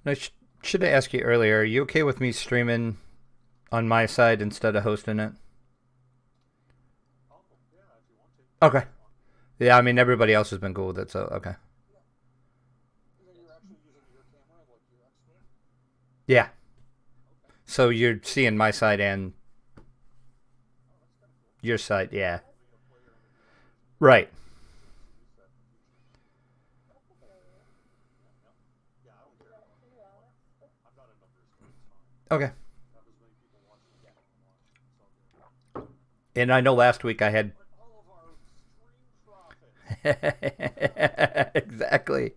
I should have asked you earlier. Are you okay with me streaming on my side instead of hosting it? Okay. Yeah, I mean everybody else has been cool with it, so okay. Yeah. So you're seeing my side and your side, yeah. Right. Okay. And I know last week I had exactly.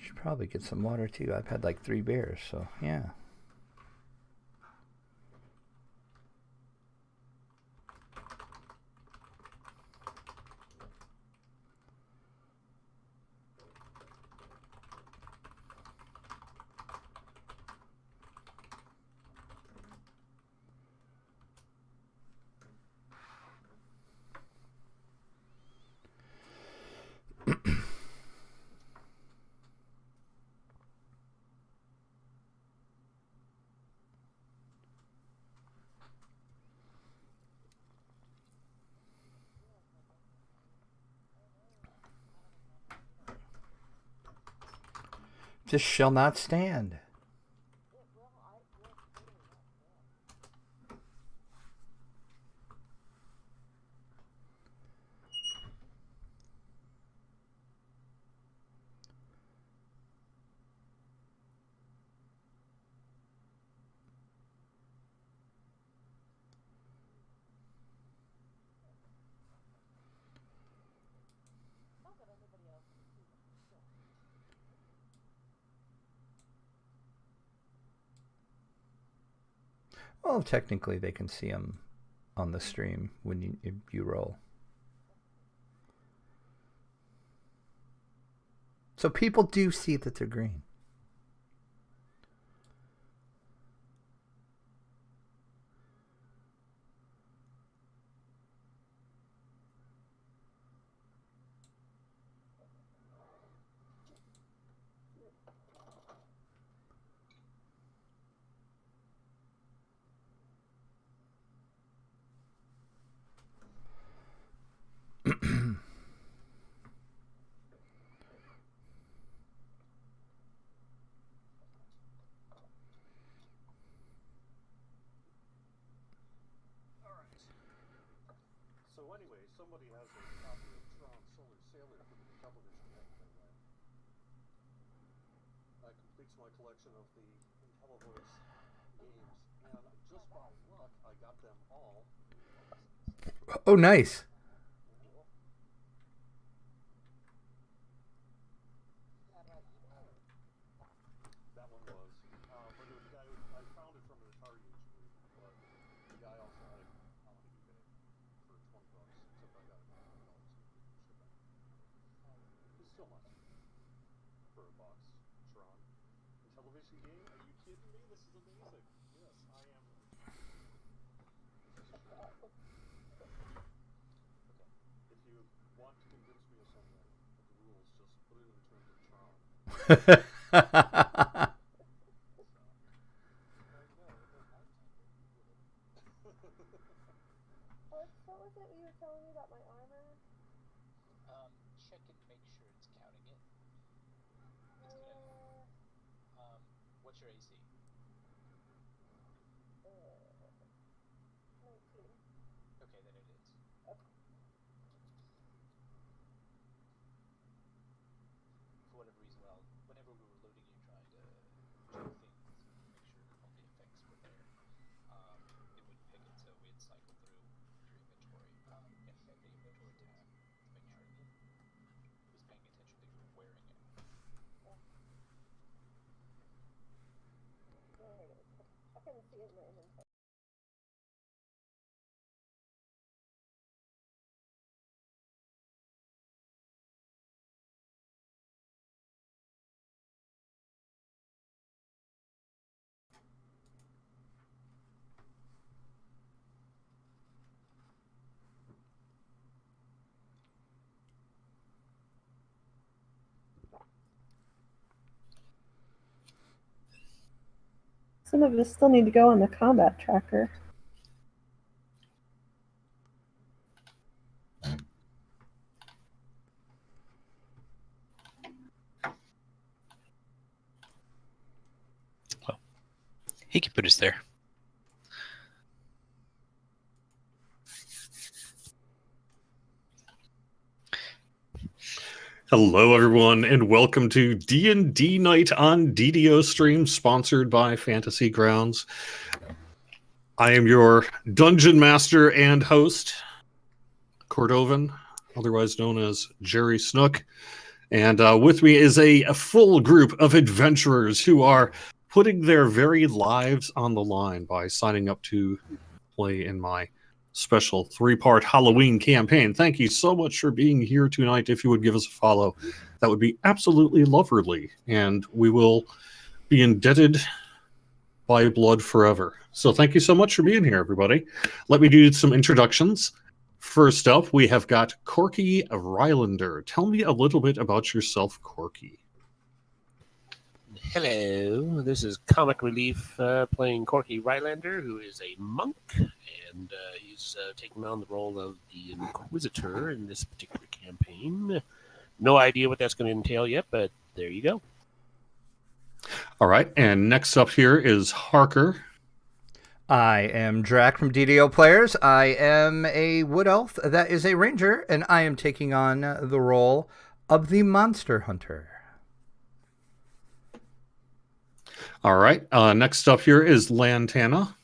Should probably get some water too. I've had like 3 beers, so yeah. This shall not stand. Well, technically they can see them on the stream when you roll. So people do see that they're green. Oh, nice. What was it you were telling me about my armor? Check and make sure it's counting it. What's your AC? 19. Okay, then it is. Okay. For whatever reason, whenever we were loading you, trying to check things, make sure all the effects were there, it wouldn't pick it, so we'd cycle through your inventory. Check the inventory tab to make sure it was paying attention that you were wearing it. There it is. I couldn't see it in my inventory. Some of us still need to go on the combat tracker. Well, he can put us there. Hello, everyone, and welcome to D&D Night on DDO stream, sponsored by Fantasy Grounds. I am your Dungeon Master and host, Cordovan, otherwise known as Jerry Snook. And with me is a full group of adventurers who are putting their very lives on the line by signing up to play in my special 3-part Halloween campaign. Thank you so much for being here tonight. If you would give us a follow, that would be absolutely lovely, and we will be indebted by blood forever. So thank you so much for being here, everybody. Let me do some introductions. First up, we have got Corky Rylander. Tell me a little bit about yourself, Corky. Hello, this is Comic Relief playing Corky Rylander, who is a monk, and he's taking on the role of the Inquisitor in this particular campaign. No idea what that's going to entail yet, but there you go. All right, and next up here is Harker. I am Drac from DDO Players. I am a Wood Elf that is a Ranger, and I am taking on the role of the Monster Hunter. All right, next up here is Lantana.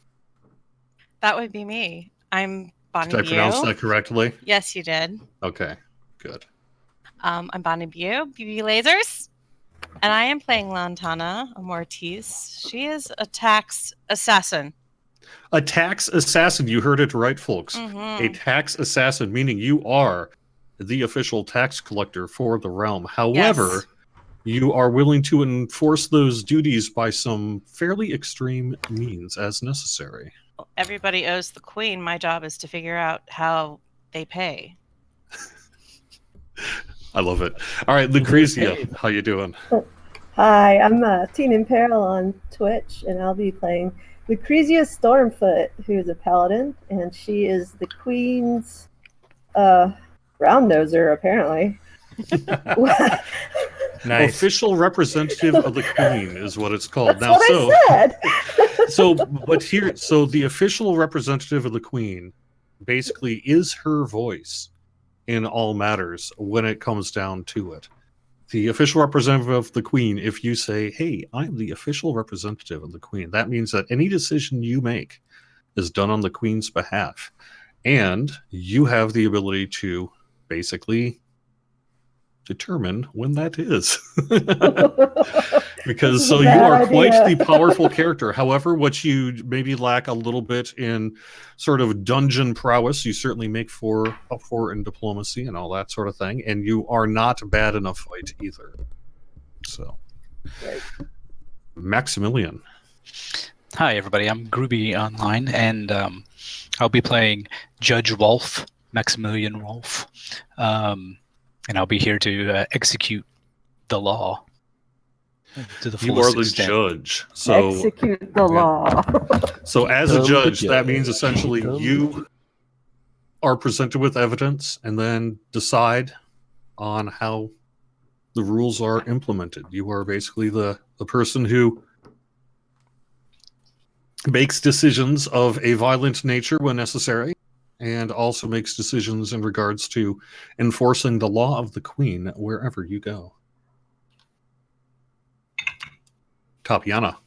That would be me. I'm Bonnie Did I pronounce that correctly? Yes, you did. Okay, good. I'm Bonnie Bew, BB Lasers, and I am playing Lantana, a Mortiz. She is a tax assassin. A tax assassin, you heard it right, folks. Mm-hmm. A tax assassin, meaning you are the official tax collector for the realm. However, Yes. you are willing to enforce those duties by some fairly extreme means as necessary. Everybody owes the queen. My job is to figure out how they pay. I love it. All right, Lucrezia, how you doing? Hi, I'm Teen in Peril on Twitch, and I'll be playing Lucrezia Stormfoot, who is a paladin, and she is the queen's round noser, apparently. Nice. Official representative of the queen is what it's called. That's what I said. so the official representative of the queen basically is her voice in all matters when it comes down to it. The official representative of the queen, if you say, hey, I'm the official representative of the queen, that means that any decision you make is done on the queen's behalf. And you have the ability to basically determine when that is. Because so you are quite the powerful character. However, what you maybe lack a little bit in sort of dungeon prowess, you certainly make up for in diplomacy and all that sort of thing. And you are not bad in a fight either. So, Right. Maximilian. Hi, everybody. I'm Groovy Online, and I'll be playing Judge Wolf, Maximilian Wolf. And I'll be here to execute the law to the You fullest are the extent. judge. So, Execute the law. so as a Come the judge, that judge. means essentially Come you are presented with evidence and then decide on how the rules are implemented. You are basically the person who makes decisions of a violent nature when necessary, and also makes decisions in regards to enforcing the law of the Queen wherever you go. Tatiana.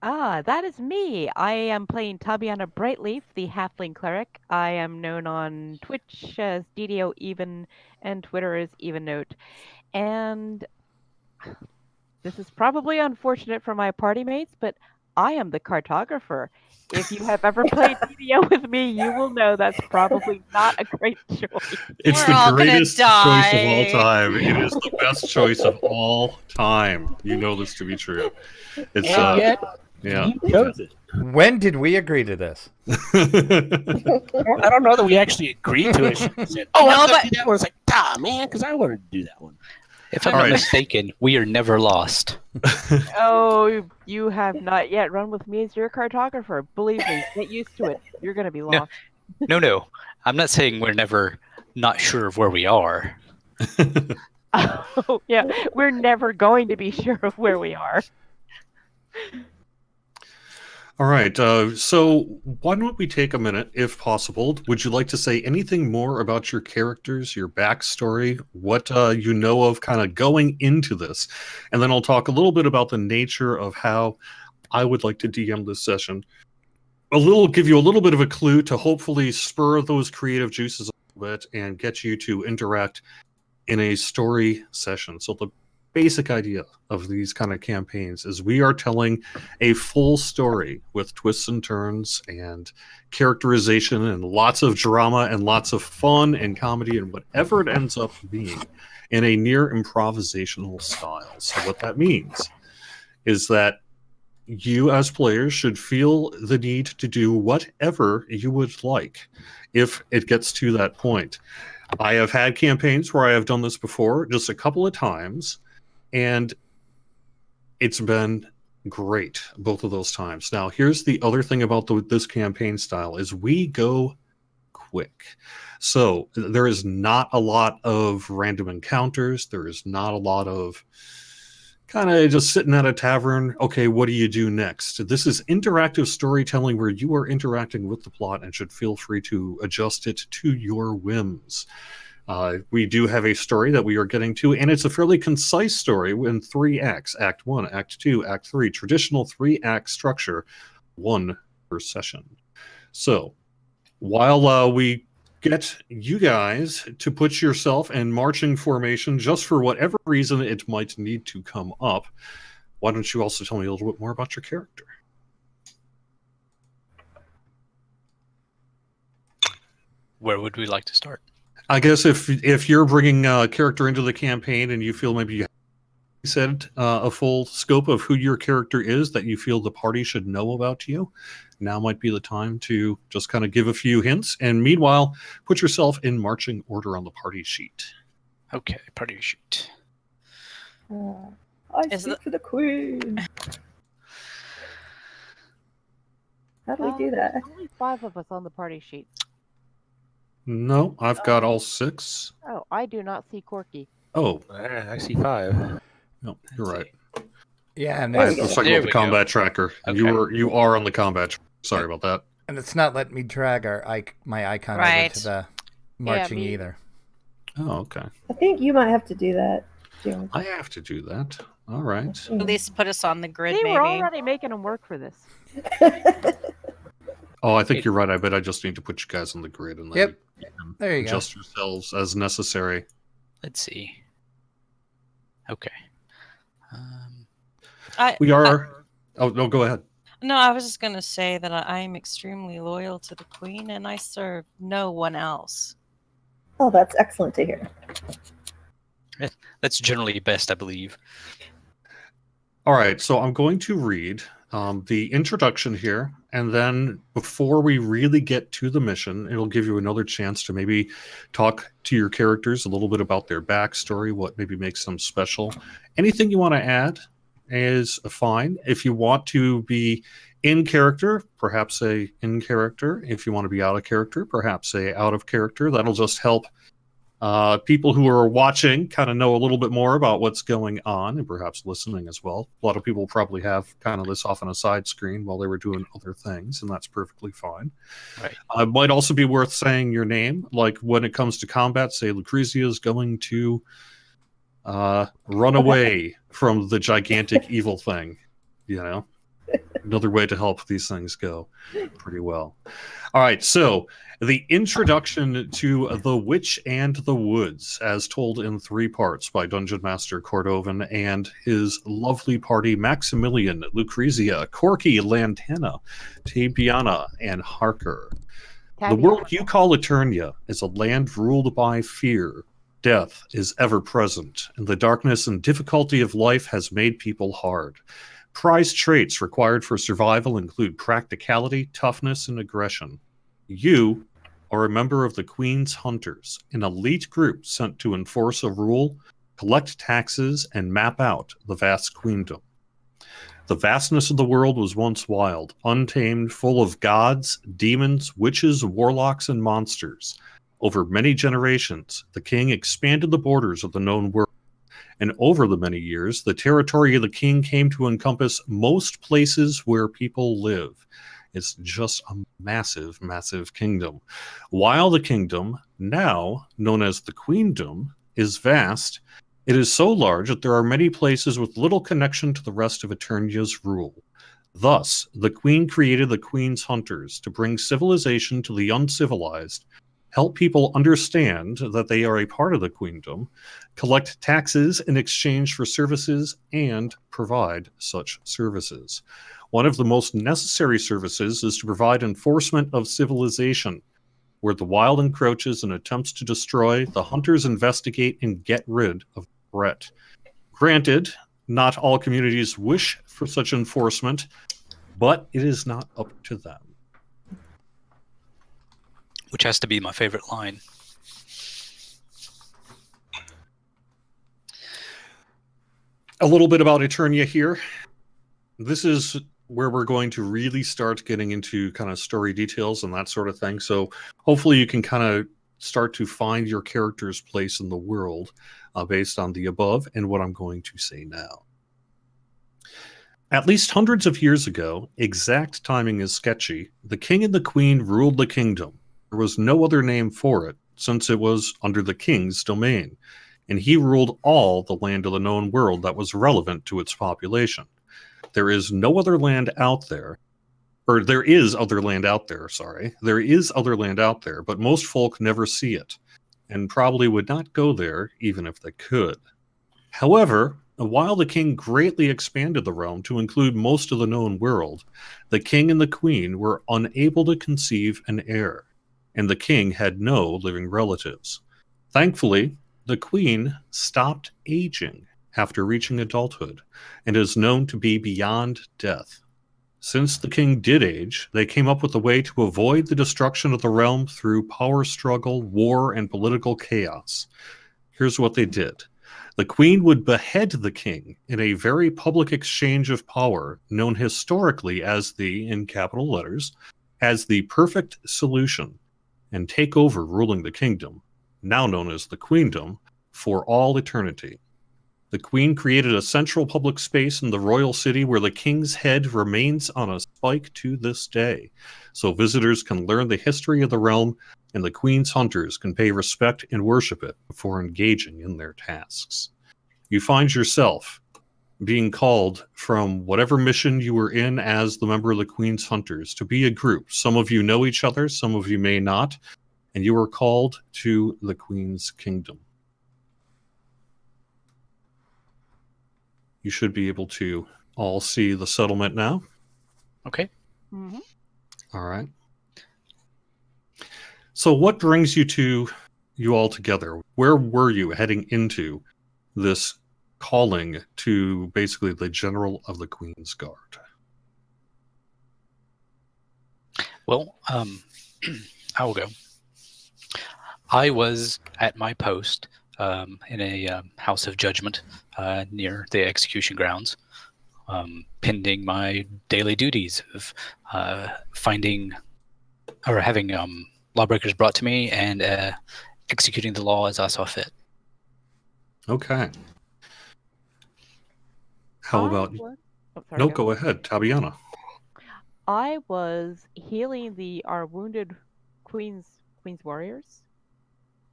That is me. I am playing Tabiana Brightleaf, the Halfling Cleric. I am known on Twitch as DDO Even and Twitter as EvenNote. And this is probably unfortunate for my party mates, but I am the cartographer. If you have ever played DDO with me, you will know that's probably not a great choice. It's We're all the gonna greatest choice of all die. time. It is the best choice of all time. You know this to be true. It's And yet, yeah. you chose it. When did we agree to this? Well, I don't know that we actually agreed to it. She said, "Oh, No, I'm gonna but- do that one." It's like, man, because I wanted to do that one. If I'm All not right. mistaken, we are never lost. Oh, you have not yet run with me as your cartographer. Believe me, get used to it. You're going to be lost. No. I'm not saying we're never not sure of where we are. Oh, yeah. We're never going to be sure of where we are. All right. So why don't we take a minute, if possible? Would you like to say anything more about your characters, your backstory, what you know of kind of going into this? And then I'll talk a little bit about the nature of how I would like to DM this session. Give you a little bit of a clue to hopefully spur those creative juices a little bit and get you to interact in a story session. So the basic idea of these kind of campaigns is we are telling a full story with twists and turns and characterization and lots of drama and lots of fun and comedy and whatever it ends up being in a near improvisational style. So what that means is that you as players should feel the need to do whatever you would like if it gets to that point. I have had campaigns where I have done this before, just a couple of times, and it's been great both of those times. Now, here's the other thing about this campaign style is we go quick. So there is not a lot of random encounters. There is not a lot of kind of just sitting at a tavern. Okay, what do you do next? This is interactive storytelling where you are interacting with the plot and should feel free to adjust it to your whims. We do have a story that we are getting to, and it's a fairly concise story in 3 acts. Act 1, Act 2, Act 3. Traditional 3-act structure, 1 per session. So, while we get you guys to put yourself in marching formation just for whatever reason it might need to come up, why don't you also tell me a little bit more about your character? Where would we like to start? I guess if you're bringing a character into the campaign and you feel maybe you said a full scope of who your character is that you feel the party should know about you, now might be the time to just kind of give a few hints. And meanwhile, put yourself in marching order on the party sheet. Okay, party sheet. I Is speak it- for the Queen. How do we do that? There's only 5 of us on the party sheet. No, I've got all 6. Oh, I do not see Corky. Oh, I see 5. no, you're right. Yeah, and There I we was go. talking There about the we go. combat tracker. Okay. You are on the combat tracker. Sorry about that. it's not letting me drag my icon over Right. to the marching me- either. Oh, okay. I think you might have to do that, Jim. I have to do that. All right. At least put us on the grid, See, maybe. we're already making them work for this. Oh, I think you're right. I bet I just need to put you guys on the grid and then Yep. you can There you go. adjust yourselves as necessary. Let's see. Okay. We are. Oh no, go ahead. No, I was just going to say that I am extremely loyal to the Queen and I serve no one else. Oh, that's excellent to hear. That's generally best, I believe. All right, so I'm going to read the introduction here, and then before we really get to the mission, it'll give you another chance to maybe talk to your characters a little bit about their backstory, what maybe makes them special. Anything you want to add is fine. If you want to be in character, perhaps say in character. If you want to be out of character, perhaps say out of character. That'll just help people who are watching kind of know a little bit more about what's going on, and perhaps listening as well. A lot of people probably have kind of this off on a side screen while they were doing other things, and that's perfectly fine. Right. It might also be worth saying your name. Like when it comes to combat, say Lucrezia is going to run away from the gigantic evil thing, you know? Another way to help these things go pretty well. All right, so the introduction to The Witch and the Woods, as told in 3 parts by Dungeon Master Cordovan and his lovely party Maximilian, Lucrezia, Corky, Lantana, Tabiana, and Harker. The world you call Eternia is a land ruled by fear. Death is ever present, and the darkness and difficulty of life has made people hard. Prized traits required for survival include practicality, toughness, and aggression. You are a member of the Queen's Hunters, an elite group sent to enforce a rule, collect taxes, and map out the vast queendom. The vastness of the world was once wild, untamed, full of gods, demons, witches, warlocks, and monsters. Over many generations, the king expanded the borders of the known world. And over the many years, the territory of the king came to encompass most places where people live. It's just a massive, massive kingdom. While the kingdom, now known as the queendom, is vast, it is so large that there are many places with little connection to the rest of Eternia's rule. Thus, the queen created the Queen's Hunters to bring civilization to the uncivilized, help people understand that they are a part of the queendom, collect taxes in exchange for services, and provide such services. One of the most necessary services is to provide enforcement of civilization. Where the wild encroaches and attempts to destroy, the hunters investigate and get rid of the threat. Granted, not all communities wish for such enforcement, but it is not up to them. Which has to be my favorite line. A little bit about Eternia here. This is where we're going to really start getting into kind of story details and that sort of thing. So hopefully you can kind of start to find your character's place in the world based on the above and what I'm going to say now. At least hundreds of years ago, exact timing is sketchy, the king and the queen ruled the kingdom. There was no other name for it, since it was under the king's domain, and he ruled all the land of the known world that was relevant to its population. There is no other land out there, or there is other land out there, sorry. There is other land out there, but most folk never see it, and probably would not go there even if they could. However, while the king greatly expanded the realm to include most of the known world, the king and the queen were unable to conceive an heir, and the king had no living relatives. Thankfully, the queen stopped aging after reaching adulthood and is known to be beyond death. Since the king did age, they came up with a way to avoid the destruction of the realm through power struggle, war, and political chaos. Here's what they did. The queen would behead the king in a very public exchange of power, known historically as the, in capital letters, as the perfect solution, and take over ruling the kingdom, now known as the queendom, for all eternity. The queen created a central public space in the royal city where the king's head remains on a spike to this day, so visitors can learn the history of the realm and the queen's hunters can pay respect and worship it before engaging in their tasks. You find yourself being called from whatever mission you were in as the member of the Queen's Hunters to be a group. Some of you know each other, some of you may not, and you are called to the Queen's Kingdom. You should be able to all see the settlement now. Okay. Mm-hmm. All right. So what brings you all together? Where were you heading into this calling to basically the general of the Queen's Guard? Well, I will go. I was at my post in a house of judgment near the execution grounds, pending my daily duties of finding or having lawbreakers brought to me and executing the law as I saw fit. Okay. How about you? Oh, sorry, No, go ahead, Tabiana. I was healing our wounded queen's warriors.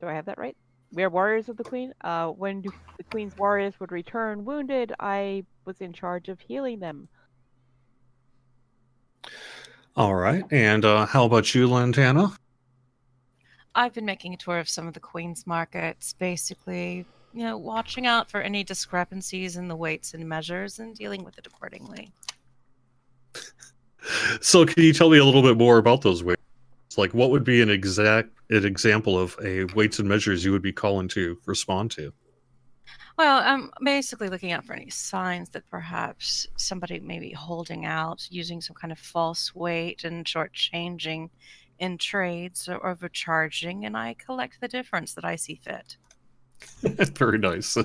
Do I have that right? We are warriors of the queen. When the queen's warriors would return wounded, I was in charge of healing them. All right. And how about you, Lantana? I've been making a tour of some of the Queen's markets, basically, watching out for any discrepancies in the weights and measures and dealing with it accordingly. So can you tell me a little bit more about those weights? Like, what would be an example of a weights and measures you would be calling to respond to? Well, I'm basically looking out for any signs that perhaps somebody may be holding out, using some kind of false weight and shortchanging in trades or overcharging, and I collect the difference that I see fit. Very nice. All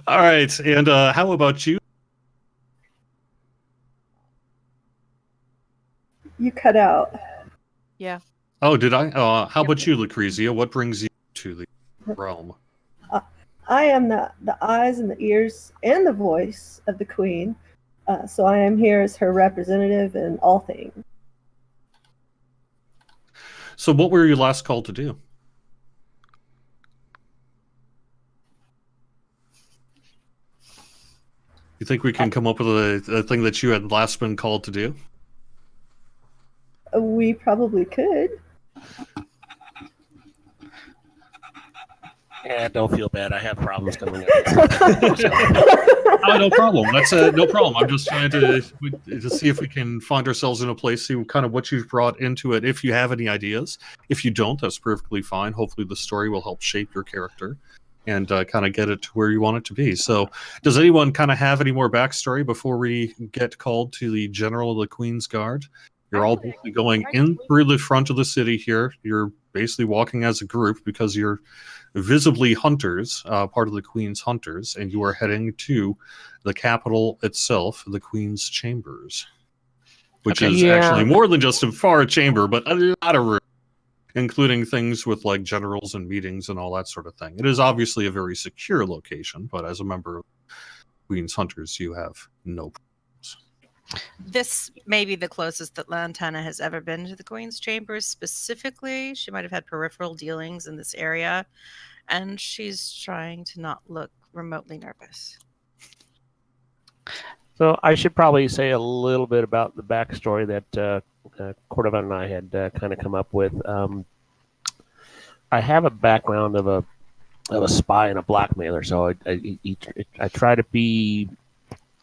right. And how about you? You cut out. Yeah. Oh, did I? How about you, Lucrezia? What brings you to the realm? I am the eyes and the ears and the voice of the queen. So I am here as her representative in all things. So what were you last called to do? You think we can come up with a thing that you had last been called to do? We probably could. Yeah, don't feel bad. I have problems coming up. Oh, no problem. That's no problem. I'm just trying to see if we can find ourselves in a place, see kind of what you've brought into it. If you have any ideas, if you don't, that's perfectly fine. Hopefully, the story will help shape your character and kind of get it to where you want it to be. So, does anyone kind of have any more backstory before we get called to the General of the Queen's Guard? You're all basically going in through the front of the city here. You're basically walking as a group because you're visibly hunters, part of the Queen's hunters, and you are heading to the capital itself, the Queen's chambers, which is actually more than just a far chamber, but a lot of room, including things with like generals and meetings and all that sort of thing. It is obviously a very secure location, but as a member of Queen's hunters, you have no problems. This may be the closest that Lantana has ever been to the Queen's chambers specifically. She might have had peripheral dealings in this area, and she's trying to not look remotely nervous. So I should probably say a little bit about the backstory that Cordova and I had kind of come up with. I have a background of a spy and a blackmailer, so I try to be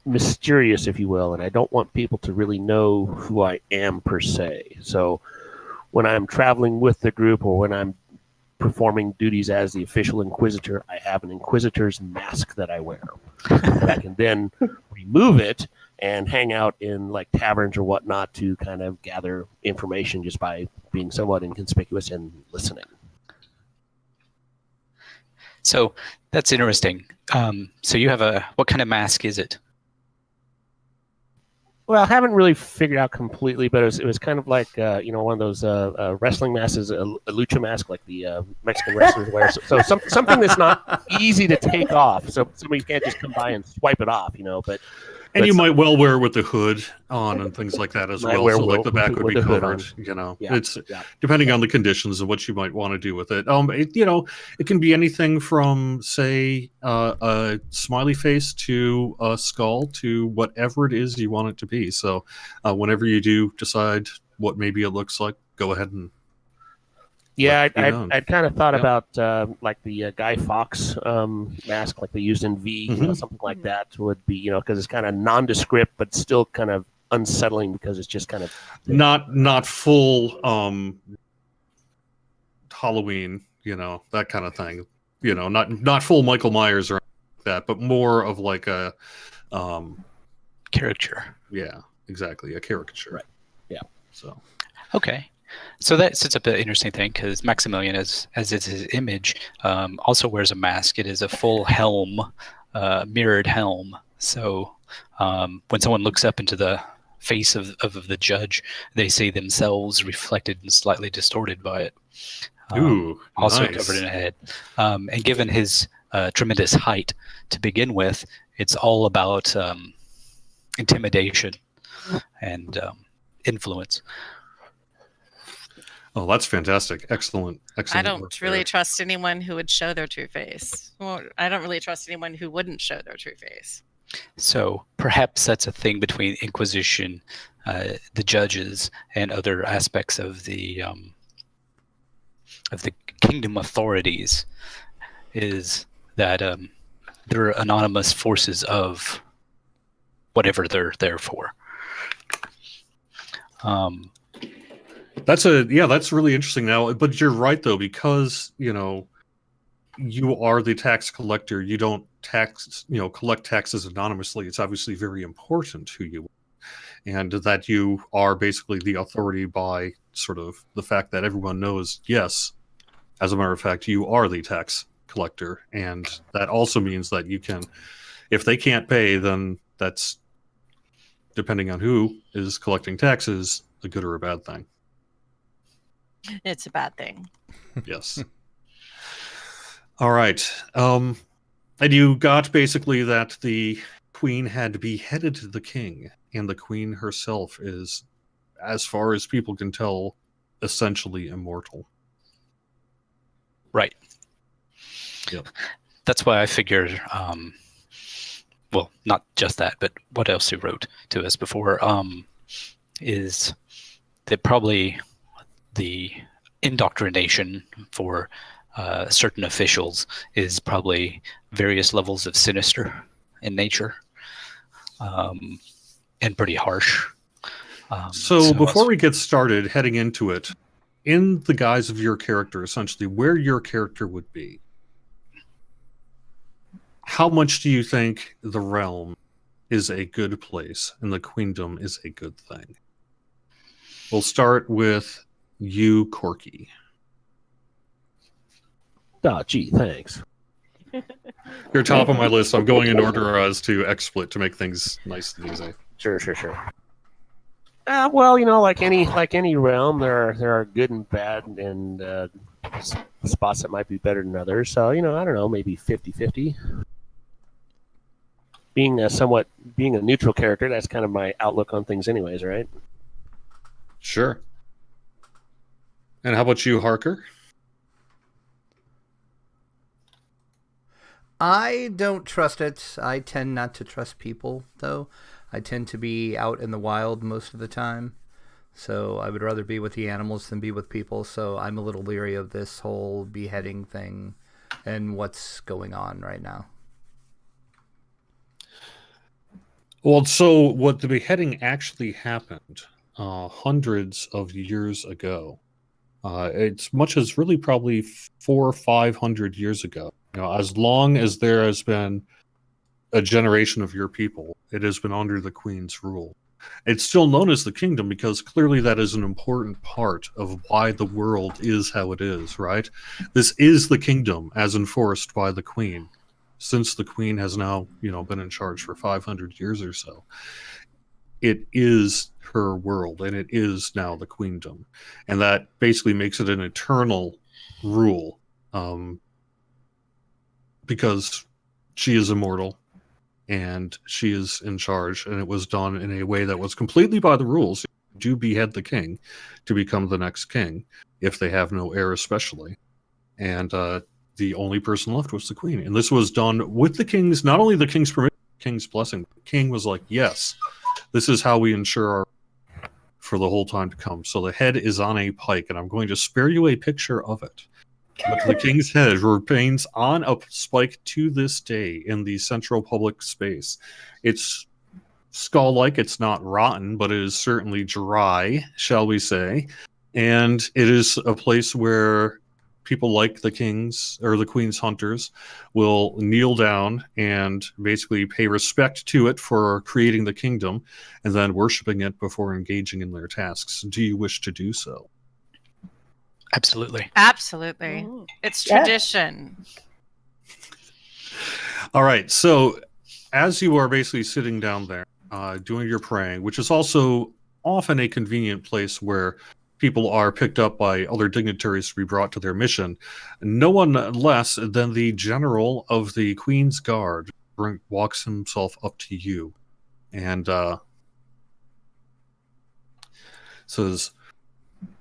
mysterious, if you will, and I don't want people to really know who I am per se. So when I'm traveling with the group or when I'm performing duties as the official inquisitor, I have an inquisitor's mask that I wear. And I can then remove it and hang out in like taverns or whatnot to kind of gather information just by being somewhat inconspicuous and listening. So that's interesting. So you have what kind of mask is it? Well, I haven't really figured out completely, but it was kind of like one of those wrestling masks, a lucha mask, like the Mexican wrestlers wear. So something that's not easy to take off. So somebody can't just come by and swipe it off, But you might well wear it with the hood on and things like that as well. So like the back would be covered. Yeah, it's depending on the conditions and what you might want to do with it. It can be anything from say a smiley face to a skull to whatever it is you want it to be. So whenever you do decide what maybe it looks like, go ahead and I'd kind of thought about like the Guy Fawkes mask, like they used in V, something like that would be, because it's kind of nondescript, but still kind of unsettling because it's just kind of not full Halloween, that kind of thing, not full Michael Myers or anything like that, but more of like a caricature. Yeah, exactly, a caricature. Right. Yeah. So Okay. So that sets up an interesting thing because Maximilian, as is his image, also wears a mask. It is a full helm, mirrored helm. So when someone looks up into the face of the judge, they see themselves reflected and slightly distorted by it. Ooh, Also nice. covered in a head. And given his tremendous height to begin with, it's all about intimidation and influence. Oh, that's fantastic. Excellent. I Excellent. work don't really there. trust anyone who would show their true face. Well, I don't really trust anyone who wouldn't show their true face. So perhaps that's a thing between Inquisition, the judges, and other aspects of the kingdom authorities, is that they're anonymous forces of whatever they're there for. That's really interesting now. But you're right though, because you are the tax collector. You don't collect taxes anonymously. It's obviously very important who you are, and that you are basically the authority by sort of the fact that everyone knows. Yes, as a matter of fact, you are the tax collector, and that also means that you can, if they can't pay, then that's, depending on who is collecting taxes, a good or a bad thing. It's a bad thing. Yes. All right. And you got basically that the queen had beheaded the king, and the queen herself is, as far as people can tell, essentially immortal. Right. Yep. That's why I figured, well, not just that, but what else he wrote to us before, is that probably the indoctrination for certain officials is probably various levels of sinister in nature, and pretty harsh. So before we get started heading into it, in the guise of your character, essentially, where your character would be, how much do you think the realm is a good place and the queendom is a good thing? We'll start with you, Corky. Oh, gee, thanks. You're top of my list. I'm going in order as to XSplit to make things nice and easy. Sure. Well, like any realm, there are good and bad, and spots that might be better than others. So, I don't know, maybe 50-50. Being a neutral character, that's kind of my outlook on things, anyways, right? Sure. And how about you, Harker? I don't trust it. I tend not to trust people, though. I tend to be out in the wild most of the time. So I would rather be with the animals than be with people. So I'm a little leery of this whole beheading thing and what's going on right now. Well, so what the beheading actually happened hundreds of years ago. It's much as really probably 400 or 500 years ago. As long as there has been a generation of your people, it has been under the queen's rule. It's still known as the kingdom because clearly that is an important part of why the world is how it is, right? This is the kingdom as enforced by the queen, since the queen has now, been in charge for 500 years or so. It is her world, and it is now the queendom. And that basically makes it an eternal rule, because she is immortal, and she is in charge, and it was done in a way that was completely by the rules. You do behead the king to become the next king, if they have no heir especially. And the only person left was the queen. And this was done with the king's, not only the king's permission, the king's blessing. The king was like, yes, this is how we ensure our for the whole time to come. So the head is on a pike, and I'm going to spare you a picture of it. But the king's head remains on a spike to this day in the central public space. It's skull-like, it's not rotten, but it is certainly dry, shall we say. And it is a place where people like the king's or the queen's hunters will kneel down and basically pay respect to it for creating the kingdom and then worshiping it before engaging in their tasks. Do you wish to do so? Absolutely. Absolutely. Oh. It's Yeah. tradition. All right. So as you are basically sitting down there doing your praying, which is also often a convenient place where people are picked up by other dignitaries to be brought to their mission, no one less than the general of the Queen's Guard walks himself up to you and says,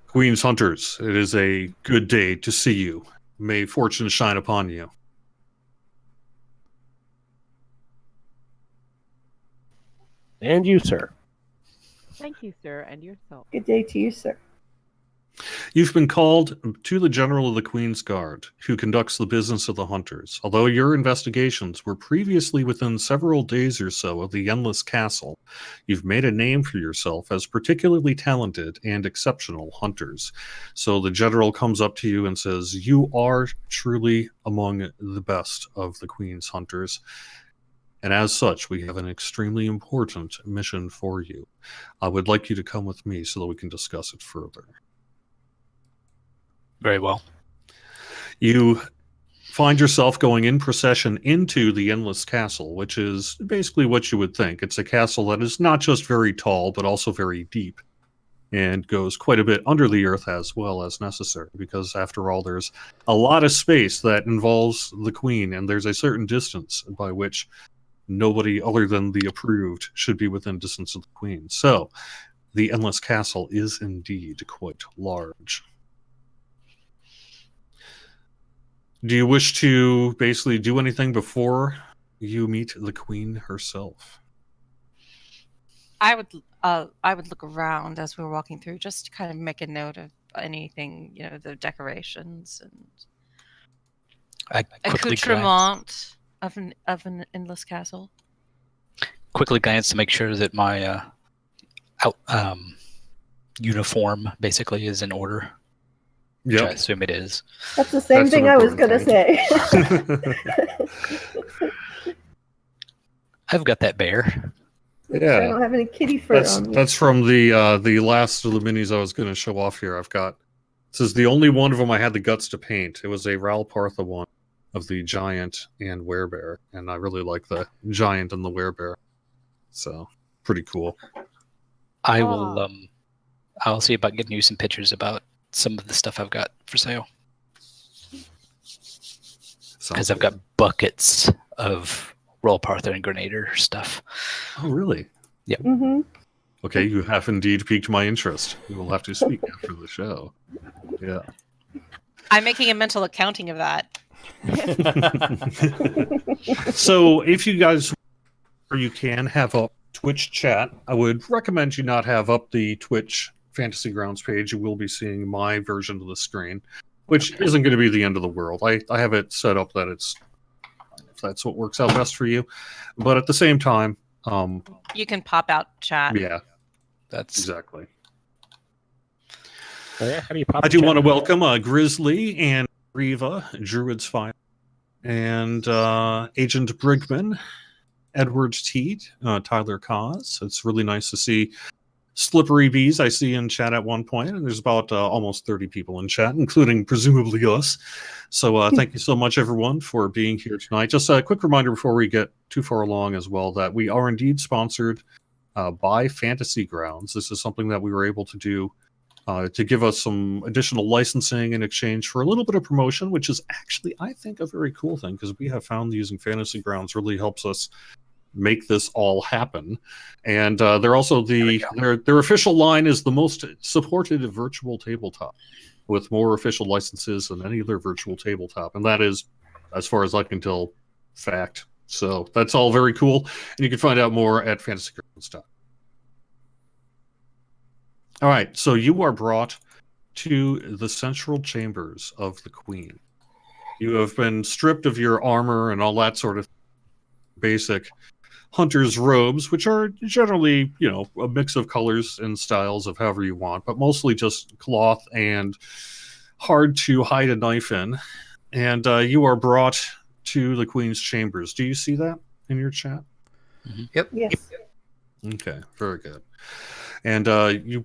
"Queen's Hunters, it is a good day to see you. May fortune shine upon you." And you, sir. Thank you, sir, and yourself. Good day to you, sir. You've been called to the General of the Queen's Guard, who conducts the business of the Hunters. Although your investigations were previously within several days or so of the Endless Castle, you've made a name for yourself as particularly talented and exceptional hunters. So the General comes up to you and says, "You are truly among the best of the Queen's Hunters. And as such, we have an extremely important mission for you. I would like you to come with me so that we can discuss it further." Very well. You find yourself going in procession into the Endless Castle, which is basically what you would think. It's a castle that is not just very tall, but also very deep, and goes quite a bit under the earth as well as necessary, because after all, there's a lot of space that involves the Queen, and there's a certain distance by which nobody other than the approved should be within distance of the Queen. So, the Endless Castle is indeed quite large. Do you wish to basically do anything before you meet the Queen herself? I would look around as we were walking through, just to kind of make a note of anything, the decorations and I quickly accoutrement of an endless castle. glance to make sure that my uniform basically is in order. Which I assume it is. That's the same That's thing an I was going important to say. I've got that bear. I Yeah, don't have any kitty fur on me. that's from the last of the minis I was going to show off here. I've got, this is the only one of them I had the guts to paint. It was a Ral Partha one of the giant and werebear, and I really like the giant and the werebear. So pretty cool. I will I'll see about getting you some pictures about some of the stuff I've got for sale. Because I've got buckets of Roll Partha and Grenader stuff. Oh, really? Yep. Mm-hmm. Okay, you have indeed piqued my interest. We will have to speak after the show. Yeah. I'm making a mental accounting of that. So if you guys, or you can have up Twitch chat, I would recommend you not have up the Twitch Fantasy Grounds page. You will be seeing my version of the screen, which isn't going to be the end of the world. I have it set up that it's, if that's what works out best for you. But at the same time, You can pop out chat. yeah, That's exactly. Oh, yeah? How do you pop I the do chat? want to welcome Grizzly and Riva, Druid's Fire, and Agent Brigman, Edward Teed, Tyler Cause. It's really nice to see Slippery Bees I see in chat at one point, and there's about almost 30 people in chat, including presumably us. So thank you so much, everyone, for being here tonight. Just a quick reminder before we get too far along as well, that we are indeed sponsored by Fantasy Grounds. This is something that we were able to do to give us some additional licensing in exchange for a little bit of promotion, which is actually, I think, a very cool thing, because we have found using Fantasy Grounds really helps us make this all happen. And they're also their official line is the most supported virtual tabletop, with more official licenses than any other virtual tabletop, and that is, as far as I can tell, fact. So that's all very cool, and you can find out more at fantasygrounds.com. All right, so you are brought to the central chambers of the Queen. You have been stripped of your armor and all that sort of basic hunter's robes, which are generally, a mix of colors and styles of however you want, but mostly just cloth and hard to hide a knife in. And you are brought to the Queen's chambers. Do you see that in your chat? Yep. Yes. Okay, very good. And you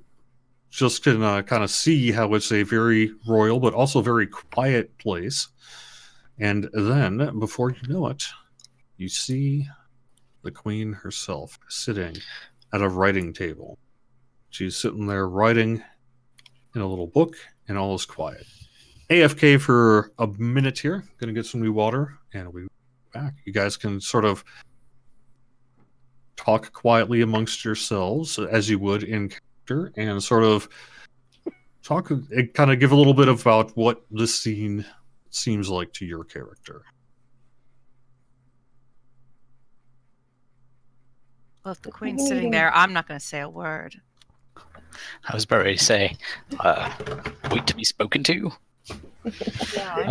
just can kind of see how it's a very royal but also very quiet place. And then, before you know it, you see the Queen herself sitting at a writing table. She's sitting there writing in a little book, and all is quiet. AFK for a minute here. Gonna get some new water, and we'll be back. You guys can sort of talk quietly amongst yourselves as you would in character, and sort of talk, kind of give a little bit about what this scene seems like to your character. Well, if the queen's sitting there, I'm not going to say a word. I was about ready to say, wait to be spoken to.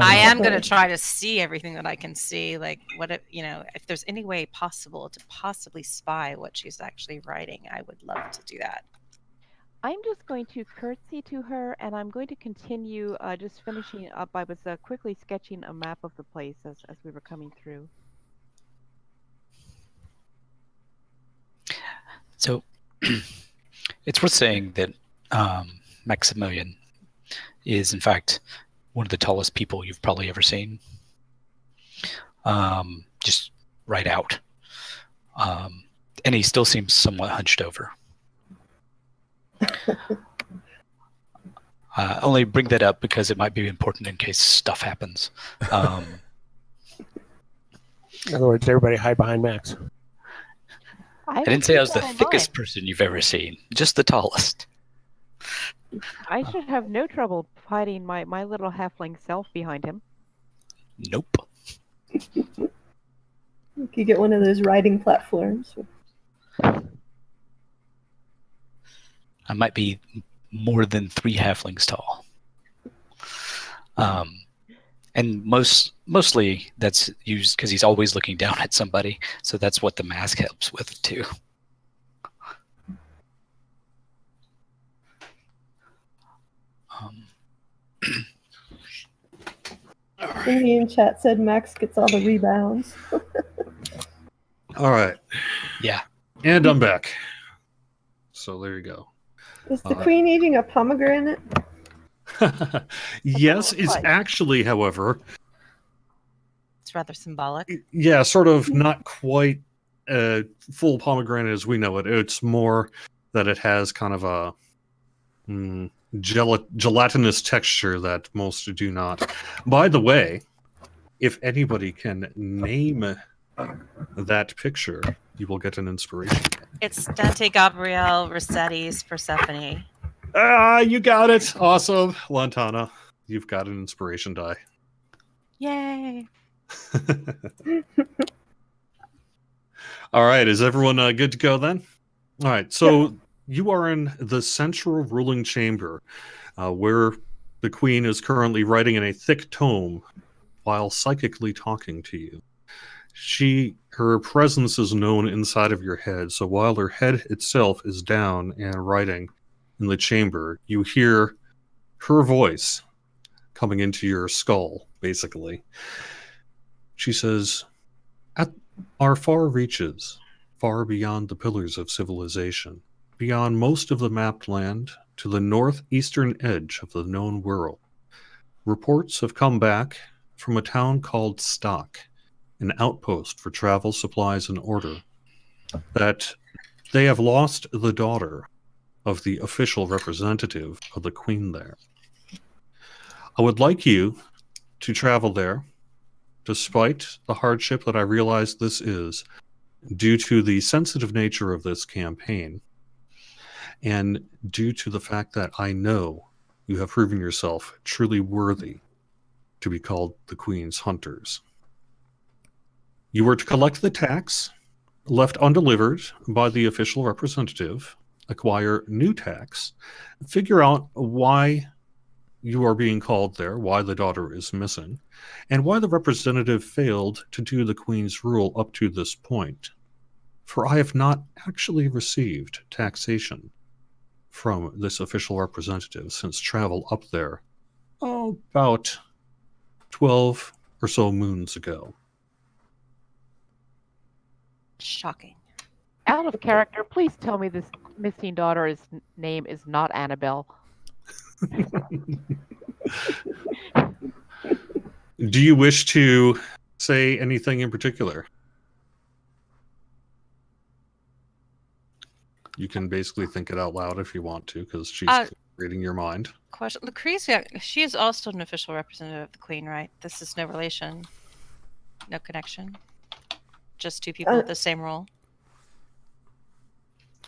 I am going to try to see everything that I can see, like if there's any way possible to possibly spy what she's actually writing, I would love to do that. I'm just going to curtsy to her, and I'm going to continue just finishing up. I was quickly sketching a map of the place as we were coming through. So it's worth saying that Maximilian is, in fact, one of the tallest people you've probably ever seen. Just right out. And he still seems somewhat hunched over. Only bring that up because it might be important in case stuff happens. In other words, everybody hide behind Max. I didn't say I was the thickest person you've ever seen, just the tallest. I should have no trouble hiding my little halfling self behind him. Nope. You could get one of those riding platforms. I might be more than 3 halflings tall. And mostly that's used because he's always looking down at somebody, so that's what the mask helps with too. Somebody in chat said Max gets all the rebounds. All right. Yeah. And I'm back. So there you go. Is the queen eating a pomegranate? Yes, it's actually, however, It's rather symbolic. yeah, sort of not quite a full pomegranate as we know it. It's more that it has kind of a gelatinous texture that most do not. By the way, if anybody can name that picture, you will get an inspiration. It's Dante Gabriel Rossetti's Persephone. Ah, you got it. Awesome. Lantana, you've got an inspiration die. Yay. All right. Is everyone good to go then? All right. So you are in the central ruling chamber where the queen is currently writing in a thick tome while psychically talking to you. Her presence is known inside of your head. So while her head itself is down and writing in the chamber, you hear her voice coming into your skull, basically. She says, "At our far reaches, far beyond the pillars of civilization, beyond most of the mapped land, to the northeastern edge of the known world, reports have come back from a town called Stock, an outpost for travel supplies and order, that they have lost the daughter of the official representative of the queen there. I would like you to travel there, despite the hardship that I realize this is, due to the sensitive nature of this campaign, and due to the fact that I know you have proven yourself truly worthy to be called the Queen's Hunters. You were to collect the tax left undelivered by the official representative, acquire new tax, figure out why you are being called there, why the daughter is missing, and why the representative failed to do the Queen's rule up to this point. For I have not actually received taxation from this official representative since travel up there about 12 or so moons ago. Shocking. Out of character, please tell me this missing daughter's name is not Annabelle. Do you wish to say anything in particular? You can basically think it out loud if you want to, because she's reading your mind. Question. Lucrezia, she is also an official representative of the Queen, right? This is no relation, no connection. Just two people with the same role.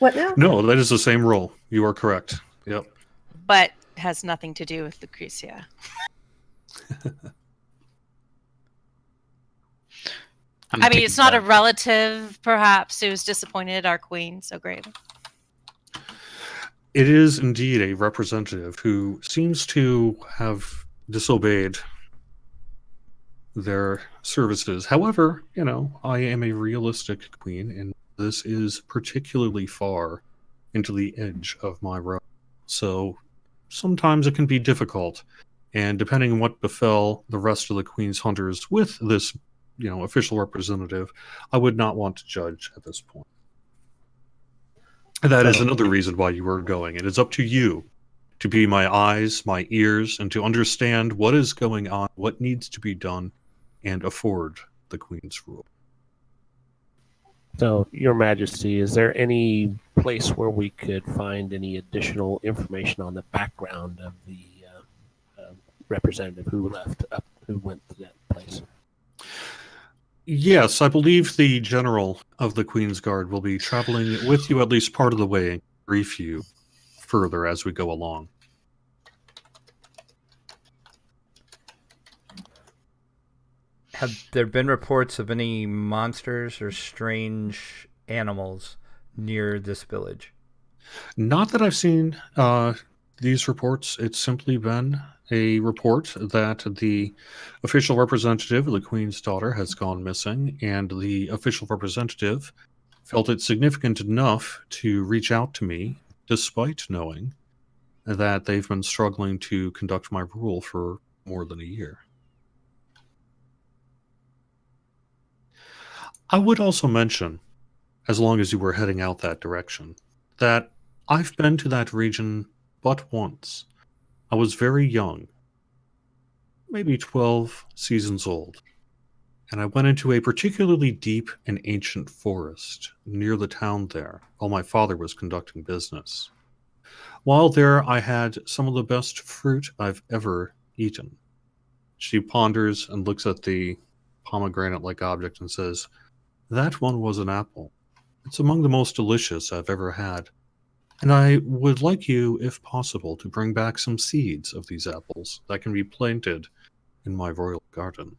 What now? No, that is the same role. You are correct. Yep. But has nothing to do with Lucrezia. I mean, it's not a relative, perhaps, who's disappointed our Queen so great. It is indeed a representative who seems to have disobeyed their services. However, I am a realistic queen, and this is particularly far into the edge of my realm. So sometimes it can be difficult. And depending on what befell the rest of the Queen's hunters with this, official representative, I would not want to judge at this point. That is another reason why you were going. It is up to you to be my eyes, my ears, and to understand what is going on, what needs to be done, and afford the Queen's rule. So, Your Majesty, is there any place where we could find any additional information on the background of the representative who went to that place? Yes, I believe the general of the Queen's Guard will be traveling with you at least part of the way and brief you further as we go along. Have there been reports of any monsters or strange animals near this village? Not that I've seen these reports. It's simply been a report that the official representative of the Queen's daughter has gone missing, and the official representative felt it significant enough to reach out to me, despite knowing that they've been struggling to conduct my rule for more than a year. I would also mention, as long as you were heading out that direction, that I've been to that region but once. I was very young, maybe 12 seasons old, and I went into a particularly deep and ancient forest near the town there while my father was conducting business. While there, I had some of the best fruit I've ever eaten. She ponders and looks at the pomegranate-like object and says, "That one was an apple. It's among the most delicious I've ever had. And I would like you, if possible, to bring back some seeds of these apples that can be planted in my royal garden."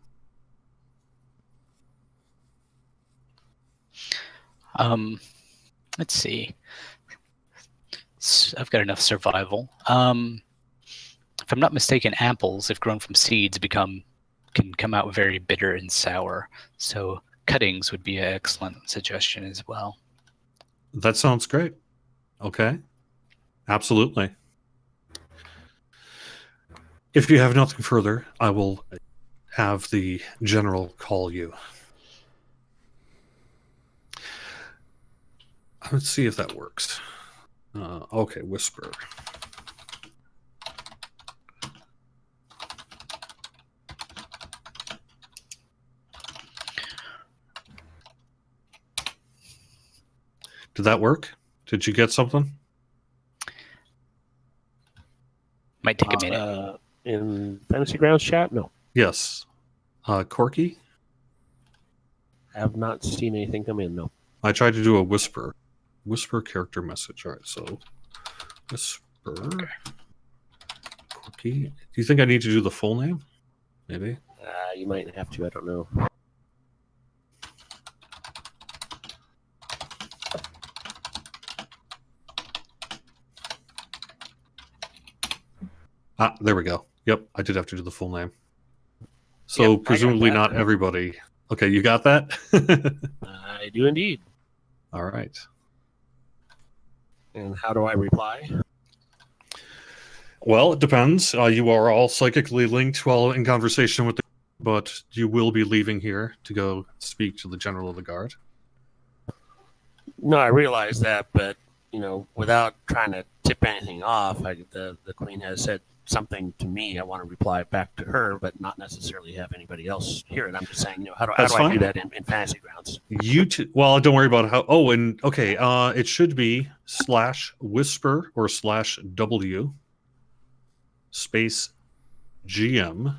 Let's see. I've got enough survival. If I'm not mistaken, apples, if grown from seeds, can come out very bitter and sour. So cuttings would be an excellent suggestion as well. That sounds great. Okay. Absolutely. If you have nothing further, I will have the general call you. Let's see if that works. Okay, whisper. Did that work? Did you get something? Might take a minute. In Fantasy Grounds chat? No. Yes. Corky? Have not seen anything come in, no. I tried to do a whisper. Whisper character message. All right, so whisper. Okay. Corky. Do you think I need to do the full name? Maybe. You might have to, I don't know. There we go. Yep, I did have to do the full name. So Yep, presumably not everybody. Okay, you got that? I do indeed. All right. And how do I reply? Well, it depends. You are all psychically linked while in conversation with the, but you will be leaving here to go speak to the general of the guard. No, I realize that, but without trying to tip anything off, the queen has said something to me. I want to reply back to her, but not necessarily have anybody else hear it. I'm just saying, how do I fine. do that in Fantasy Grounds? Well, don't worry about how. Oh, and okay, it should be /whisper or /w space GM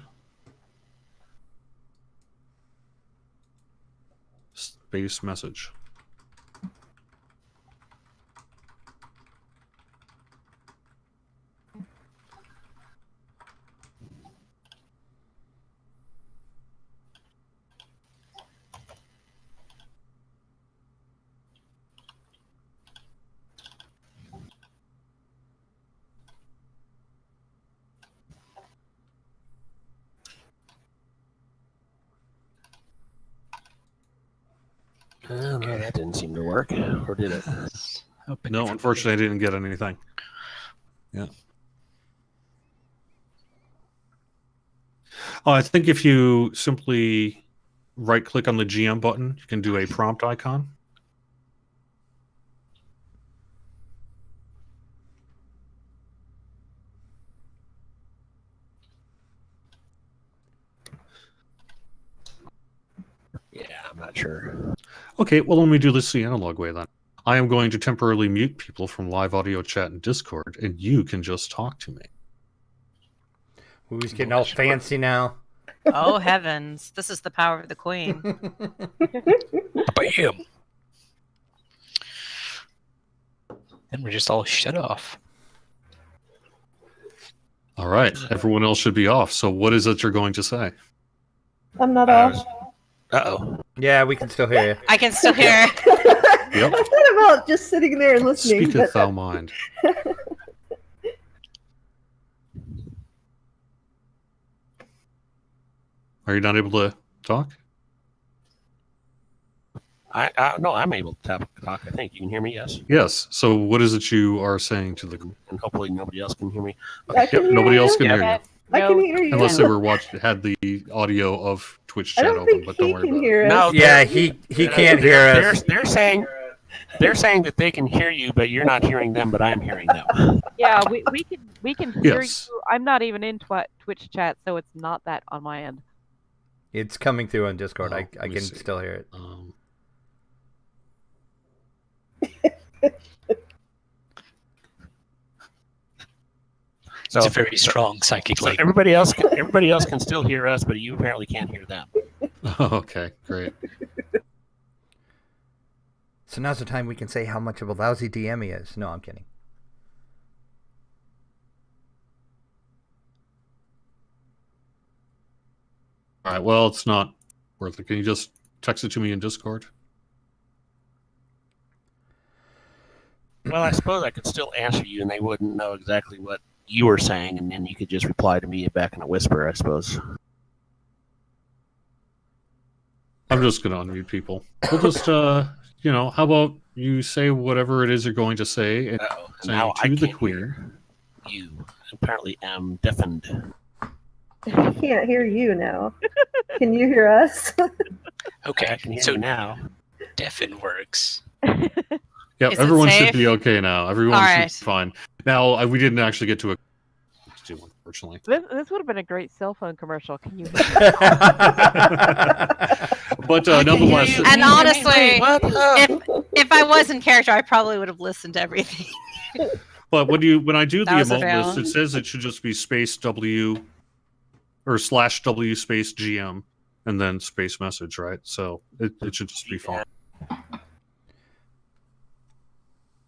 space message. No, that didn't seem to work, or did it? No, unfortunately, I didn't get anything. Yeah. I think if you simply right-click on the GM button, you can do a prompt icon. Yeah, I'm not sure. Okay, well, let me do this the analog way then. I am going to temporarily mute people from live audio chat and Discord, and you can just talk to me. Who's getting all fancy now? Oh heavens! This is the power of the queen. Bam! Then we're just all shut off. All right, everyone else should be off. So what is it you're going to say? I'm not off. Uh-oh. Yeah, we can still hear you. I can still hear. Yep. I thought about just sitting there and listening. Speaketh thou mind. Are you not able to talk? No, I'm able to talk. I think you can hear me. Yes, Yes. So what is it you are saying to the? and hopefully nobody else can hear me. I can hear Nobody you. else can hear you. I can hear you. Unless they were had the audio of Twitch I chat don't open, think but he don't worry can about hear us. No, Yeah, he can't hear us. They're saying that they can hear you, but you're not hearing them. But I'm hearing them. Yeah, we can hear Yes. you. I'm not even in Twitch chat, so it's not that on my end. It's coming through on Discord. Oh, I let me can see. still hear it. So It's a very strong psychic So link. everybody else can still hear us, but you apparently can't hear them. Okay, great. So now's the time we can say how much of a lousy DM he is. No, I'm kidding. All right. Well, it's not worth it. Can you just text it to me in Discord? Well, I suppose I could still answer you, and they wouldn't know exactly what you were saying, and then you could just reply to me back in a whisper, I suppose. I'm just going to unmute people. We'll just, how about you say whatever it is you're going to say and Uh-oh. say Now I to the can't queen. hear you. Apparently am deafened. I can't hear you now. Can you hear us? Okay, I can hear so you now. deafen works. Yep, Is it everyone safe? should be okay now. Everyone All should right. be fine. Now, we didn't actually get to a unfortunately. This would have been a great cell phone commercial. Can you? But nonetheless, And honestly, What? if I was in character, I probably would have listened to everything. but when I do the That was a emote fail. list, it says it should just be space W or /W space GM and then space message, right? So it should just be fine.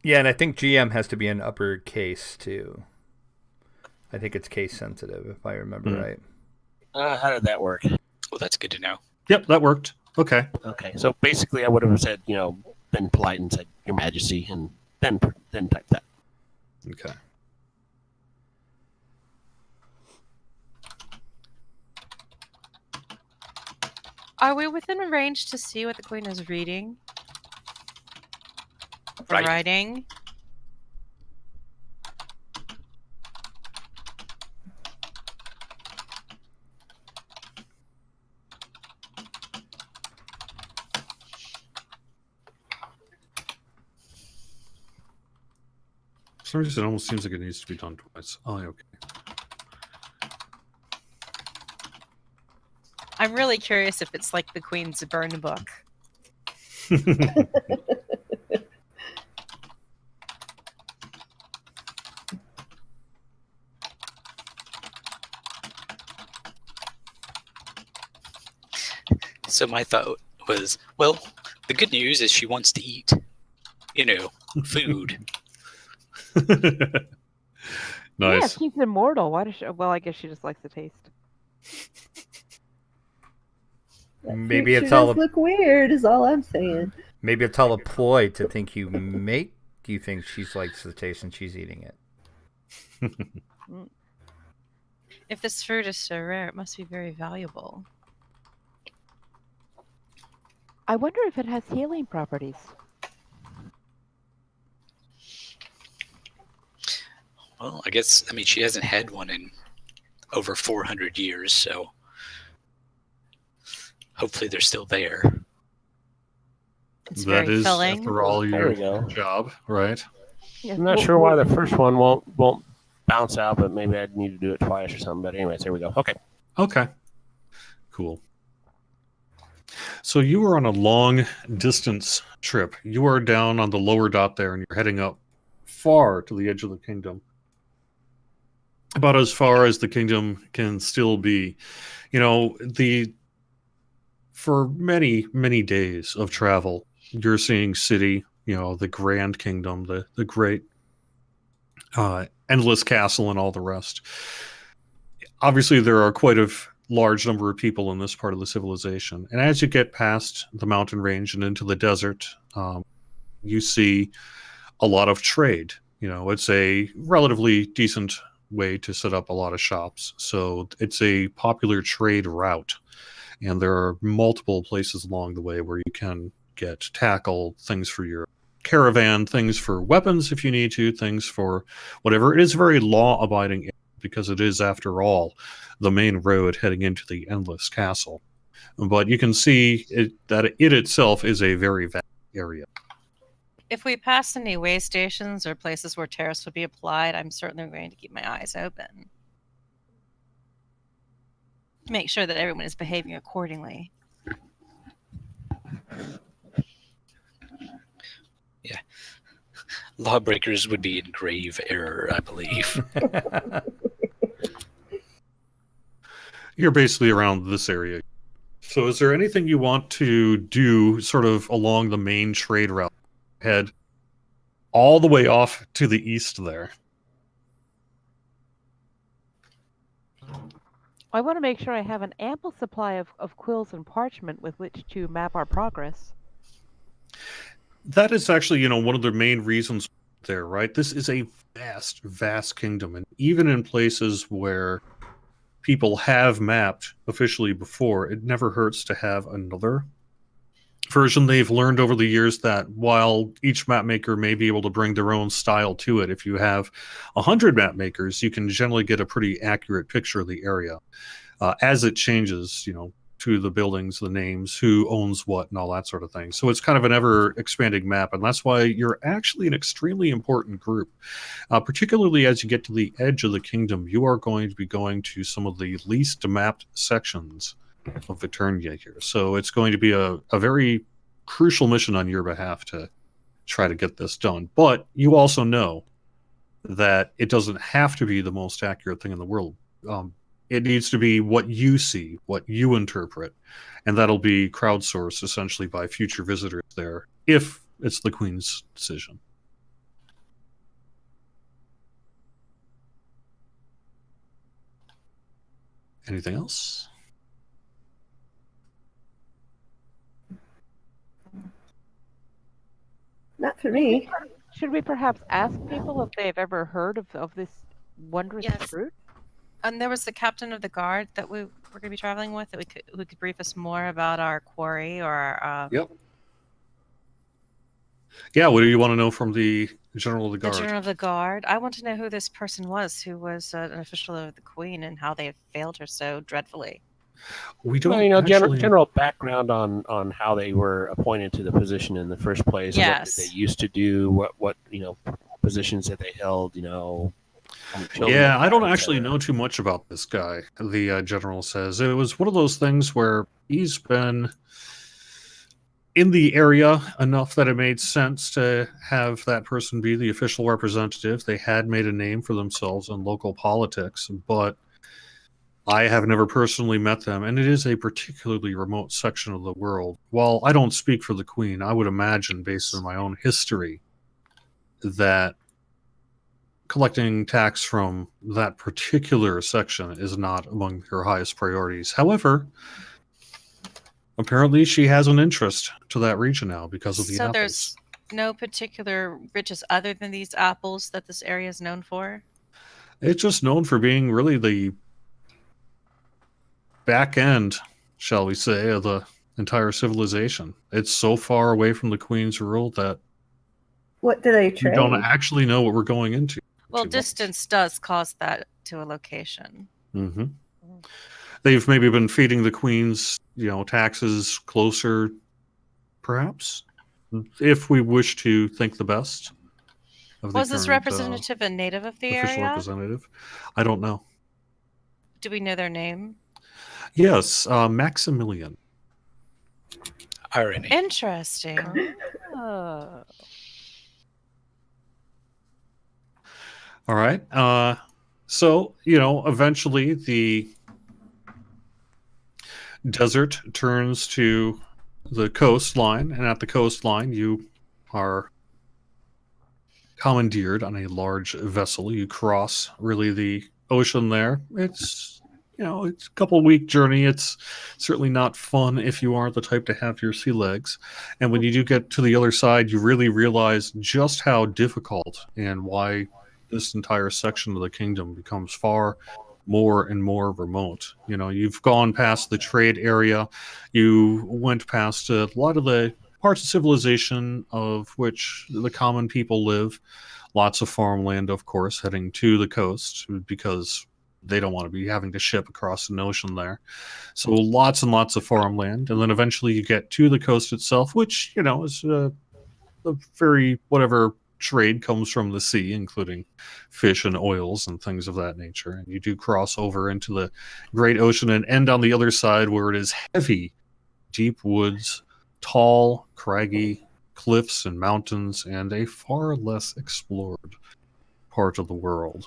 Yeah, and I think GM has to be in uppercase too. I think it's case sensitive, if I remember right. How did that work? Well, that's good to know. Yep, that worked. Okay. Okay, so basically I would have said, been polite and said, Your Majesty, and then type that. Okay. Are we within a range to see what the queen is reading? Or Right. writing? For some reason, it almost seems like it needs to be done twice. Oh, okay. I'm really curious if it's like the Queen's burn book. So my thought was, well, the good news is she wants to eat, food. Yeah, Nice. she's immortal. Why does she? Well, I guess she just likes the taste. That Maybe fruit it's sure all does a, look weird, is all I'm saying. maybe it's all a ploy to think you think she likes the taste and she's eating it. If this fruit is so rare, it must be very valuable. I wonder if it has healing properties. Well, I guess, she hasn't had one in over 400 years, so hopefully they're still there. It's That very is, filling. after all, There your we go. job, right? Yeah, I'm not well, sure why the first one won't bounce out, but maybe I'd need to do it twice or something. But anyways, there we go. Okay. Okay. Cool. So you were on a long distance trip. You are down on the lower dot there, and you're heading up far to the edge of the kingdom. About as far as the kingdom can still be. For many, many days of travel, you're seeing city, the Grand Kingdom, the great endless castle and all the rest. Obviously, there are quite a large number of people in this part of the civilization. And as you get past the mountain range and into the desert, you see a lot of trade. It's a relatively decent way to set up a lot of shops. So it's a popular trade route. And there are multiple places along the way where you can get tackle, things for your caravan, things for weapons if you need to, things for whatever. It is very law-abiding because it is, after all, the main road heading into the Endless Castle. But you can see that it itself is a very vast area. If we pass any way stations or places where tariffs would be applied, I'm certainly going to keep my eyes open. Make sure that everyone is behaving accordingly. Yeah. Lawbreakers would be in grave error, I believe. You're basically around this area. So is there anything you want to do sort of along the main trade route? Head all the way off to the east there. I want to make sure I have an ample supply of quills and parchment with which to map our progress. That is actually, one of the main reasons there, right? This is a vast, vast kingdom. And even in places where people have mapped officially before, it never hurts to have another version. They've learned over the years that while each map maker may be able to bring their own style to it, if you have 100 map makers, you can generally get a pretty accurate picture of the area. As it changes, to the buildings, the names, who owns what, and all that sort of thing. So it's kind of an ever-expanding map, and that's why you're actually an extremely important group. Particularly as you get to the edge of the kingdom, you are going to be going to some of the least mapped sections of Eternia here. So it's going to be a very crucial mission on your behalf to try to get this done. But you also know that it doesn't have to be the most accurate thing in the world. It needs to be what you see, what you interpret, and that'll be crowdsourced essentially by future visitors there, if it's the Queen's decision. Anything else? Not for me. Should we perhaps ask people if they've ever heard of this wondrous Yes. fruit? And there was the captain of the guard that we were going to be traveling with that who could brief us more about our quarry or our, Yep. Yeah, what do you want to know from the General of the the Guard? general of the guard. I want to know who this person was who was an official of the Queen and how they have failed her so dreadfully. We don't Well, actually. general background on how they were appointed to the position in the first place. What Yes. did they used to do? What positions that they held? How many children Yeah, they I don't had, et actually cetera. know too much about this guy. The general says it was one of those things where he's been in the area enough that it made sense to have that person be the official representative. They had made a name for themselves in local politics, but I have never personally met them, and it is a particularly remote section of the world. While I don't speak for the Queen, I would imagine, based on my own history, that collecting tax from that particular section is not among her highest priorities. However, apparently she has an interest to that region now because of the So apples. there's no particular riches other than these apples that this area is known for? It's just known for being really the back end, shall we say, of the entire civilization. It's so far away from the Queen's rule that What do they we trade? don't actually know what we're going into. Well, too much. distance does cause that to a location. Mm-hmm. They've maybe been feeding the Queen's, taxes closer, perhaps, if we wish to think the best of the Was this current representative a native of the official area? representative. I don't know. Do we know their name? Yes, Maximilian. Irony. Interesting. Oh. All right. So, eventually the desert turns to the coastline, and at the coastline you are commandeered on a large vessel. You cross really the ocean there. It's it's a couple week journey. It's certainly not fun if you aren't the type to have your sea legs. And when you do get to the other side, you really realize just how difficult and why this entire section of the kingdom becomes far more and more remote. You've gone past the trade area. You went past a lot of the parts of civilization of which the common people live. Lots of farmland, of course, heading to the coast because they don't want to be having to ship across an ocean there. So lots and lots of farmland. And then eventually you get to the coast itself, which, is a very whatever trade comes from the sea, including fish and oils and things of that nature. And you do cross over into the great ocean and end on the other side where it is heavy, deep woods, tall, craggy cliffs and mountains, and a far less explored part of the world.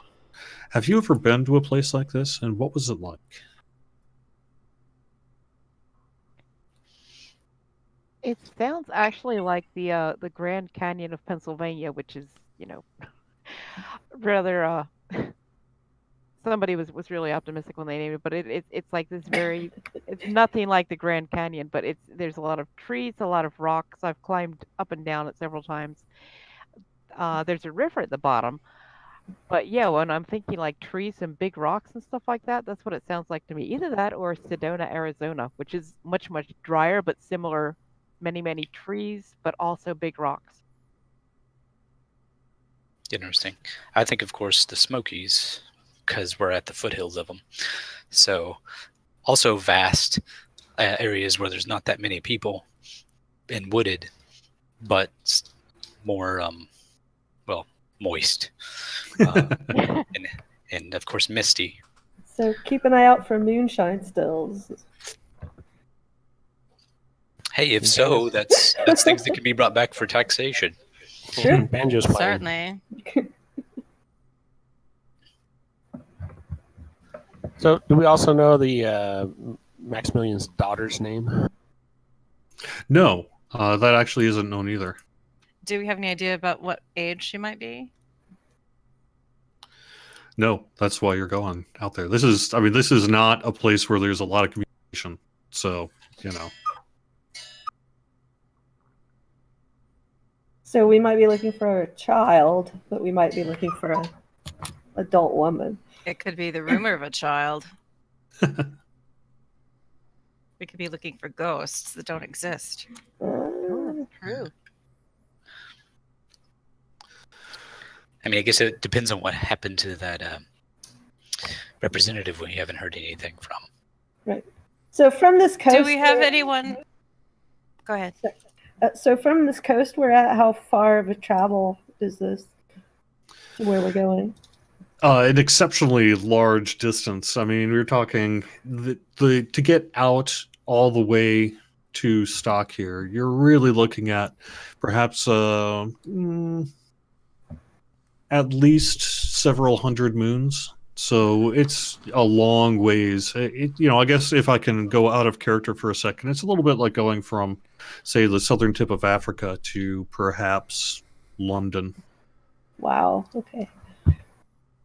Have you ever been to a place like this, and what was it like? It sounds actually like the Grand Canyon of Pennsylvania, which is, rather somebody was really optimistic when they named it, but it's like this very it's nothing like the Grand Canyon, but there's a lot of trees, a lot of rocks. I've climbed up and down it several times. There's a river at the bottom. But yeah, when I'm thinking like trees and big rocks and stuff like that, that's what it sounds like to me. Either that or Sedona, Arizona, which is much, much drier but similar, many, many trees, but also big rocks. Interesting. I think, of course, the Smokies, because we're at the foothills of them. So also vast areas where there's not that many people and wooded, but more, moist. And of course, misty. So keep an eye out for moonshine stills. Hey, if so, that's things that can be brought back for taxation. Sure. Banjo's playing. Certainly. So, do we also know the Maximilian's daughter's name? No, that actually isn't known either. Do we have any idea about what age she might be? No, that's why you're going out there. This is not a place where there's a lot of communication. So, So we might be looking for a child, but we might be looking for an adult woman. It could be the rumor of a child. We could be looking for ghosts that don't exist. True. I mean, I guess it depends on what happened to that representative we haven't heard anything from. Right. So from this coast, Do we have anyone? Go ahead. So from this coast we're at, how far of a travel is this to where we're going? An exceptionally large distance. I mean, we're talking the to get out all the way to stock here. You're really looking at perhaps at least several hundred moons. So it's a long ways. I guess if I can go out of character for a second, it's a little bit like going from, say, the southern tip of Africa to perhaps London. Wow. Okay.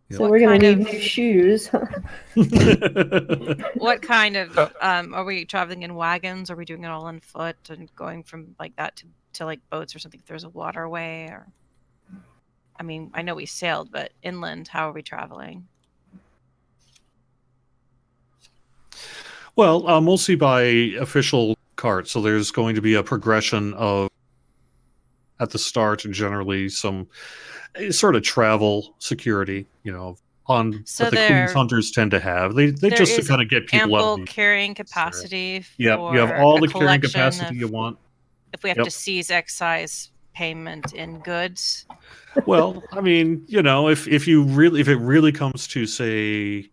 Yep. So we're going to need new shoes. What kind of are we traveling in wagons? Are we doing it all on foot and going from like that to like boats or something? If there's a waterway, or I mean, I know we sailed, but inland, how are we traveling? Well, mostly by official cart. So there's going to be a progression of, at the start, generally some sort of travel security, So that the Queen's hunters tend to have. They just to kind of get people ample out of carrying capacity. Yeah, for you have all a the carrying collection capacity of- you want. If we have to seize excise payment in goods. Well, I mean, if it really comes to, say,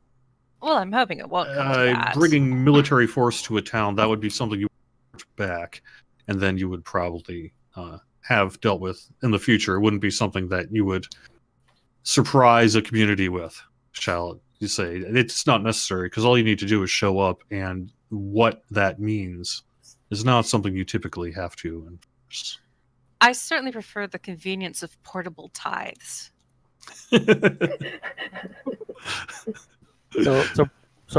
Well, I'm hoping it won't come to that. bringing military force to a town, that would be something you would back, and then you would probably have dealt with in the future. It wouldn't be something that you would surprise a community with, shall you say. It's not necessary, because all you need to do is show up, and what that means is not something you typically have to enforce. I certainly prefer the convenience of portable tithes. So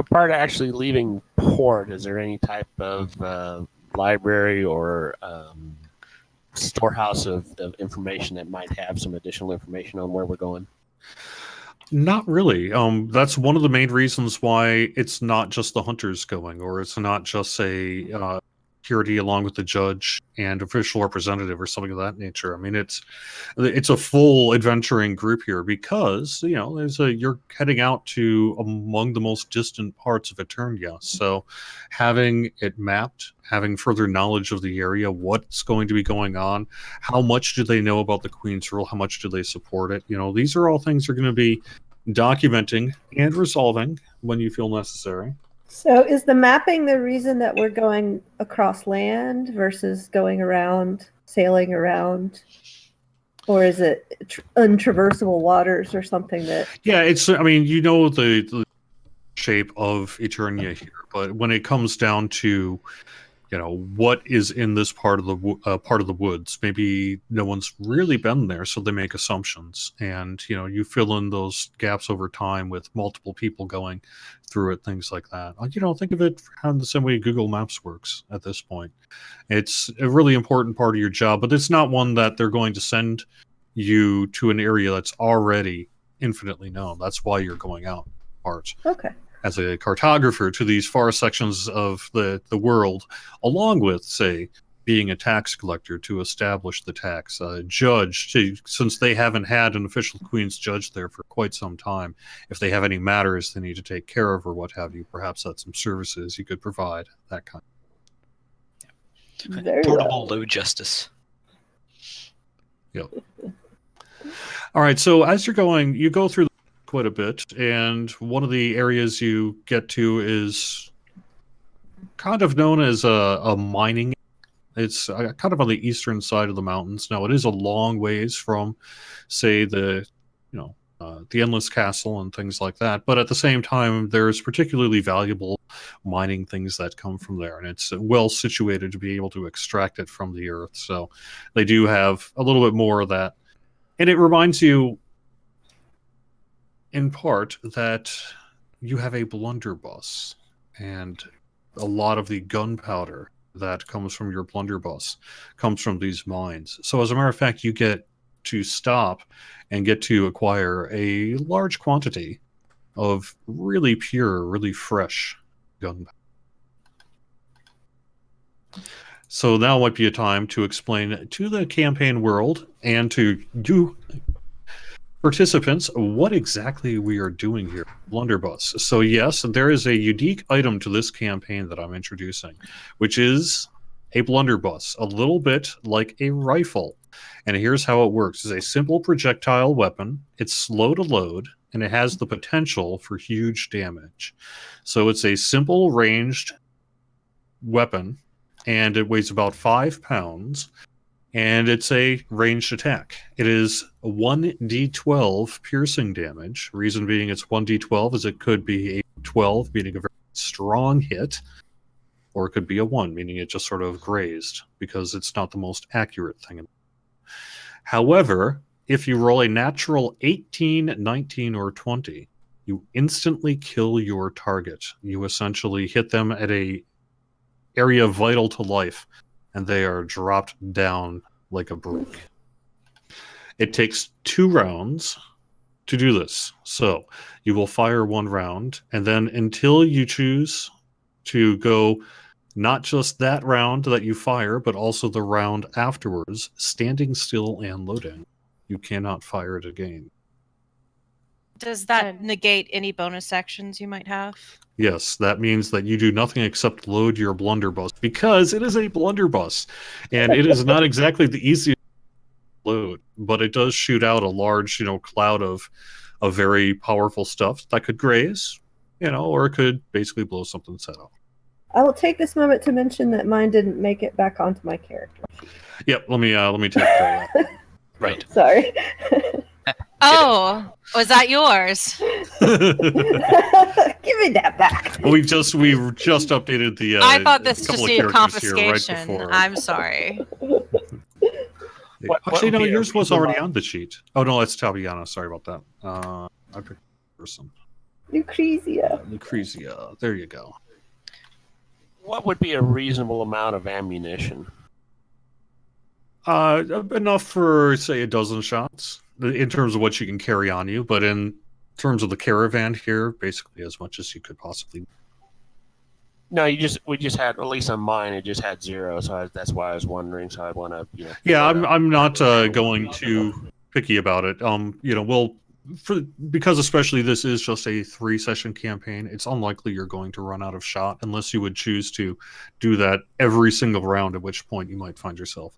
prior to actually leaving port, is there any type of library or storehouse of information that might have some additional information on where we're going? Not really. That's one of the main reasons why it's not just the hunters going, or it's not just, say, security along with the judge and official representative or something of that nature. I mean, it's a full adventuring group here, because you're heading out to among the most distant parts of Eternia. So having it mapped, having further knowledge of the area, what's going to be going on, how much do they know about the Queen's rule, how much do they support it, these are all things you're going to be documenting and resolving when you feel necessary. So is the mapping the reason that we're going across land versus going around, sailing around? Or is it untraversable waters or something that... Yeah, it's, I mean, the shape of Eternia here, but when it comes down to, what is in this part of the woods, maybe no one's really been there, so they make assumptions, and you fill in those gaps over time with multiple people going through it, things like that. Think of it in the same way Google Maps works at this point. It's a really important part of your job, but it's not one that they're going to send you to an area that's already infinitely known. That's why you're going out part. Okay. As a cartographer to these far sections of the world, along with, say, being a tax collector to establish the tax, judge, since they haven't had an official Queen's judge there for quite some time, if they have any matters they need to take care of or what have you, perhaps that's some services you could provide, that kind of. Very Portable well. low justice. Yep. All right, so as you're going, you go through quite a bit, and one of the areas you get to is kind of known as a mining. It's kind of on the eastern side of the mountains. Now, it is a long ways from, say, the Endless Castle and things like that, but at the same time, there's particularly valuable mining things that come from there, and it's well situated to be able to extract it from the earth. So they do have a little bit more of that, and it reminds you in part that you have a blunderbuss, and a lot of the gunpowder that comes from your blunderbuss comes from these mines. So as a matter of fact, you get to stop and get to acquire a large quantity of really pure, really fresh gunpowder. So now might be a time to explain to the campaign world and to you participants what exactly we are doing here. Blunderbuss. So yes, there is a unique item to this campaign that I'm introducing, which is a blunderbuss, a little bit like a rifle. And here's how it works. It's a simple projectile weapon. It's slow to load, and it has the potential for huge damage. So it's a simple ranged weapon, and it weighs about 5 pounds. And it's a ranged attack. It is 1d12 piercing damage. Reason being it's 1d12 is it could be a 12, meaning a very strong hit, or it could be a 1, meaning it just sort of grazed, because it's not the most accurate thing. However, if you roll a natural 18, 19, or 20, you instantly kill your target. You essentially hit them at a area vital to life, and they are dropped down like a brick. It takes 2 rounds to do this. So you will fire 1 round, and then until you choose to go not just that round that you fire, but also the round afterwards, standing still and loading, you cannot fire it again. Does that negate any bonus actions you might have? Yes, that means that you do nothing except load your blunderbuss, because it is a blunderbuss, and it is not exactly the easiest to load, but it does shoot out a large, cloud of very powerful stuff that could graze, or it could basically blow something's head off. I will take this moment to mention that mine didn't make it back onto my character. Yep, let me take care of that. Right. Sorry. Oh, was that yours? Give me that back. we just updated the. I thought this couple just of needed characters here confiscation. right before. I'm sorry. Actually, no, yours was already on the sheet. Oh no, it's Tabiana. Sorry about that. I picked a person. Lucrezia. There you go. What would be a reasonable amount of ammunition? Enough for, say, a dozen shots in terms of what you can carry on you, but in terms of the caravan here, basically as much as you could possibly. No, we just had, at least on mine, it just had 0, so that's why I was wondering. So I want to, Yeah, I'm not going too picky about it. Because especially this is just a 3-session campaign, it's unlikely you're going to run out of shot unless you would choose to do that every single round, at which point you might find yourself.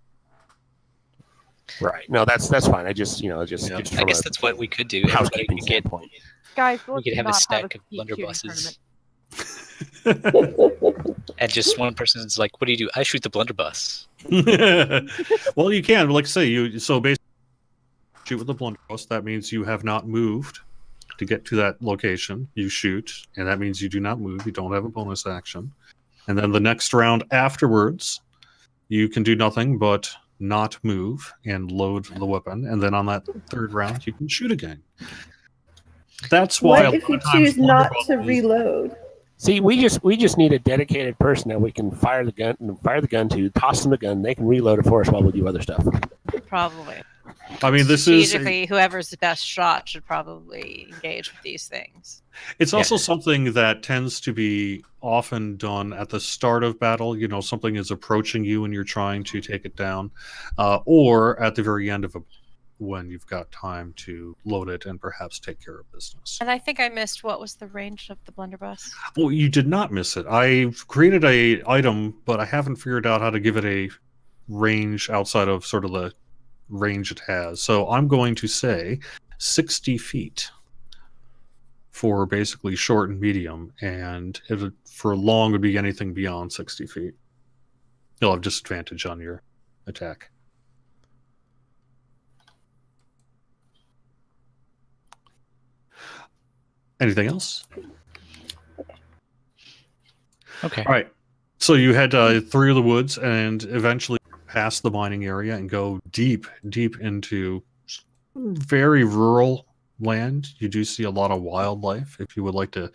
Right. No, that's fine. I just, I guess that's what we could do. Everybody could get point. Guys, We let's could have a not stack of skeet shooting blunderbusses. tournament. And just one person's like, "What do you do?" I shoot the blunderbuss. Well, you can, like I say, so basically shoot with the blunderbuss. That means you have not moved to get to that location. You shoot, and that means you do not move. You don't have a bonus action. And then the next round afterwards, you can do nothing but not move and load the weapon. And then on that 3rd round, you can shoot again. That's why. What if you choose not to reload? See, we just need a dedicated person that we can fire the gun to, toss them the gun, they can reload it for us while we do other stuff. Probably. I mean, this strategically, whoever's the best shot should probably engage with these things. It's also something that tends to be often done at the start of battle. Something is approaching you and you're trying to take it down, or at the very end of when you've got time to load it and perhaps take care of business. And I think I missed what was the range of the blunderbuss. Well, you did not miss it. I've created a item, but I haven't figured out how to give it a range outside of sort of the range it has. So I'm going to say 60 feet for basically short and medium, and for long would be anything beyond 60 feet. You'll have disadvantage on your attack. Anything else? Okay. All right. So you head through the woods and eventually past the mining area and go deep into very rural land. You do see a lot of wildlife. If you would like to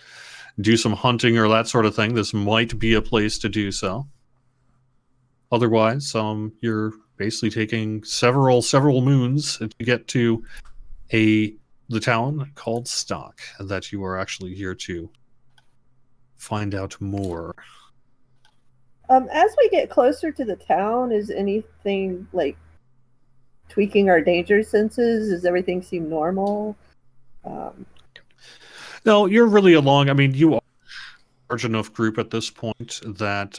do some hunting or that sort of thing, this might be a place to do so. Otherwise, you're basically taking several moons to get to the town called Stock that you are actually here to find out more. As we get closer to the town, is anything tweaking our danger senses? Does everything seem normal? No, you're really along. I mean, you are a large enough group at this point that,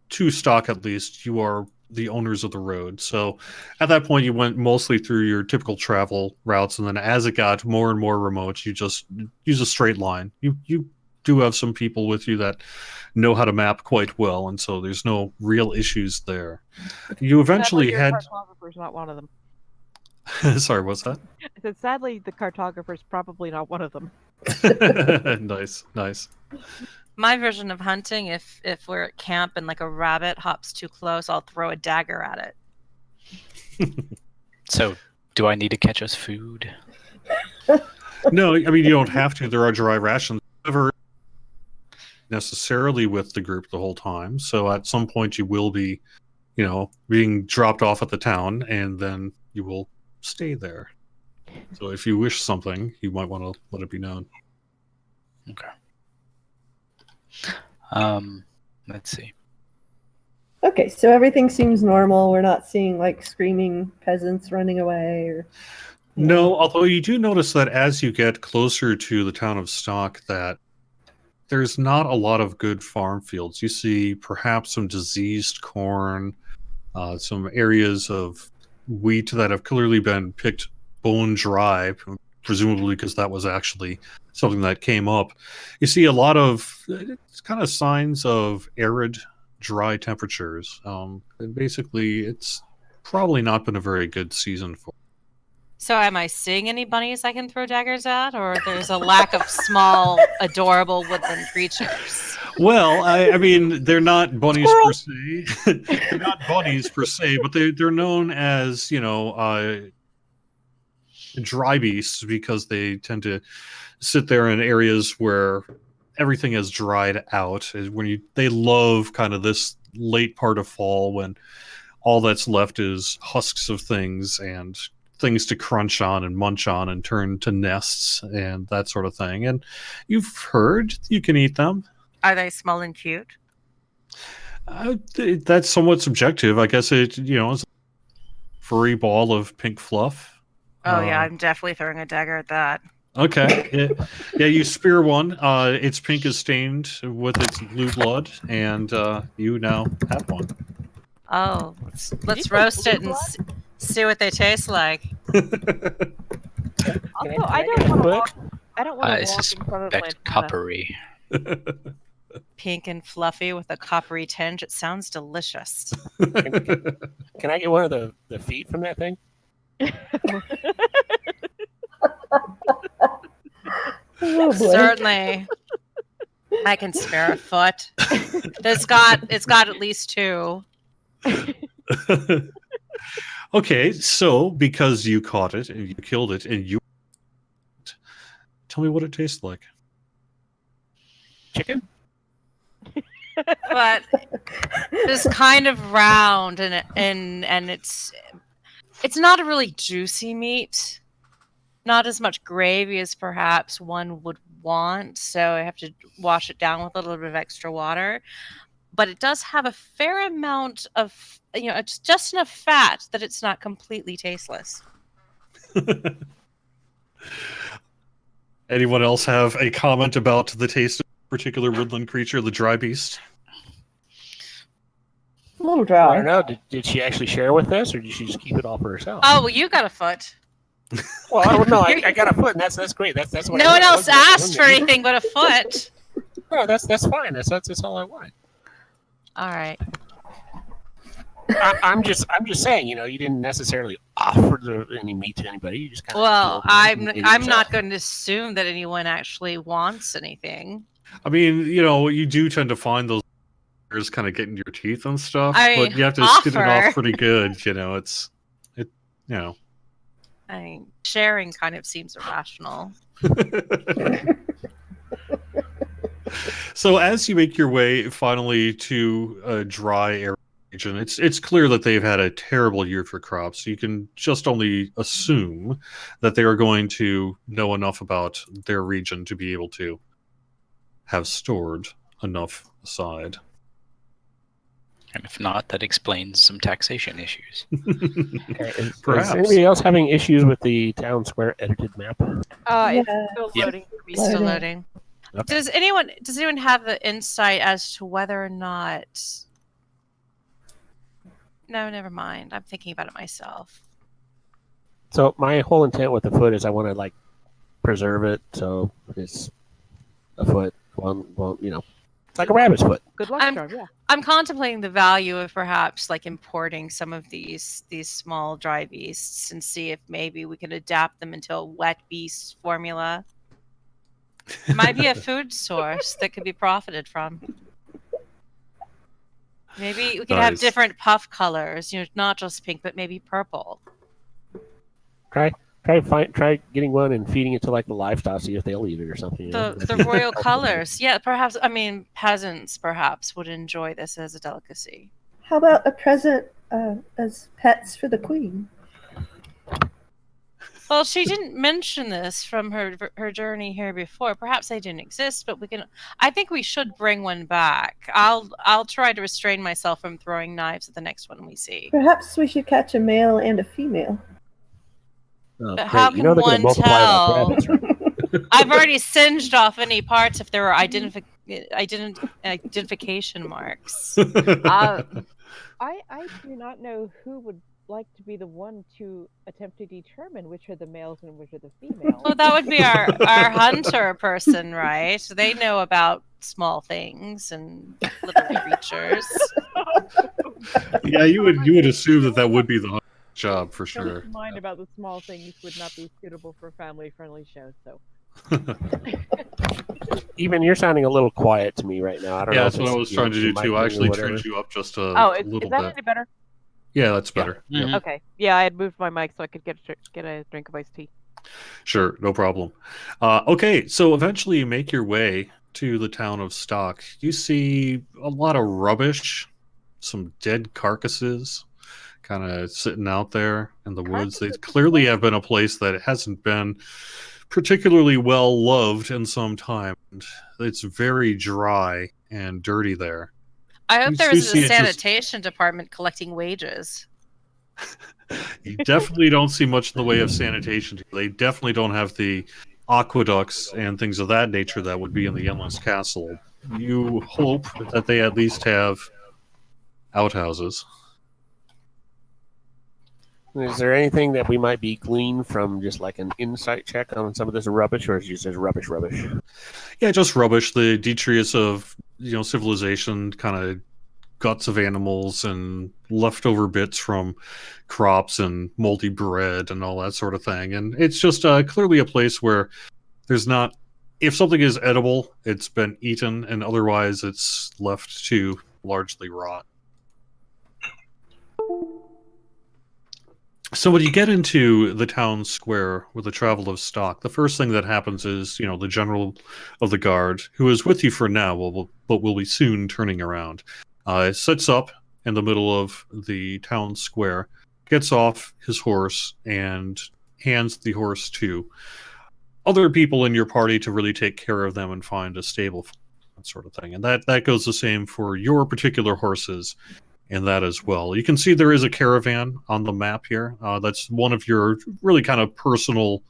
to stock at least, you are the owners of the road. So at that point, you went mostly through your typical travel routes, and then as it got more and more remote, you just use a straight line. You do have some people with you that know how to map quite well, and so there's no real issues there. You eventually Sadly, had. your cartographer's not one of them. Sorry, what's that? I said, sadly, the cartographer's probably not one of them. Nice. My version of hunting, if we're at camp and like a rabbit hops too close, I'll throw a dagger at it. So, do I need to catch us food? No, I mean, you don't have to. There are dry rations. Never necessarily with the group the whole time. So at some point you will be, being dropped off at the town, and then you will stay there. So if you wish something, you might want to let it be known. Okay. Let's see. Okay, so everything seems normal. We're not seeing like screaming peasants running away or. No, although you do notice that as you get closer to the town of Stock, that there's not a lot of good farm fields. You see perhaps some diseased corn, some areas of wheat that have clearly been picked bone dry, presumably because that was actually something that came up. You see a lot of kind of signs of arid, dry temperatures. And basically, it's probably not been a very good season for. So am I seeing any bunnies I can throw daggers at, or there's a lack of small, adorable woodland creatures? Well, I mean, they're not bunnies per se. They're not bunnies per se, but they're known as, dry beasts because they tend to sit there in areas where everything has dried out. They love kind of this late part of fall when all that's left is husks of things and things to crunch on and munch on and turn to nests and that sort of thing. And you've heard you can eat them. Are they small and cute? That's somewhat subjective. I guess it's a furry ball of pink fluff. Oh, yeah, I'm definitely throwing a dagger at that. Okay. Yeah, you spear one. Its pink is stained with its blue blood, and you now have one. Oh, let's roast it and see what they taste like. Also, I don't want to walk. I don't want I to walk in front of suspect Lantana. coppery. Pink and fluffy with a coppery tinge. It sounds delicious. Can I get one of the feet from that thing? Oh, boy. Certainly. I can spare a foot. It's got at least two. Okay, so because you caught it and you killed it and you tell me what it tastes like. Chicken? But it's kind of round and it's not a really juicy meat. Not as much gravy as perhaps one would want, so I have to wash it down with a little bit of extra water. But it does have a fair amount of, it's just enough fat that it's not completely tasteless. Anyone else have a comment about the taste of a particular woodland creature, the dry beast? A little I dry. don't know. Did she actually share with us, or did she just keep it all for herself? Oh, well, you got a foot. Well, I don't know. I got a foot, and that's great. That's what. No one else asked for anything but a foot. No, that's fine. That's all I want. All right. I'm just saying. You didn't necessarily offer any meat to anybody. You just kind of. Well, I'm not going to assume that anyone actually wants anything. I mean, you do tend to find those kind of getting your teeth and stuff, but you have to skin it off pretty good. I mean, sharing kind of seems irrational. So as you make your way finally to a dry area region, it's clear that they've had a terrible year for crops. You can just only assume that they are going to know enough about their region to be able to have stored enough aside. And If not, that explains some taxation issues. Okay, is Perhaps. anybody else having issues with the town square edited map? It's Yeah. still Yep. loading. Be still Loading. loading. Okay. Does anyone have the insight as to whether or not? No, never mind. I'm thinking about it myself. So my whole intent with the foot is I want to like preserve it, so it's a foot, one, it's like a rabbit's foot. Good luck, I'm- charm. Yeah. I'm contemplating the value of perhaps like importing some of these small dry beasts and see if maybe we can adapt them into a wet beast formula. It might be a food source that could be profited from. Maybe we could have Nice. different puff colors, not just pink, but maybe purple. Try getting one and feeding it to like the livestock, see if they'll eat it or something. The royal colors. Yeah, perhaps, peasants perhaps would enjoy this as a delicacy. How about a present as pets for the queen? Well, she didn't mention this from her journey here before. Perhaps they didn't exist, but I think we should bring one back. I'll try to restrain myself from throwing knives at the next one we see. Perhaps we should catch a male and a female. Oh, But how great. You know can they're one going to multiply like tell? rabbits, right? I've already singed off any parts if there were identification marks. I do not know who would like to be the one to attempt to determine which are the males and which are the females. Well, that would be our hunter person, right? They know about small things and little creatures. Yeah, you would assume that would be the job for sure. Don't mind about the small things would not be suitable for a family-friendly show. So Even you're sounding a little quiet to me right now. I don't know. Yeah, if that's what it's, I was you know, trying to do your too. mic I or actually whatever. turned you up just a is little that bit. any better? Yeah, that's better. Mhm. Yeah. Okay. Yeah, I had moved my mic so I could get a drink of iced tea. Sure, no problem. Okay, so eventually you make your way to the town of Stock. You see a lot of rubbish, some dead carcasses kind of sitting out there in the woods. They clearly have been a place that hasn't been particularly well loved in some time. It's very dry and dirty there. I hope You there do was see a it just- sanitation department collecting wages. You definitely don't see much in the way of sanitation. They definitely don't have the aqueducts and things of that nature that would be in the Endless Castle. You hope that they at least have outhouses. Is there anything that we might be gleaned from just like an insight check on some of this rubbish, or is it just rubbish? Yeah, just rubbish. The detritus of civilization, kind of guts of animals and leftover bits from crops and moldy bread and all that sort of thing. And it's just clearly a place where there's not. If something is edible, it's been eaten, and otherwise it's left to largely rot. So when you get into the town square with the travel of stock, the first thing that happens is, the general of the guard, who is with you for now, but will be soon turning around, sits up in the middle of the town square, gets off his horse, and hands the horse to other people in your party to really take care of them and find a stable, that sort of thing. And that goes the same for your particular horses. And that as well. You can see there is a caravan on the map here. That's one of your really kind of personal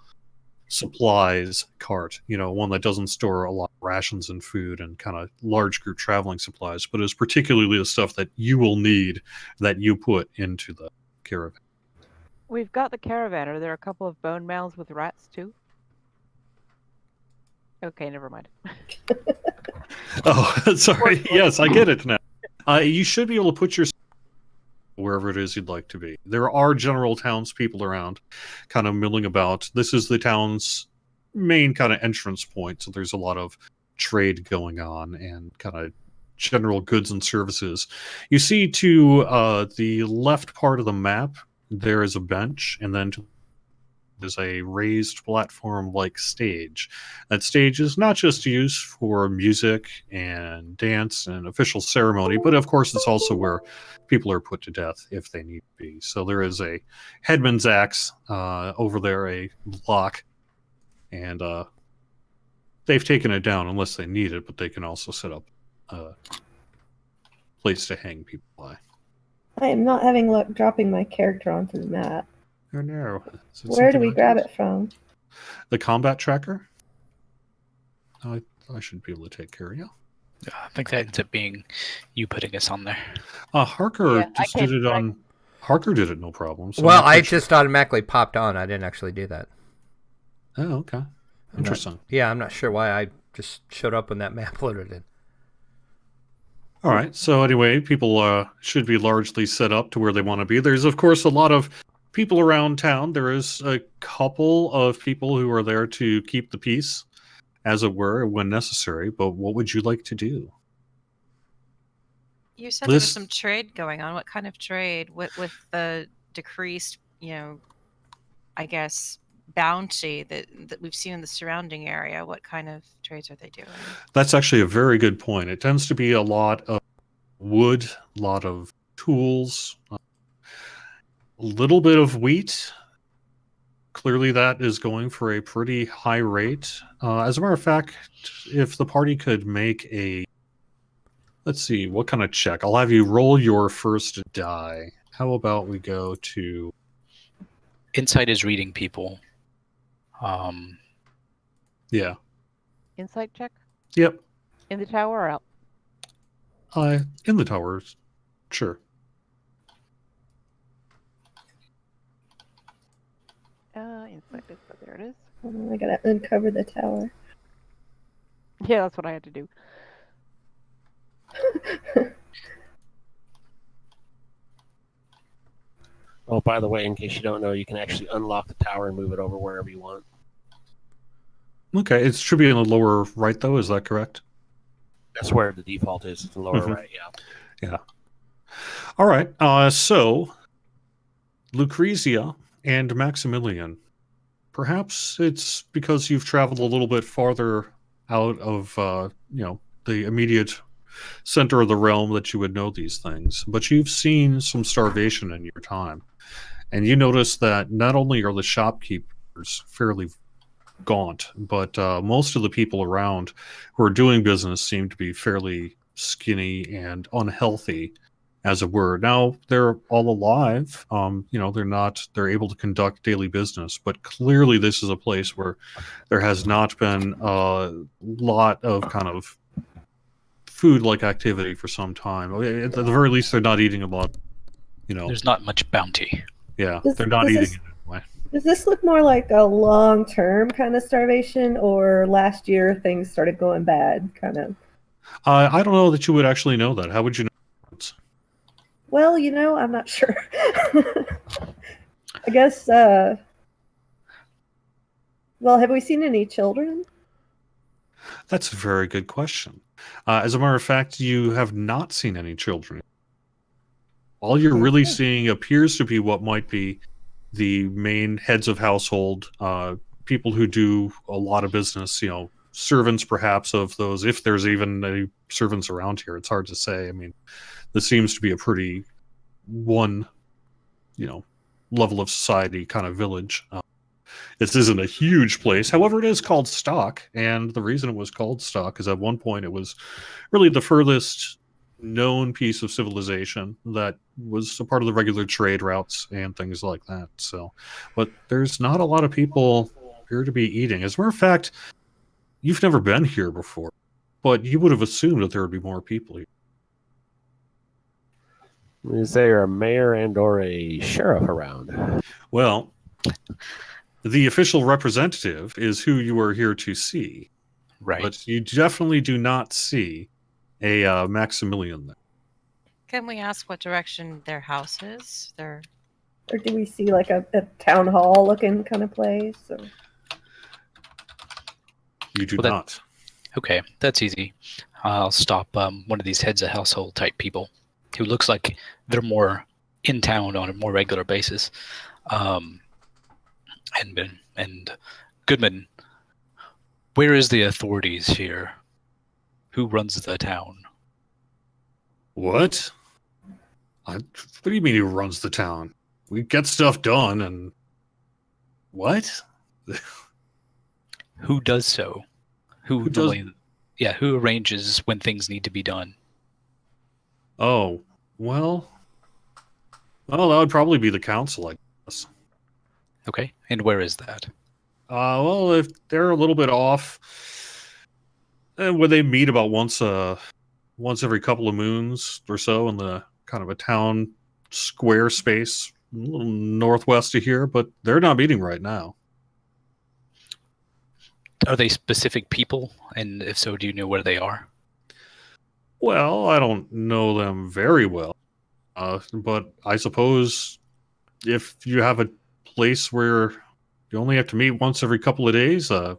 supplies cart. One that doesn't store a lot of rations and food and kind of large group traveling supplies, but is particularly the stuff that you will need that you put into the caravan. We've got the caravan. Are there a couple of bone mounds with rats too? Okay, never mind. Oh, sorry. Yes, I get it now. You should be able to put your wherever it is you'd like to be. There are general townspeople around, kind of milling about. This is the town's main kind of entrance point, so there's a lot of trade going on and kind of general goods and services. You see to the left part of the map, there is a bench, and then there's a raised platform-like stage. That stage is not just used for music and dance and official ceremony, but of course it's also where people are put to death if they need to be. So there is a headman's axe over there, a block, and they've taken it down unless they need it, but they can also set up a place to hang people by. I am not having luck dropping my character onto the map. Oh no. Is it Where do something we I grab did? it from? The combat tracker? I should be able to take care of you. I think that ends up being you putting us on there. Harker Yeah, I just did can't it on. Harker did it, no problem. So I'm Well, not I quite sure. just automatically popped on. I didn't actually do that. Oh, okay. Interesting. Yeah, I'm not sure why I just showed up when that map loaded in. All right. So anyway, people should be largely set up to where they want to be. There's of course a lot of people around town. There is a couple of people who are there to keep the peace, as it were, when necessary. But what would you like to do? You said there was This- some trade going on. What kind of trade with the decreased, I guess, bounty that we've seen in the surrounding area? What kind of trades are they doing? That's actually a very good point. It tends to be a lot of wood, a lot of tools, a little bit of wheat. Clearly, that is going for a pretty high rate. As a matter of fact, if the party could make a, let's see, what kind of check? I'll have you roll your first die. How about we go to Insight is reading people. yeah, Insight check yep, in the tower or out? in the towers, sure. Insight is, but there it is. I gotta uncover the tower. Yeah, that's what I had to do. Oh, by the way, in case you don't know, you can actually unlock the tower and move it over wherever you want. Okay, it should be in the lower right, though. Is that correct? That's where the default is, the lower Mhm. right, yeah. Yeah. All right. So, Lucrezia and Maximilian. Perhaps it's because you've traveled a little bit farther out of, the immediate center of the realm that you would know these things. But you've seen some starvation in your time, and you notice that not only are the shopkeepers fairly gaunt, but most of the people around who are doing business seem to be fairly skinny and unhealthy, as it were. Now they're all alive. They're able to conduct daily business, but clearly this is a place where there has not been a lot of kind of food-like activity for some time. At the very least, they're not eating a lot. There's not much bounty. Yeah, Does- they're not does eating this- it anyway. Does this look more like a long-term kind of starvation, or last year things started going bad, kind of? I don't know that you would actually know that. How would you know? Well, I'm not sure. I guess, well, have we seen any children? That's a very good question. As a matter of fact, you have not seen any children. All you're really seeing appears to be what might be the main heads of household, people who do a lot of business, servants perhaps of those, if there's even any servants around here. It's hard to say. I mean, this seems to be a pretty one, level of society kind of village. This isn't a huge place. However, it is called Stock, and the reason it was called Stock is at one point it was really the furthest known piece of civilization that was a part of the regular trade routes and things like that. So, but there's not a lot of people here to be eating. As a matter of fact, you've never been here before, but you would have assumed that there would be more people here. Is there a mayor and or a sheriff around? Well, the official representative is who you are here to see, Right. but you definitely do not see a Maximilian there. Can we ask what direction their house is? Or do we see like a town hall looking kind of place? Or... You do Well, that- not. Okay, that's easy. I'll stop one of these heads of household type people who looks like they're more in town on a more regular basis. And Goodman, where is the authorities here? Who runs the town? What? What do you mean he runs the town? We get stuff done and... What? Who does so? Who does- Who arranges when things need to be done? Oh, well... Well, that would probably be the council, I guess. Okay, and where is that? Well, if they're a little bit off, when they meet about once every couple of moons or so in the kind of a town square space, a little northwest of here, but they're not meeting right now. Are they specific people? And if so, do you know where they are? Well, I don't know them very well, but I suppose if you have a place where you only have to meet once every couple of days, a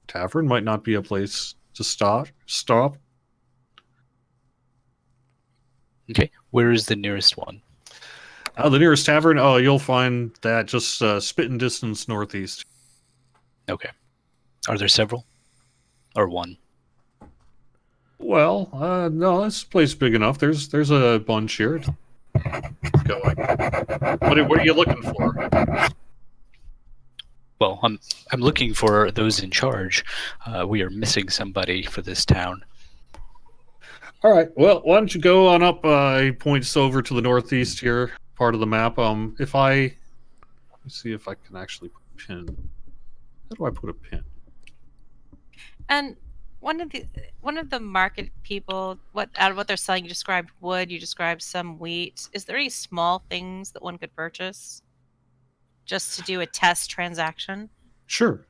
tavern might not be a place to stop. Okay, where is the nearest one? The nearest tavern, you'll find that just spitting distance northeast. Okay. Are there several? Or one? Well, no, this place is big enough. There's a bunch here going. What are you looking for? Well, I'm looking for those in charge. We are missing somebody for this town. All right. Well, why don't you go on up? He points over to the northeast here, part of the map. Let me see if I can actually put a pin. How do I put a pin? And one of the market people, out of what they're selling, you described wood, you described some wheat. Is there any small things that one could purchase just to do a test transaction? Sure.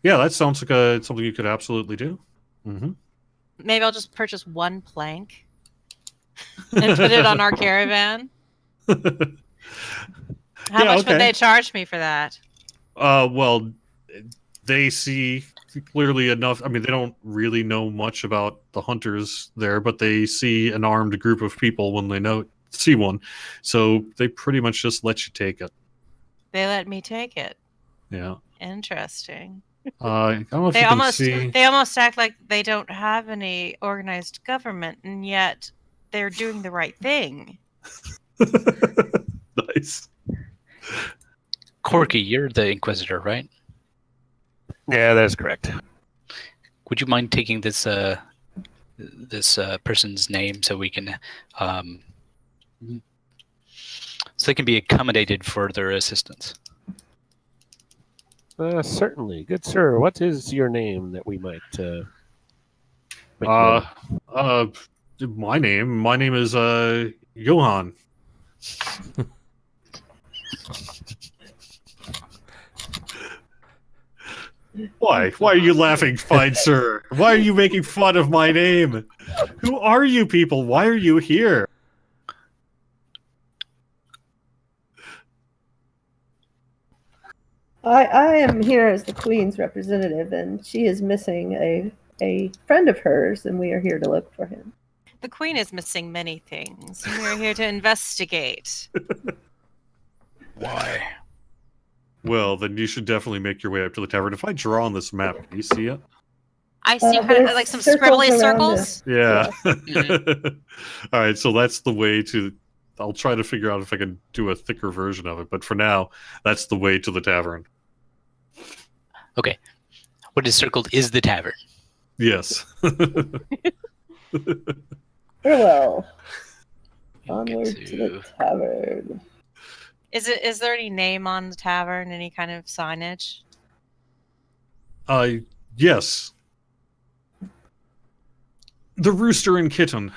Yeah, that sounds like something you could absolutely do. Mm-hmm. Maybe I'll just purchase one plank and put it on our caravan. How much would they charge me for that? Well, they see clearly enough. I mean, they don't really know much about the hunters there, but they see an armed group of people when they see one. So they pretty much just let you take it. They let me take it. Yeah. Interesting. I don't know if you can see. They almost act like they don't have any organized government, and yet they're doing the right thing. Nice. Corky, you're the Inquisitor, right? Yeah, that's correct. Would you mind taking this person's name so we can so they can be accommodated for their assistance? Certainly. Good sir, what is your name that we might make my name is Johan. Why are you laughing, fine sir? Why are you making fun of my name? Who are you people? Why are you here? I am here as the Queen's representative, and she is missing a friend of hers, and we are here to look for him. The Queen is missing many things. We are here to investigate. Why? Well, then you should definitely make your way up to the tavern. If I draw on this map, do you see it? I see kind of like some scribbly circles. Yeah. All right, so that's the way to... I'll try to figure out if I can do a thicker version of it, but for now, that's the way to the tavern. Okay. What is circled is the tavern. Yes. Farewell. You Onward get to the tavern. Is there any name on the tavern? Any kind of signage? Yes. The Rooster and Kitten.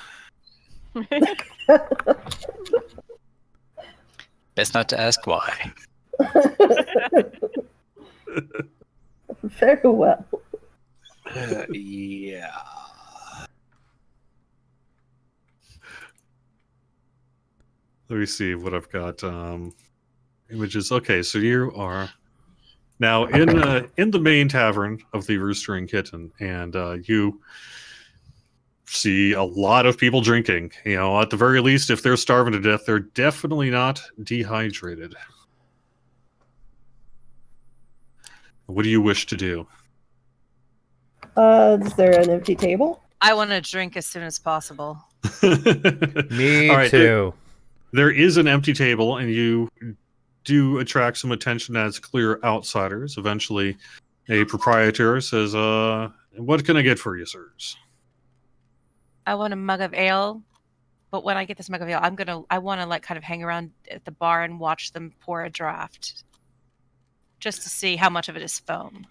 Best not to ask why. Farewell. Yeah. Let me see what I've got. Images. Okay, so you are now in the main tavern of the Rooster and Kitten, and you see a lot of people drinking. You know, at the very least, if they're starving to death, they're definitely not dehydrated. What do you wish to do? Is there an empty table? I want to drink as soon as possible. Me All right, too. There is an empty table, and you do attract some attention as clear outsiders. Eventually, a proprietor says, what can I get for you, sirs? I want a mug of ale But when I get this mega veal, I want to like kind of hang around at the bar and watch them pour a draft, just to see how much of it is foam.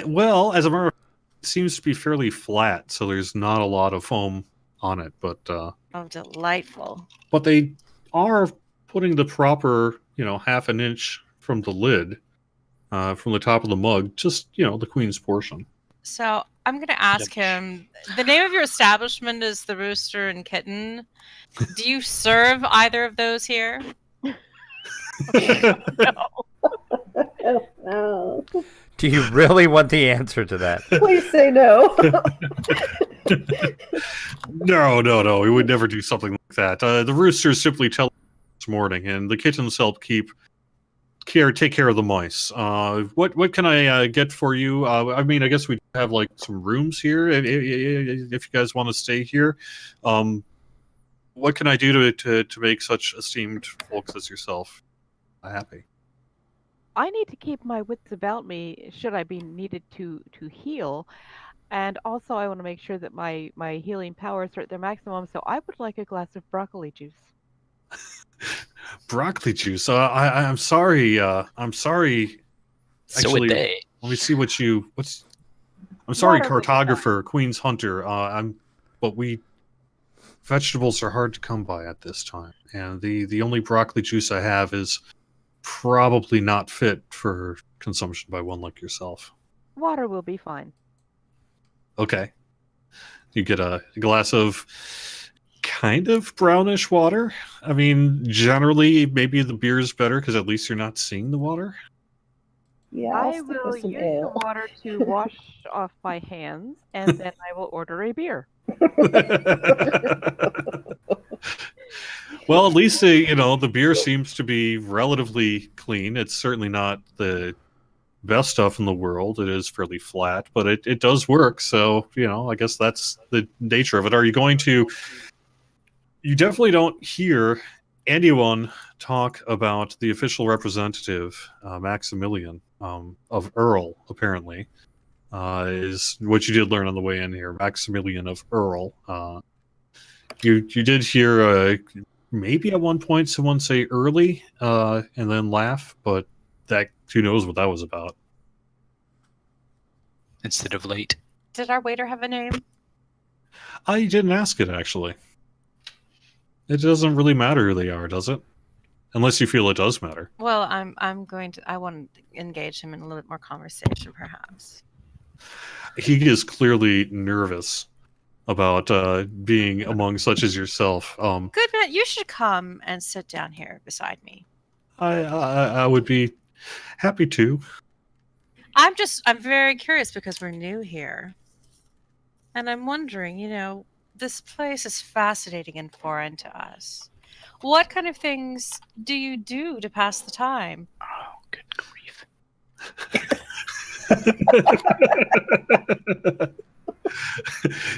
Well, as a matter of fact, it seems to be fairly flat, so there's not a lot of foam on it. But Oh, delightful! but they are putting the proper, half an inch from the lid, from the top of the mug, just the queen's portion. So I'm going to ask him. The name of your establishment is the Rooster and Kitten. Do you serve either of those here? No. Do you really want the answer to that? Please say no. No. We would never do something like that. The roosters simply tell us this morning, and the kittens help take care of the mice. What can I get for you? I mean, I guess we have like some rooms here if you guys want to stay here. What can I do to make such esteemed folks as yourself happy? I need to keep my wits about me should I be needed to heal. And also I want to make sure that my healing powers are at their maximum, so I would like a glass of broccoli juice. Broccoli juice. I'm sorry. I'm sorry. So would Actually, they. let me see what's. I'm sorry, Water would be cartographer, Queen's Hunter. But vegetables are hard to come by at this time, and the only broccoli juice I have is probably not fit for consumption by one like yourself. Water will be fine. Okay. You get a glass of kind of brownish water. I mean, generally, maybe the beer is better because at least you're not seeing the water. Yeah, I'll I stick will with some use the ale. water to wash off my hands, and then I will order a beer. Well, at least the beer seems to be relatively clean. It's certainly not the best stuff in the world. It is fairly flat, but it does work. So, I guess that's the nature of it. Are you going to... You definitely don't hear anyone talk about the official representative, Maximilian, of Earl, apparently, is what you did learn on the way in here. Maximilian of Earl. You did hear maybe at one point someone say early and then laugh, but who knows what that was about. Instead of late. Did our waiter have a name? I didn't ask it, actually. It doesn't really matter who they are, does it? Unless you feel it does matter. Well, I want to engage him in a little bit more conversation, perhaps. He is clearly nervous about being among such as yourself. Goodman, you should come and sit down here beside me. I would be happy to. I'm very curious because we're new here. And I'm wondering, this place is fascinating and foreign to us. What kind of things do you do to pass the time? Oh, good grief.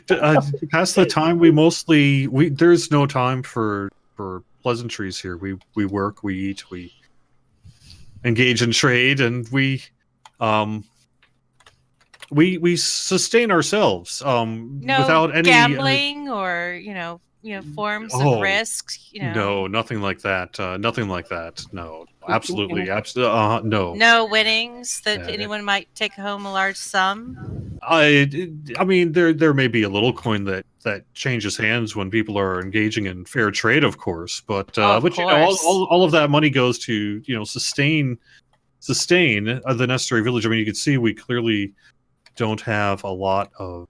To pass the time, there's no time for pleasantries here. We work, we eat, we engage in trade, and we sustain ourselves without any gambling or forms of risks. No, nothing like that. Nothing like that. No, absolutely, no. No winnings that anyone might take home a large sum. I mean, there may be a little coin that changes hands when people are engaging in fair trade, of course. But all of that money goes to sustain the necessary village. I mean, you can see we clearly don't have a lot of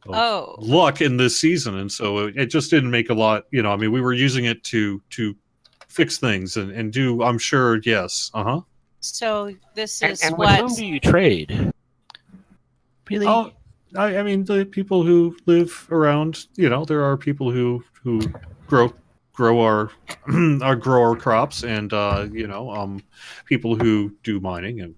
luck in this season, and so it just didn't make a lot. I mean, we were using it to fix things and do. I'm sure, yes. So this is and what. with whom do you trade? Really? I mean, the people who live around. There are people who grow our grow our crops, and people who do mining and.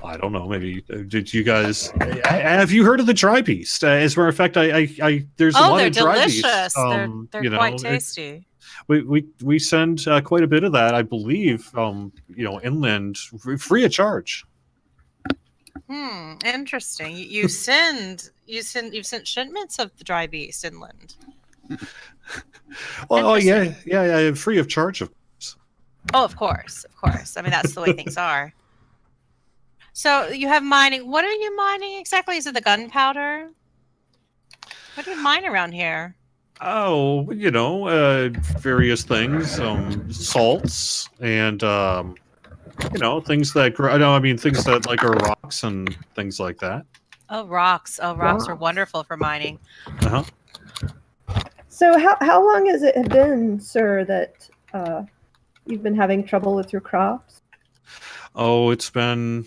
I don't know. Maybe did you guys have you heard of the dry beast? As a matter of fact, there's a lot of dry beast. They're quite tasty. We send quite a bit of that, I believe. Inland, free of charge. Interesting. You've sent shipments of the dry beast inland. Well, oh yeah, Interesting. yeah, free of charge. Oh, of course. I mean, that's the way things are. So you have mining. What are you mining exactly? Is it the gunpowder? What do you mine around here? Oh, various things, salts, and things that grow. No, I mean things that like are rocks and things like that. Oh, rocks. Oh, rocks are Rocks. wonderful for mining. Uh-huh. So how long has it been, sir, that you've been having trouble with your crops? Oh, it's been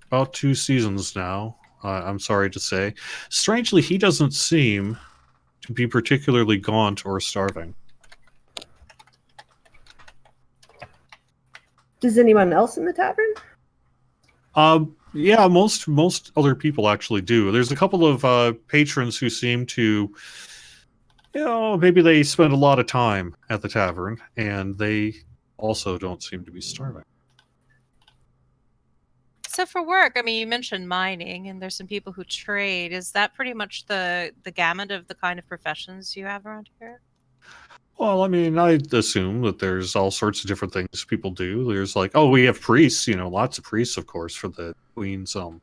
about 2 seasons now. I'm sorry to say. Strangely, he doesn't seem to be particularly gaunt or starving. Does anyone else in the tavern? Yeah, most other people actually do. There's a couple of patrons who seem to, maybe they spend a lot of time at the tavern, and they also don't seem to be starving. So for work, I mean, you mentioned mining, and there's some people who trade. Is that pretty much the gamut of the kind of professions you have around here? Well, I mean, I assume that there's all sorts of different things people do. There's like, we have priests, lots of priests, of course, for the queen's, to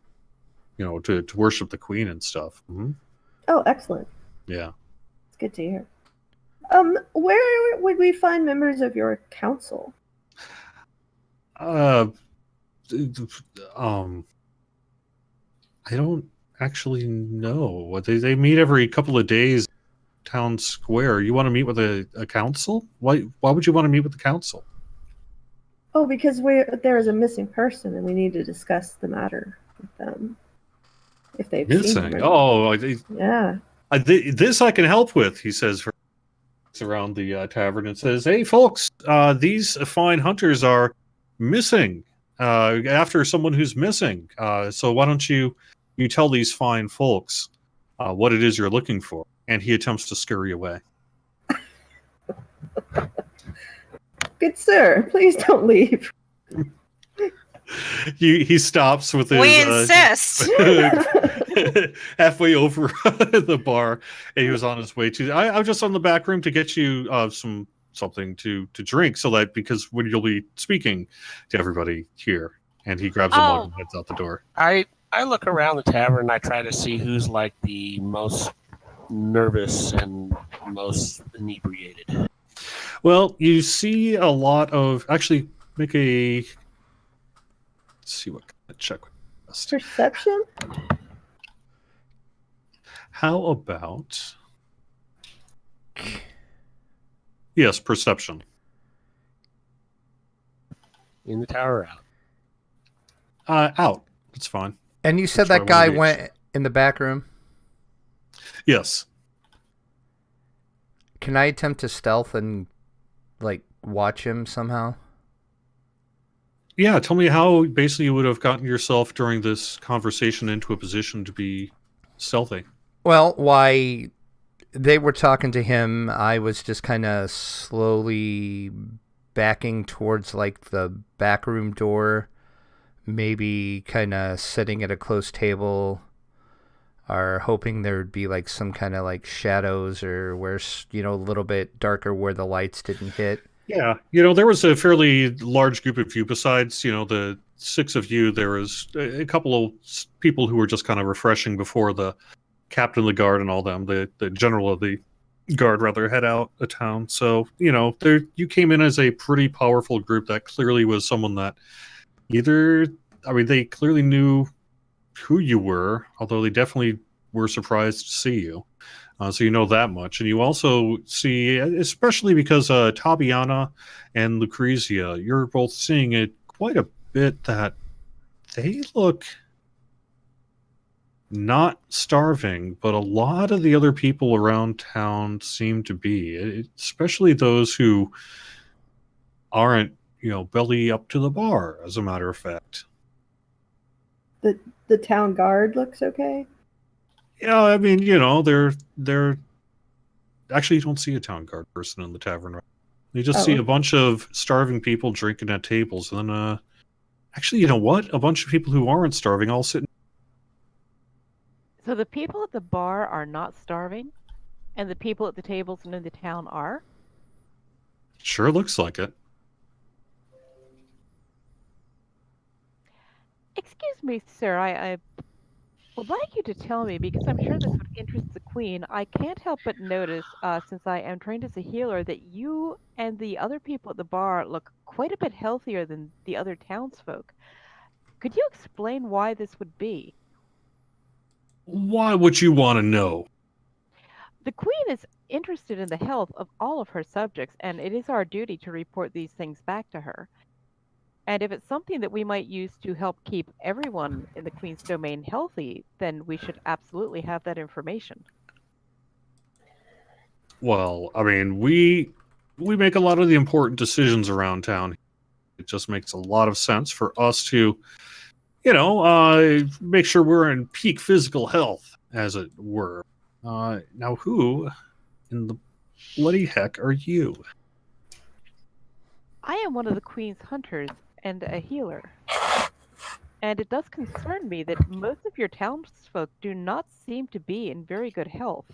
worship the queen and stuff. Mm-hmm. Oh, excellent. Yeah. It's good to hear. Where would we find members of your council? I don't actually know. They meet every couple of days. Town square. You want to meet with a council? Why would you want to meet with the council? Oh, because there is a missing person, and we need to discuss the matter with them. If they've seen Missing? him. Oh, Yeah. This I can help with. He says around the tavern and says, "Hey, folks, these fine hunters are missing. After someone who's missing. So why don't you tell these fine folks what it is you're looking for?" And he attempts to scurry away. Good sir, please don't leave. He stops with his. We insist. Halfway over the bar, and he was on his way to. I'm just on the back room to get you something to drink, so that because when you'll be speaking to everybody here, and he grabs a mug and heads out the door. I look around the tavern and I try to see who's like the most nervous and most inebriated. Well, you see a lot of actually make a. Let's see what check. Perception? How about? Yes, perception. In the tower, out. Out. That's fine. And you said Try that guy one of each. went in the back room? Yes. Can I attempt to stealth and, watch him somehow? Yeah, tell me how basically you would have gotten yourself during this conversation into a position to be stealthy. Well, why they were talking to him, I was just kind of slowly backing towards the back room door, maybe kind of sitting at a close table, or hoping there would be some kind of shadows or where a little bit darker where the lights didn't hit. Yeah, there was a fairly large group of you. Besides, the 6 of you, there was a couple of people who were just kind of refreshing before the captain of the guard and all them, the general of the guard, rather, head out of town. So, you came in as a pretty powerful group that clearly was someone that they clearly knew who you were, although they definitely were surprised to see you. So you know that much. And you also see, especially because Tabiana and Lucrezia, you're both seeing it quite a bit that they look not starving, but a lot of the other people around town seem to be, especially those who aren't, belly up to the bar, as a matter of fact. The town guard looks okay? Yeah, I mean, they're actually, you don't see a town guard person in the tavern. Right? You just see a bunch of starving people drinking at tables, and then actually, you know what? A bunch of people who aren't starving all sitting So the people at the bar are not starving, and the people at the tables and in the town are? Sure looks like it. Excuse me, sir, I would like you to tell me, because I'm sure this would interest the Queen. I can't help but notice, since I am trained as a healer, that you and the other people at the bar look quite a bit healthier than the other townsfolk. Could you explain why this would be? Why would you want to know? The Queen is interested in the health of all of her subjects, and it is our duty to report these things back to her. And if it's something that we might use to help keep everyone in the Queen's domain healthy, then we should absolutely have that information. Well, I mean, we make a lot of the important decisions around town. It just makes a lot of sense for us to, make sure we're in peak physical health, as it were. Now, who in the bloody heck are you? I am one of the Queen's hunters and a healer. And it does concern me that most of your townsfolk do not seem to be in very good health.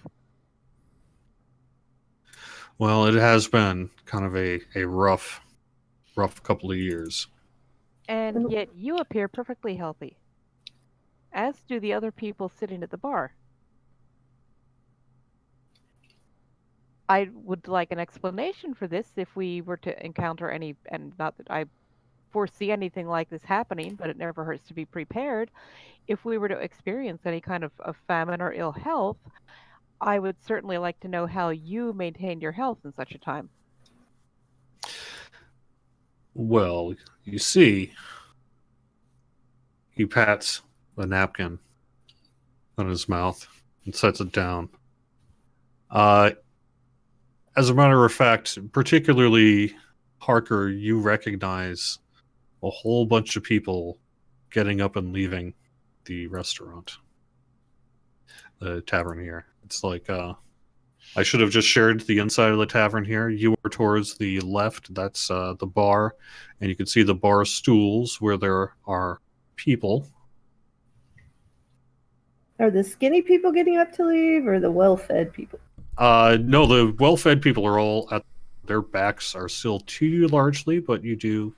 Well, it has been kind of a rough couple of years. And yet you appear perfectly healthy, as do the other people sitting at the bar. I would like an explanation for this if we were to encounter any, and not that I foresee anything like this happening, but it never hurts to be prepared. If we were to experience any kind of famine or ill health, I would certainly like to know how you maintain your health in such a time. Well, you see, he pats a napkin on his mouth and sets it down. As a matter of fact, particularly Harker, you recognize a whole bunch of people getting up and leaving the restaurant, the tavern here. It's like, I should have just shared the inside of the tavern here. You are towards the left. That's the bar. And you can see the bar stools where there are people. Are the skinny people getting up to leave, or the well-fed people? No, the well-fed people are all at their backs are still to you largely, but you do,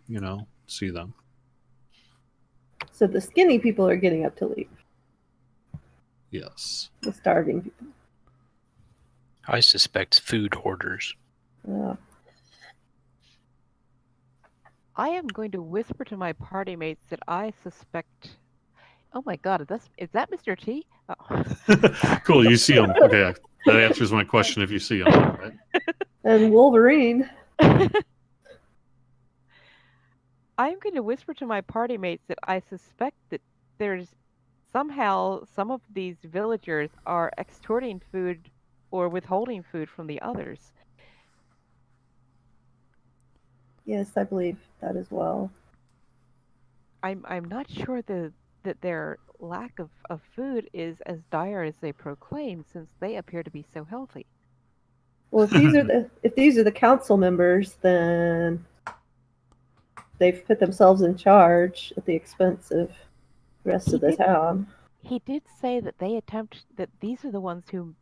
see them. So the skinny people are getting up to leave. Yes. The starving people. I suspect food hoarders. Oh. I am going to whisper to my party mates that I suspect. Oh my God, is that Mr. T? Oh. Cool, you see him. Okay, that answers my question if you see him. Right? And Wolverine. I'm going to whisper to my party mates that I suspect that there's somehow some of these villagers are extorting food or withholding food from the others. Yes, I believe that as well. I'm not sure that their lack of food is as dire as they proclaim, since they appear to be so healthy. Well, if these are the council members, then they've put themselves in charge at the expense of the rest of the town. He did say that these are the ones who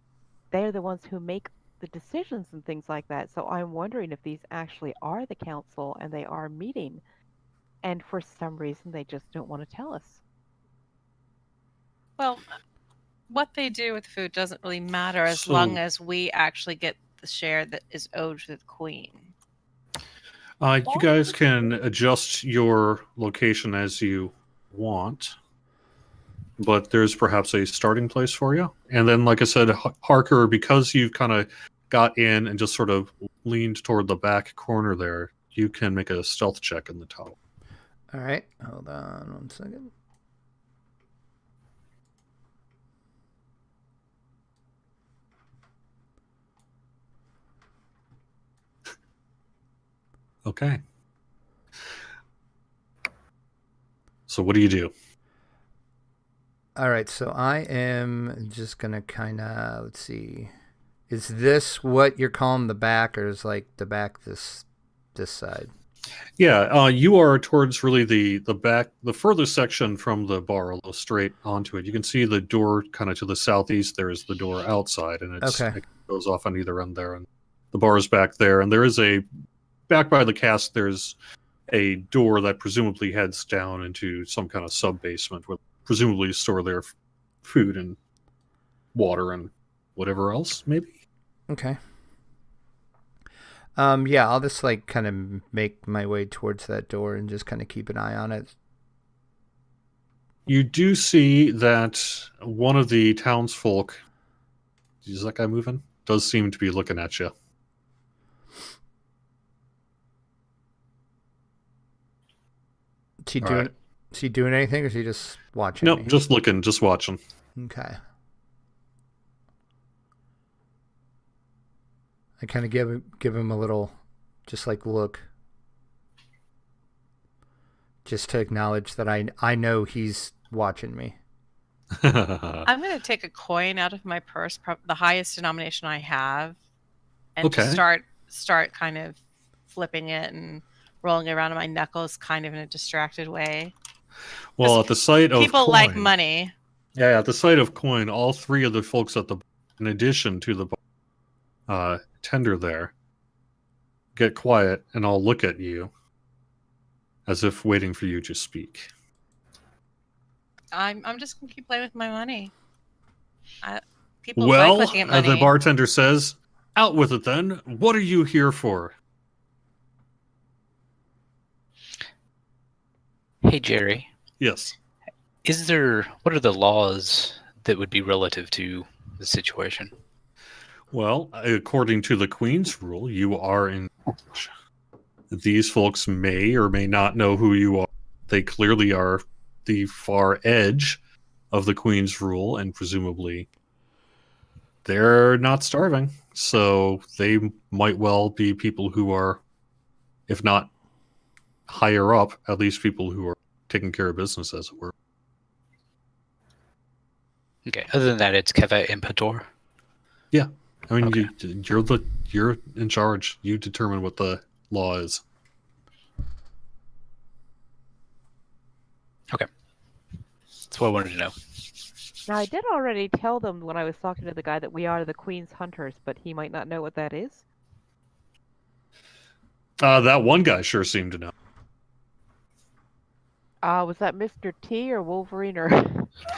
they're the ones who make the decisions and things like that. So I'm wondering if these actually are the council and they are meeting, and for some reason they just don't want to tell us. Well, what they do with food doesn't really matter as long as we actually get the share that is owed to the Queen. You guys can adjust your location as you want, but there's perhaps a starting place for you. And then, like I said, Harker, because you've kind of got in and just sort of leaned toward the back corner there, you can make a stealth check in the tunnel. All right, hold on 1 second. Okay. So what do you do? All right, so I am just going to kind of, let's see. Is this what you're calling the back, or is like the back this side? Yeah, you are towards really the back, the furthest section from the bar, although straight onto it. You can see the door kind of to the southeast. There is the door outside, and Okay. it goes off on either end there. And the bar is back there, and there is back by the cask, there's a door that presumably heads down into some kind of sub-basement where presumably store their food and water and whatever else, maybe? Okay. Yeah, I'll just like kind of make my way towards that door and just kind of keep an eye on it. You do see that one of the townsfolk, is that guy moving? Does seem to be looking at you. Is he All doing? right. Is he doing anything, or is he just watching Nope, me? just looking, just watching. Okay. I kind of give him a little, just like look, just to acknowledge that I know he's watching me. I'm going to take a coin out of my purse, the highest denomination I have, and just start kind of flipping it and rolling it around in my knuckles, kind of in a distracted way. Well, at the sight of People coin, like money. Yeah, at the sight of coin, all three of the folks at the, in addition to the tender there, get quiet and all look at you as if waiting for you to speak. I'm just gonna keep playing with my money. People Well, like looking at money. the bartender says, "Out with it then. What are you here for?" Hey, Jerry. Yes. What are the laws that would be relative to the situation? Well, according to the Queen's rule, you are in charge. These folks may or may not know who you are. They clearly are the far edge of the Queen's rule, and presumably they're not starving. So they might well be people who are, if not higher up, at least people who are taking care of business, as it were. Okay. Other than that, it's Keva Impetor. Yeah. I mean, Okay. you're in charge. You determine what the law is. Okay. That's what I wanted to know. Now, I did already tell them when I was talking to the guy that we are the Queen's Hunters, but he might not know what that is. That one guy sure seemed to know. Was that Mr. T or Wolverine or? No,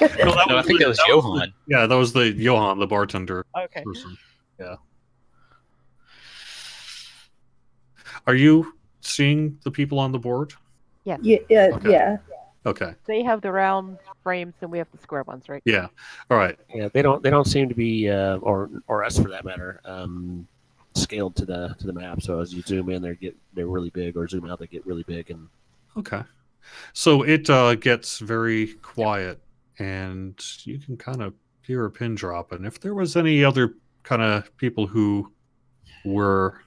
I think that was Johan. Yeah, that was the Johan, the bartender Okay. person. Yeah. Are you seeing the people on the board? Yes. Yeah, Okay. yeah. Okay. They have the round frames and we have the square ones, right? Yeah. All right. Yeah, they don't seem to be, or us for that matter, scaled to the map. So as you zoom in, they're really big, or zoom out, they get really big. And Okay. So it gets very quiet, and you can kind of hear a pin drop. And if there was any other kind of people who were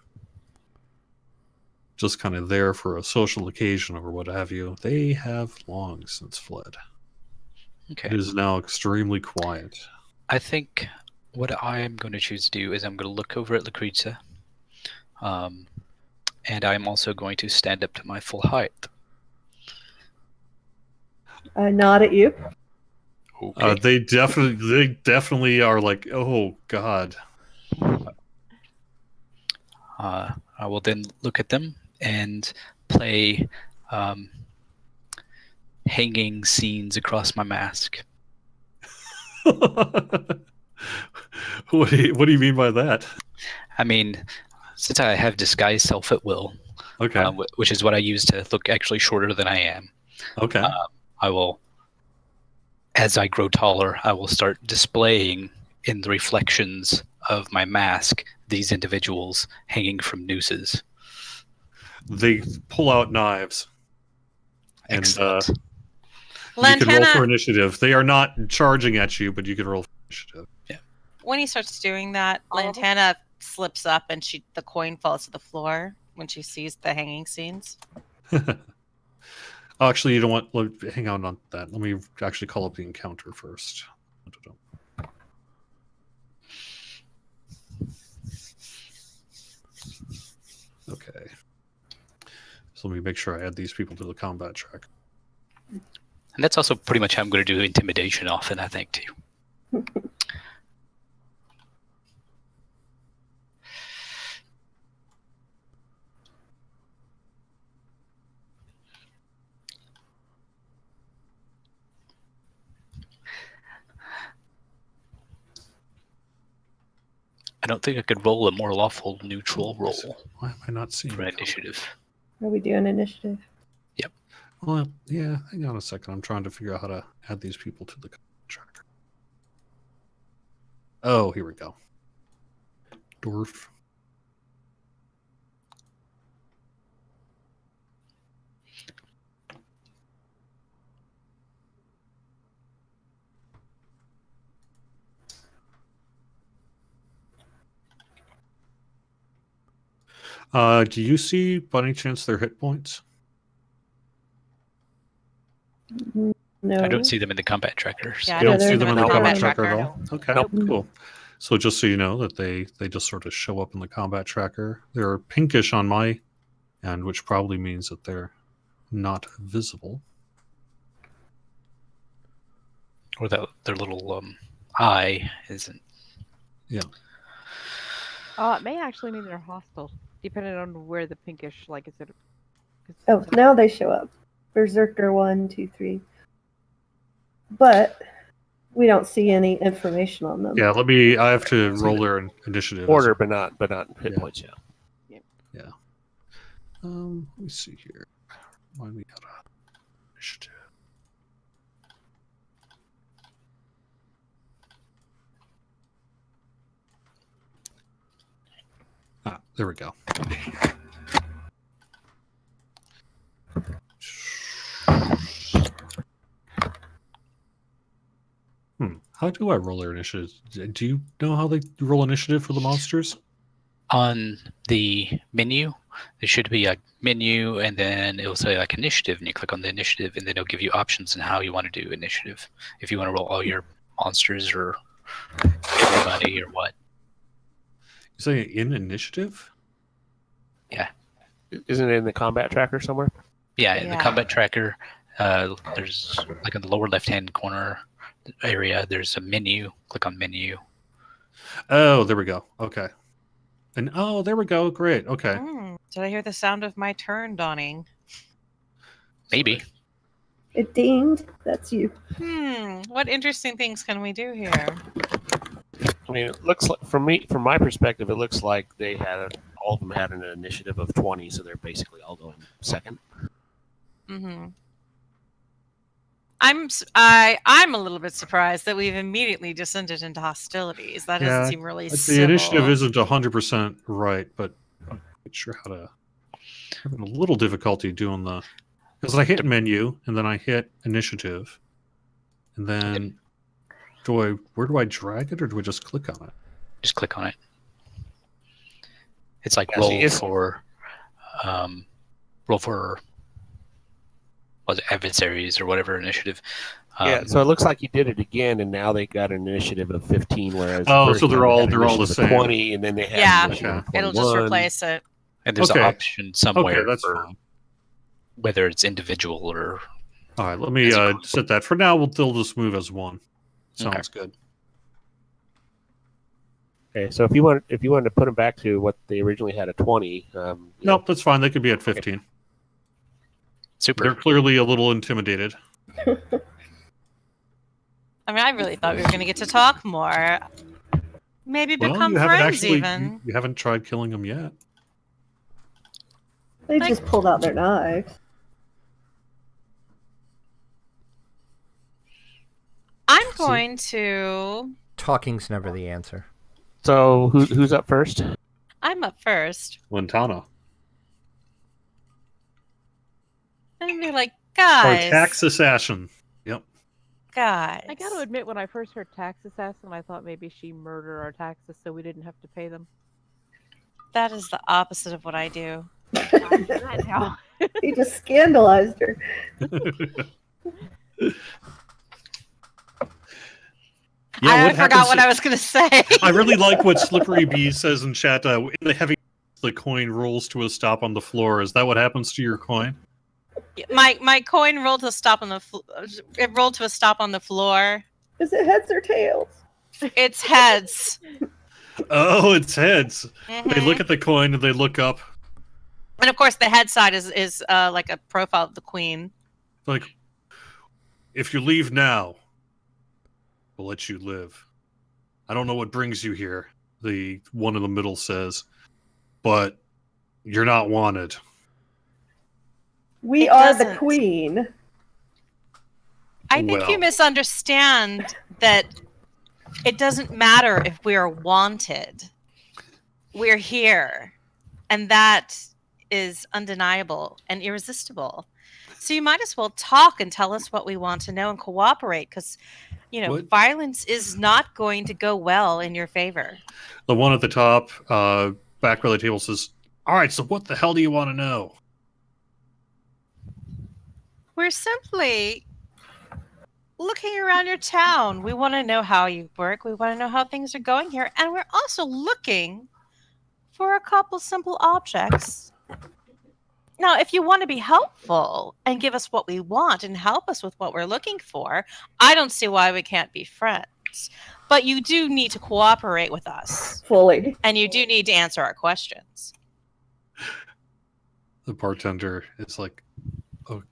just kind of there for a social occasion or what have you, they have long since fled. Okay. It is now extremely quiet. I think what I am going to choose to do is I'm going to look over at Lucrezia, and I'm also going to stand up to my full height. I nod at you. Okay. They definitely are like, oh God. I will then look at them and play hanging scenes across my mask. What do you mean by that? I mean, since I have disguise self at will, Okay. Which is what I use to look actually shorter than I am, Okay. I will, as I grow taller, I will start displaying in the reflections of my mask these individuals hanging from nooses. They pull out knives. Excellent. And you can roll Lantana, for initiative. They are not charging at you, but you can roll for initiative. when he starts doing that, Lantana slips up and the coin falls to the floor when she sees the hanging scenes. Actually, you don't want. Hang on that. Let me actually call up the encounter first. Okay. So let me make sure I add these people to the combat track. And that's also pretty much how I'm going to do intimidation often, I think, too. I don't think I could roll a more lawful neutral roll Why am I not seeing for the initiative. Are we doing initiative? Well, yeah, hang on a second. I'm trying to figure out how to add these people to the tracker. Oh, here we go. Dwarf. Do you see, by any chance, their hit points? No. I don't see them in the combat trackers. Yeah, You don't they're see them in the not combat on tracker at tracker. all? Okay, Nope. cool. So just so you know that they just sort of show up in the combat tracker. They're pinkish on my end, which probably means that they're not visible. Or that their little eye isn't. It may actually mean they're hostile, depending on where the pinkish, like, is it? Oh, now they show up. Berserker 1, 2, 3. But we don't see any information on them. Yeah, I have to roll their initiative. Order, but not hit Yeah. points. Yeah. Let me see here. Why we got a initiative? There we go. How do I roll their initiative? Do you know how they roll initiative for the monsters? On the menu, there should be a menu, and then it will say like initiative, and you click on the initiative, and then it'll give you options on how you want to do initiative. If you want to roll all your monsters or everybody or what. You say in initiative? Isn't it in the combat tracker somewhere? Yeah, in the Yeah. combat tracker, there's like in the lower left-hand corner area, there's a menu. Click on menu. Oh, there we go. Okay. And there we go. Great. Okay. Did I hear the sound of my turn dawning? Maybe. It dinged. That's you. What interesting things can we do here? I mean, it looks like from my perspective, it looks like all of them had an initiative of 20, so they're basically all going second. I'm a little bit surprised that we've immediately descended into hostilities. That doesn't seem really The civil. initiative isn't 100% right, but I'm not sure how to. I'm having a little difficulty doing because I hit menu and then I hit initiative, and then where do I drag it or do I just click on it? Just click on it. It's like Yeah, roll for was it adversaries or whatever initiative. Yeah, so it looks like you did it again, and now they got an initiative of 15, whereas so they're all the same. 20, and then they had Yeah, an initiative of it'll 21. just replace it. And there's an option somewhere that's for fine. whether it's individual or. All right, let me set that. For now, they'll just move as one. Sounds good. Okay, so if you wanted to put them back to what they originally had at 20, Nope, that's fine. They could be at 15. Super. They're clearly a little intimidated. I mean, I really thought we were going to get to talk more. Maybe become you haven't friends even. You haven't tried killing them yet. They just pulled out their knives. I'm going to... Talking's never the answer. So who's up first? I'm up first. Lintana. And be like, Or guys. tax assassin. Yep. Guys. I gotta admit, when I first heard tax assassin, I thought maybe she murdered our taxes so we didn't have to pay them. That is the opposite of what I do. I know. He just scandalized her. I forgot what I was going to say. I really like what Slippery Bee says in chat. In the heavy the coin rolls to a stop on the floor. Is that what happens to your coin? My coin rolled to a stop on the it rolled to a stop on the floor. Is it heads or tails? It's heads. Oh, it's heads. They Mhm. look at the coin and they look up. And of course, the head side is like a profile of the queen. Like, if you leave now, we'll let you live. I don't know what brings you here, the one in the middle says, but you're not wanted. We It are the doesn't. queen. I think you Well. misunderstand that it doesn't matter if we are wanted. We're here. And that is undeniable and irresistible. So you might as well talk and tell us what we want to know and cooperate, because, What? violence is not going to go well in your favor. The one at the top, back by the table says, all right, so what the hell do you want to know? We're simply looking around your town. We want to know how you work. We want to know how things are going here. And we're also looking for a couple simple objects. Now, if you want to be helpful and give us what we want and help us with what we're looking for, I don't see why we can't be friends. But you do need to cooperate with us. Fully. And you do need to answer our questions. The bartender is like, oh,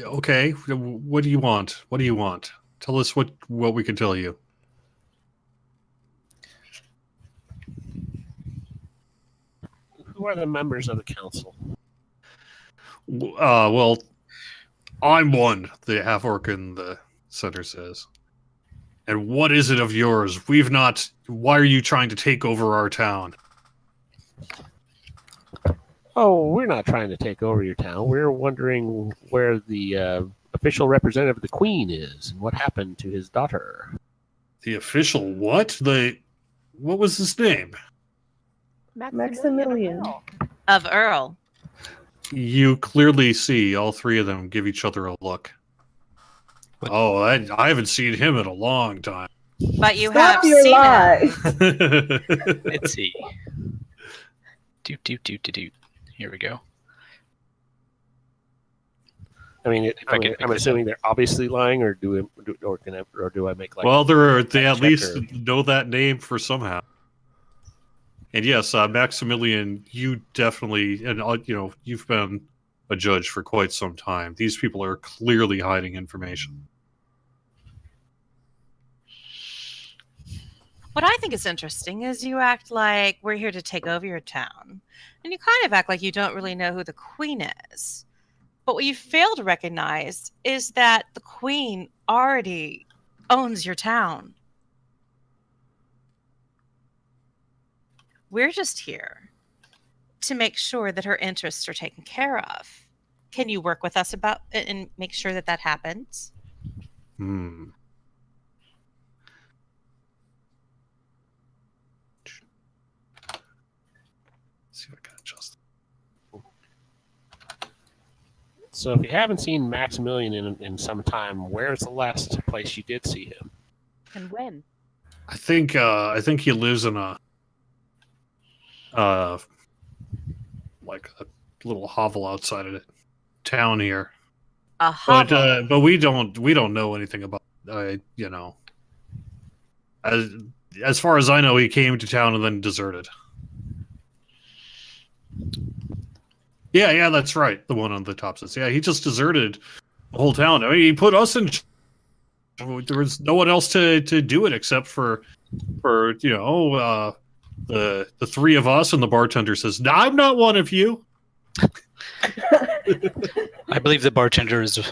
okay, what do you want? What do you want? Tell us what we can tell you. Who are the members of the council? Well, I'm one, the half-orc in the center says. And what is it of yours? Why are you trying to take over our town? Oh, we're not trying to take over your town. We're wondering where the official representative of the Queen is and what happened to his daughter. The official what? What was his name? Maximilian. Of Earl. You clearly see all three of them give each other a look. What? Oh, I haven't seen him in a long time. But you Stop have your seen lie. him. Let's see. Do. Here we go. I mean, I can pick I'm this assuming they're obviously lying, or do I make like? Well, they at check least or- know that name for somehow. And yes, Maximilian, you definitely, and you've been a judge for quite some time. These people are clearly hiding information. What I think is interesting is you act like we're here to take over your town. And you kind of act like you don't really know who the queen is. But what you fail to recognize is that the queen already owns your town. We're just here to make sure that her interests are taken care of. Can you work with us about it and make sure that that happens? See if I can adjust. So if you haven't seen Maximilian in some time, where's the last place you did see him? And when? I think he lives in a like a little hovel outside of the town here. A hovel. But we don't know anything about as far as I know, he came to town and then deserted. Yeah, that's right. The one on the top says, yeah, he just deserted the whole town. I mean, he put us in. There was no one else to do it except for the three of us. And the bartender says, "No, I'm not one of you." I believe the bartender is a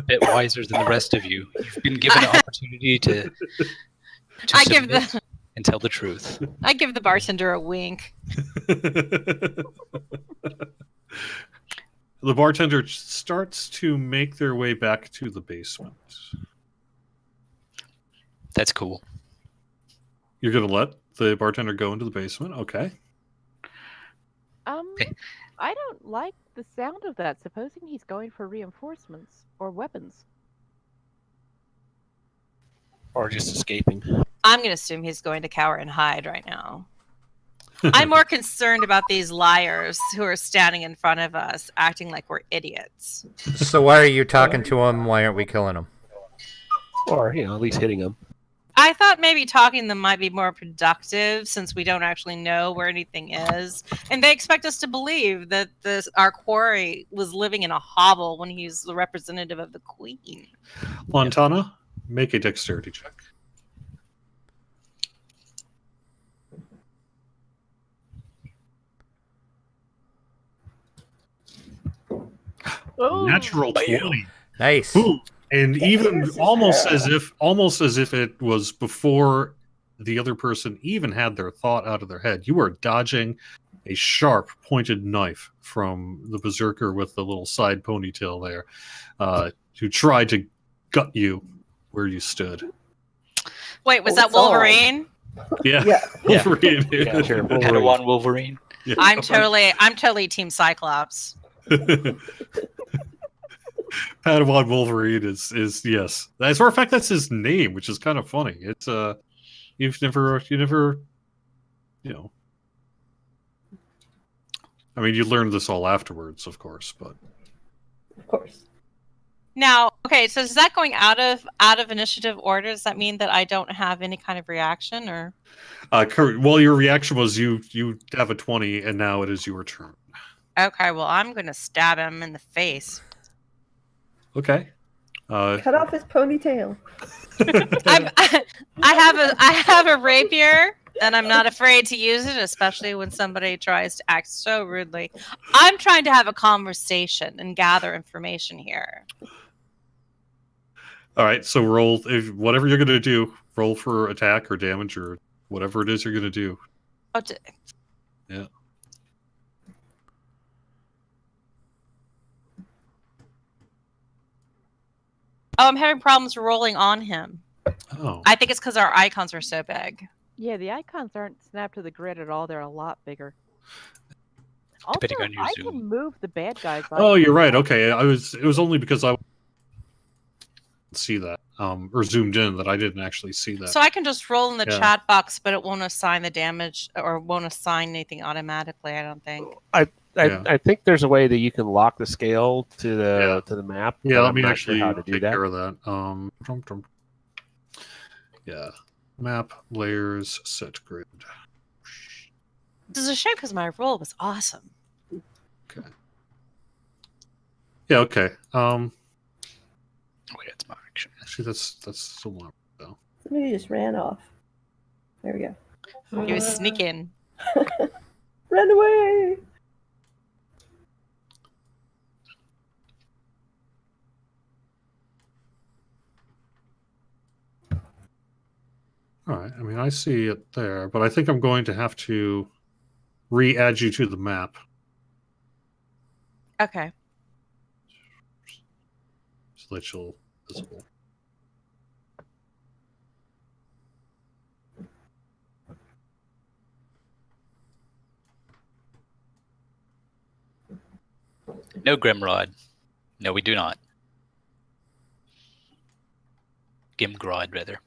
bit wiser than the rest of you. You've been given an opportunity to I give submit the and tell the truth. I give the bartender a wink. The bartender starts to make their way back to the basement. That's cool. You're going to let the bartender go into the basement? Okay. Okay. I don't like the sound of that. Supposing he's going for reinforcements or weapons. Or just escaping? I'm going to assume he's going to cower and hide right now. I'm more concerned about these liars who are standing in front of us, acting like we're idiots. So why are you talking to them? Why aren't we killing them? Or, at least hitting them. I thought maybe talking to them might be more productive since we don't actually know where anything is. And they expect us to believe that our quarry was living in a hovel when he's the representative of the queen. Montana, make a dexterity check. Oh, Natural 20. Nice. Ooh. And even Yes, almost yeah. as if it was before the other person even had their thought out of their head. You were dodging a sharp pointed knife from the berserker with the little side ponytail there, who tried to gut you where you stood. Wait, was Oh, that it's on. Wolverine? Yeah. Yeah. Yeah. Wolverine. Yeah, sure. Wolverine. Padawan Wolverine. Yeah. I'm totally Team Cyclops. Padawan Wolverine is yes. As a matter of fact, that's his name, which is kind of funny. It's you never I mean, you learned this all afterwards, of course, but Of course. Now, okay, so is that going out of initiative order? Does that mean that I don't have any kind of reaction, or? well, your reaction was you have a 20, and now it is your turn. Okay, well, I'm going to stab him in the face. Okay. Cut off his ponytail. I have a rapier, and I'm not afraid to use it, especially when somebody tries to act so rudely. I'm trying to have a conversation and gather information here. All right, so roll whatever you're going to do. Roll for attack or damage or whatever it is you're going to do. Oh, Yeah. I'm having problems rolling on him. Oh. I think it's because our icons are so big. yeah, the icons aren't snapped to the grid at all. They're a lot bigger. Also, Depending on your I zoom. can move the bad guys. Oh, you're right. Okay, it was only because I see that or zoomed in that I didn't actually see that. So I can just roll in the Yeah. chat box, but it won't assign the damage or won't assign anything automatically, I don't think. I think there's a way that you can lock the scale to the map. Yeah, but let I'm me not actually sure how to do take that. care of that. Yeah, map layers set grid. This is a shame because my roll was awesome. Okay. Yeah. Okay. Oh, yeah, it's my action. Actually, that's still not though. Somebody just ran off. There we go. He was sneaking. Run away! All right. I mean, I see it there, but I think I'm going to have to re-add you to the map. Okay. So that you'll visible. No Grimrod. No, we do not. Gimgrod, rather.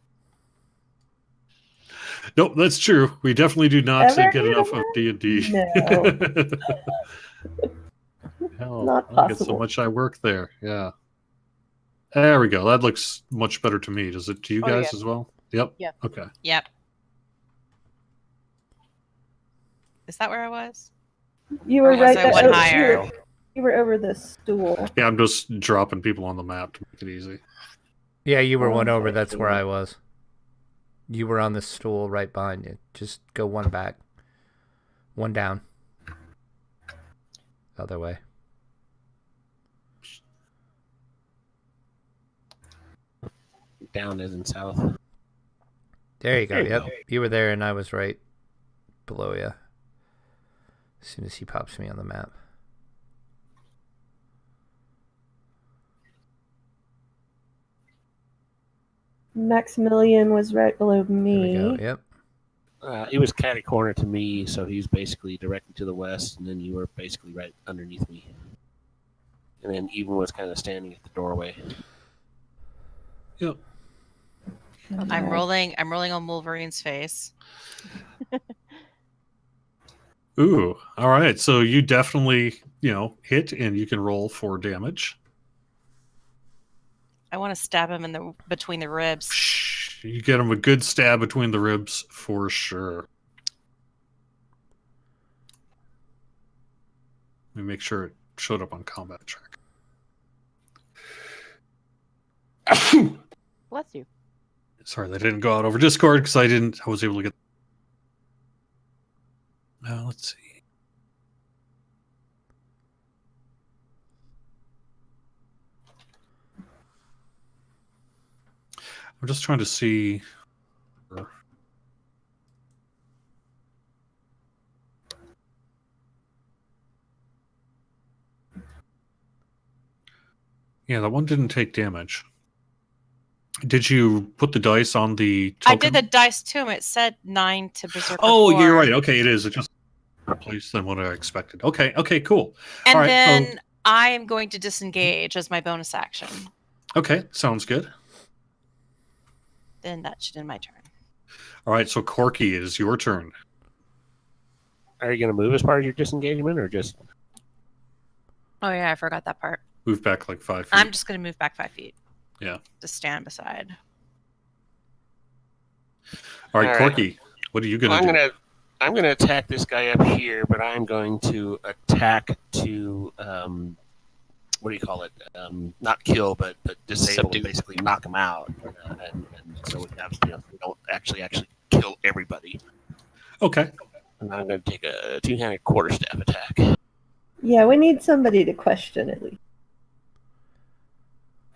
Nope, that's true. We definitely do not Ever get heard enough of of D&D. No. Hell, Not I get so possible. much I work there. Yeah. There we go. That looks much better to me. Does it to you Oh, guys yeah. as well? Yep. Yeah. Okay. Yep. Is that where I was? You Or were was right I there. one higher? You were over the stool. Yeah, I'm just dropping people on the map to make it easy. Yeah, you were Oh, one over. I That's see. where I was. You were on the stool right behind you. Just go one back. One down. Other way. Down isn't south. There you go. There you Yep. go. You were there and I was right below you. As soon as he pops me on the map. Maximilian was right below There me. we go. Yep. He was catty corner to me, so he was basically directly to the west, and then you were basically right underneath me. And then Even was kind of standing at the doorway. Yep. I'm rolling on Wolverine's face. Ooh, all right. So you definitely, hit, and you can roll for damage. I want to stab him in the between the ribs. You get him a good stab between the ribs for sure. Let me make sure it showed up on combat track. Bless you. Sorry, that didn't go out over Discord because I was able to get. Now let's see. I'm just trying to see. Yeah, that one didn't take damage. Did you put the dice on the token? I did the dice to him. It said 9 to Berserker. Oh, 4. you're right. Okay, it is. It just replaced than what I expected. Okay, cool. And All right, then I am going to disengage as my bonus action. Okay, sounds good. Then that should end my turn. All right, so Corky, it is your turn. Are you going to move as part of your disengagement, or just? Oh yeah, I forgot that part. Move back like 5 feet. I'm just going to move back 5 feet. Yeah. To stand beside. All right, All right. Corky, what are you going to do? I'm gonna attack this guy up here, but I'm going to attack to what do you call it? Not kill, but disable, Subdue. basically knock him out, and so we have, we don't actually kill everybody. Okay. And I'm going to take a two-handed quarterstaff attack. Yeah, we need somebody to question at least.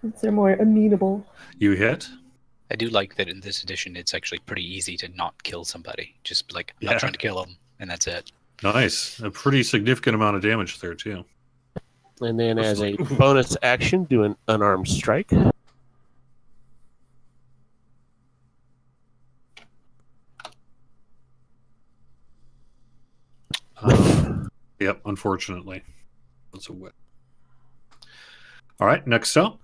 Since they're more amenable. You hit. I do like that in this edition, it's actually pretty easy to not kill somebody. Just like, I'm Yeah. not trying to kill them, and that's it. Nice. A pretty significant amount of damage there, too. And then as a bonus action, do an unarmed strike. Yep, unfortunately. That's a whip. All right, next up.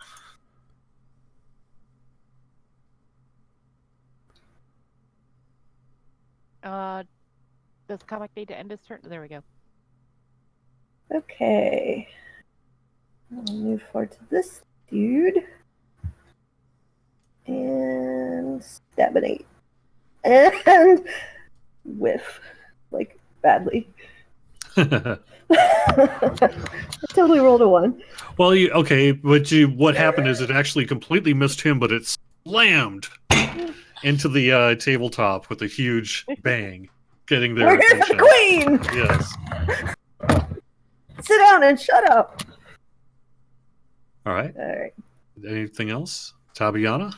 Does Comic need to end his turn? There we go. Okay. I'll move forward to this dude. And stabinate. And whiff. Like, badly. I totally rolled a 1. Well, what happened is it actually completely missed him, but it slammed into the tabletop with a huge bang, getting their We're here for attention. the queen! Yes. Sit down and shut up! All right. Alright. Anything else? Tabiana?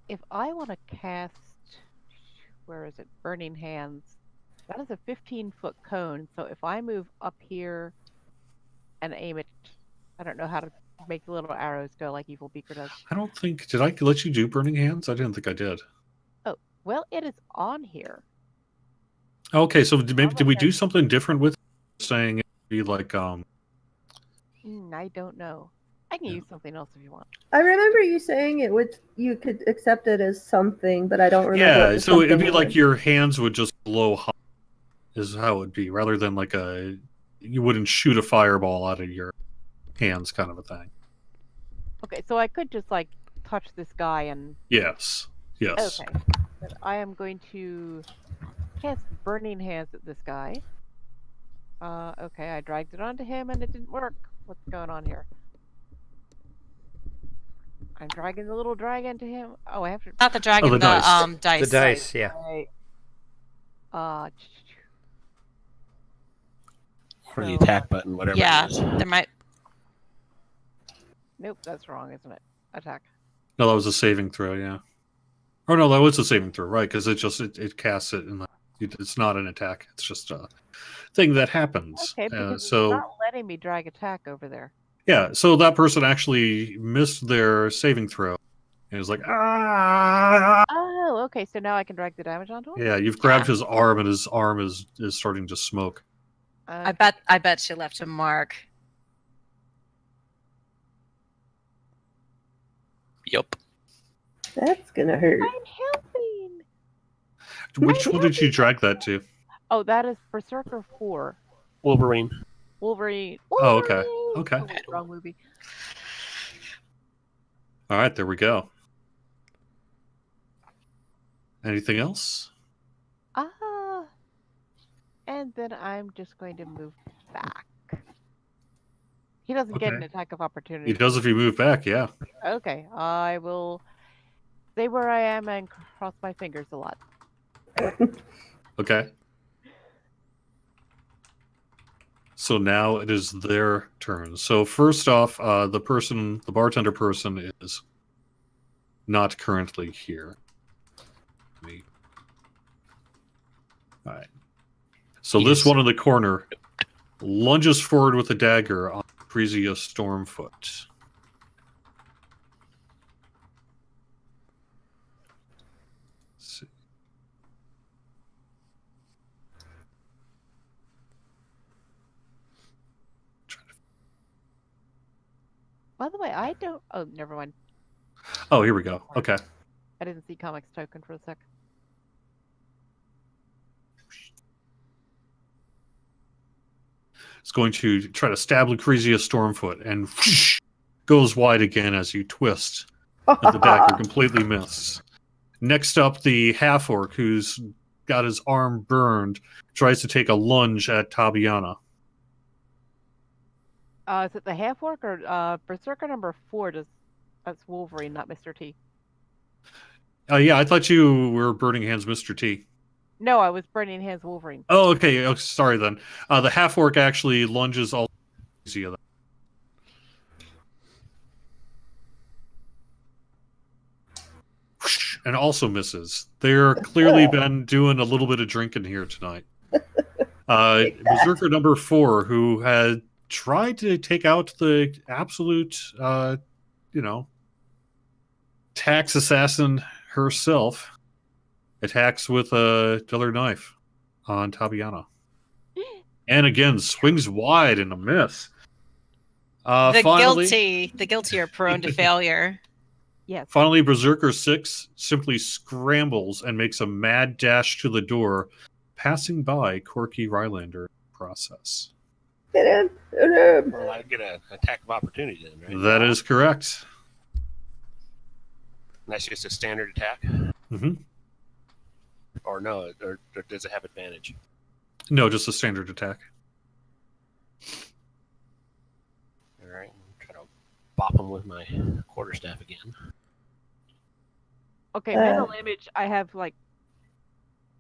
If I want to cast, where is it? Burning Hands. That is a 15-foot cone. So if I move up here and aim it, I don't know how to make the little arrows go like Evil Beaker does. I don't think. Did I let you do Burning Hands? I didn't think I did. Oh, well, it is on here. Okay, so did we do something different with saying it'd be like I don't know. I can use something else if you want. I remember you saying you could accept it as something, but I don't remember. Yeah, what the so it'd be something like was. your hands would just blow hot, is how it would be, rather than like you wouldn't shoot a fireball out of your hands kind of a thing. Okay, so I could just like touch this guy and. Yes. Okay. But I am going to cast Burning Hands at this guy. Okay, I dragged it onto him and it didn't work. What's going on here? I'm dragging the little dragon to him. Oh, I have to. Not the dragon, the dice. Dice. The dice, yeah. Right. Or the attack button, whatever Yeah, it is. there might. Nope, that's wrong, isn't it? Attack. No, that was a saving throw, yeah. Oh no, that was a saving throw, right? Because it casts it, and it's not an attack. It's just a thing that happens. Okay, because So it's not letting me drag attack over there. yeah, so that person actually missed their saving throw, and it was like ah. Oh, okay. So now I can drag the damage onto him. Yeah, you've grabbed his arm, and his arm is starting to smoke. I bet she left a mark. Yup. That's gonna hurt. I'm helping. Which one did you drag that to? Oh, that is Berserker 4. Wolverine. Wolverine. Oh, okay. Wolverine! Okay. Oh, wait, wrong movie. All right, there we go. Anything else? And then I'm just going to move back. He doesn't get an Okay. attack of opportunity. He does if you move back, yeah. Okay, I will stay where I am and cross my fingers a lot. Okay. So now it is their turn. So first off, the bartender person is not currently here. All right. So He this is- one in the corner lunges forward with a dagger on Frisia Stormfoot. Let's see. By the way, I don't. Oh, never mind. Oh, here we go. Okay. I didn't see comics token for a sec. It's going to try to stab Lucrezia Stormfoot and goes wide again as you twist. And the dagger completely misses. Next up, the half-orc who's got his arm burned tries to take a lunge at Tabiana. Is it the half orc or Berserker number 4? That's Wolverine, not Mr. T. Yeah, I thought you were Burning Hands Mr. T. No, I was Burning Hands Wolverine. Oh, okay. Oh, sorry then. The half-orc actually lunges all Lucrezia. And also misses. They're clearly been doing a little bit of drinking here tonight. Berserker number 4, who had tried to take out the absolute, tax assassin herself, attacks with a duller knife on Tabiana. And again, swings wide in a miss. The guilty are prone to failure. Yes. Finally, Berserker 6 simply scrambles and makes a mad dash to the door, passing by Corky Rylander in the process. Get in. Get in. Well, I get an attack of opportunity then, right? That is correct. And that's just a standard attack? Mm-hmm. Or no, or does it have advantage? No, just a standard attack. All right, try to bop him with my quarterstaff again. Okay, mental image. I have like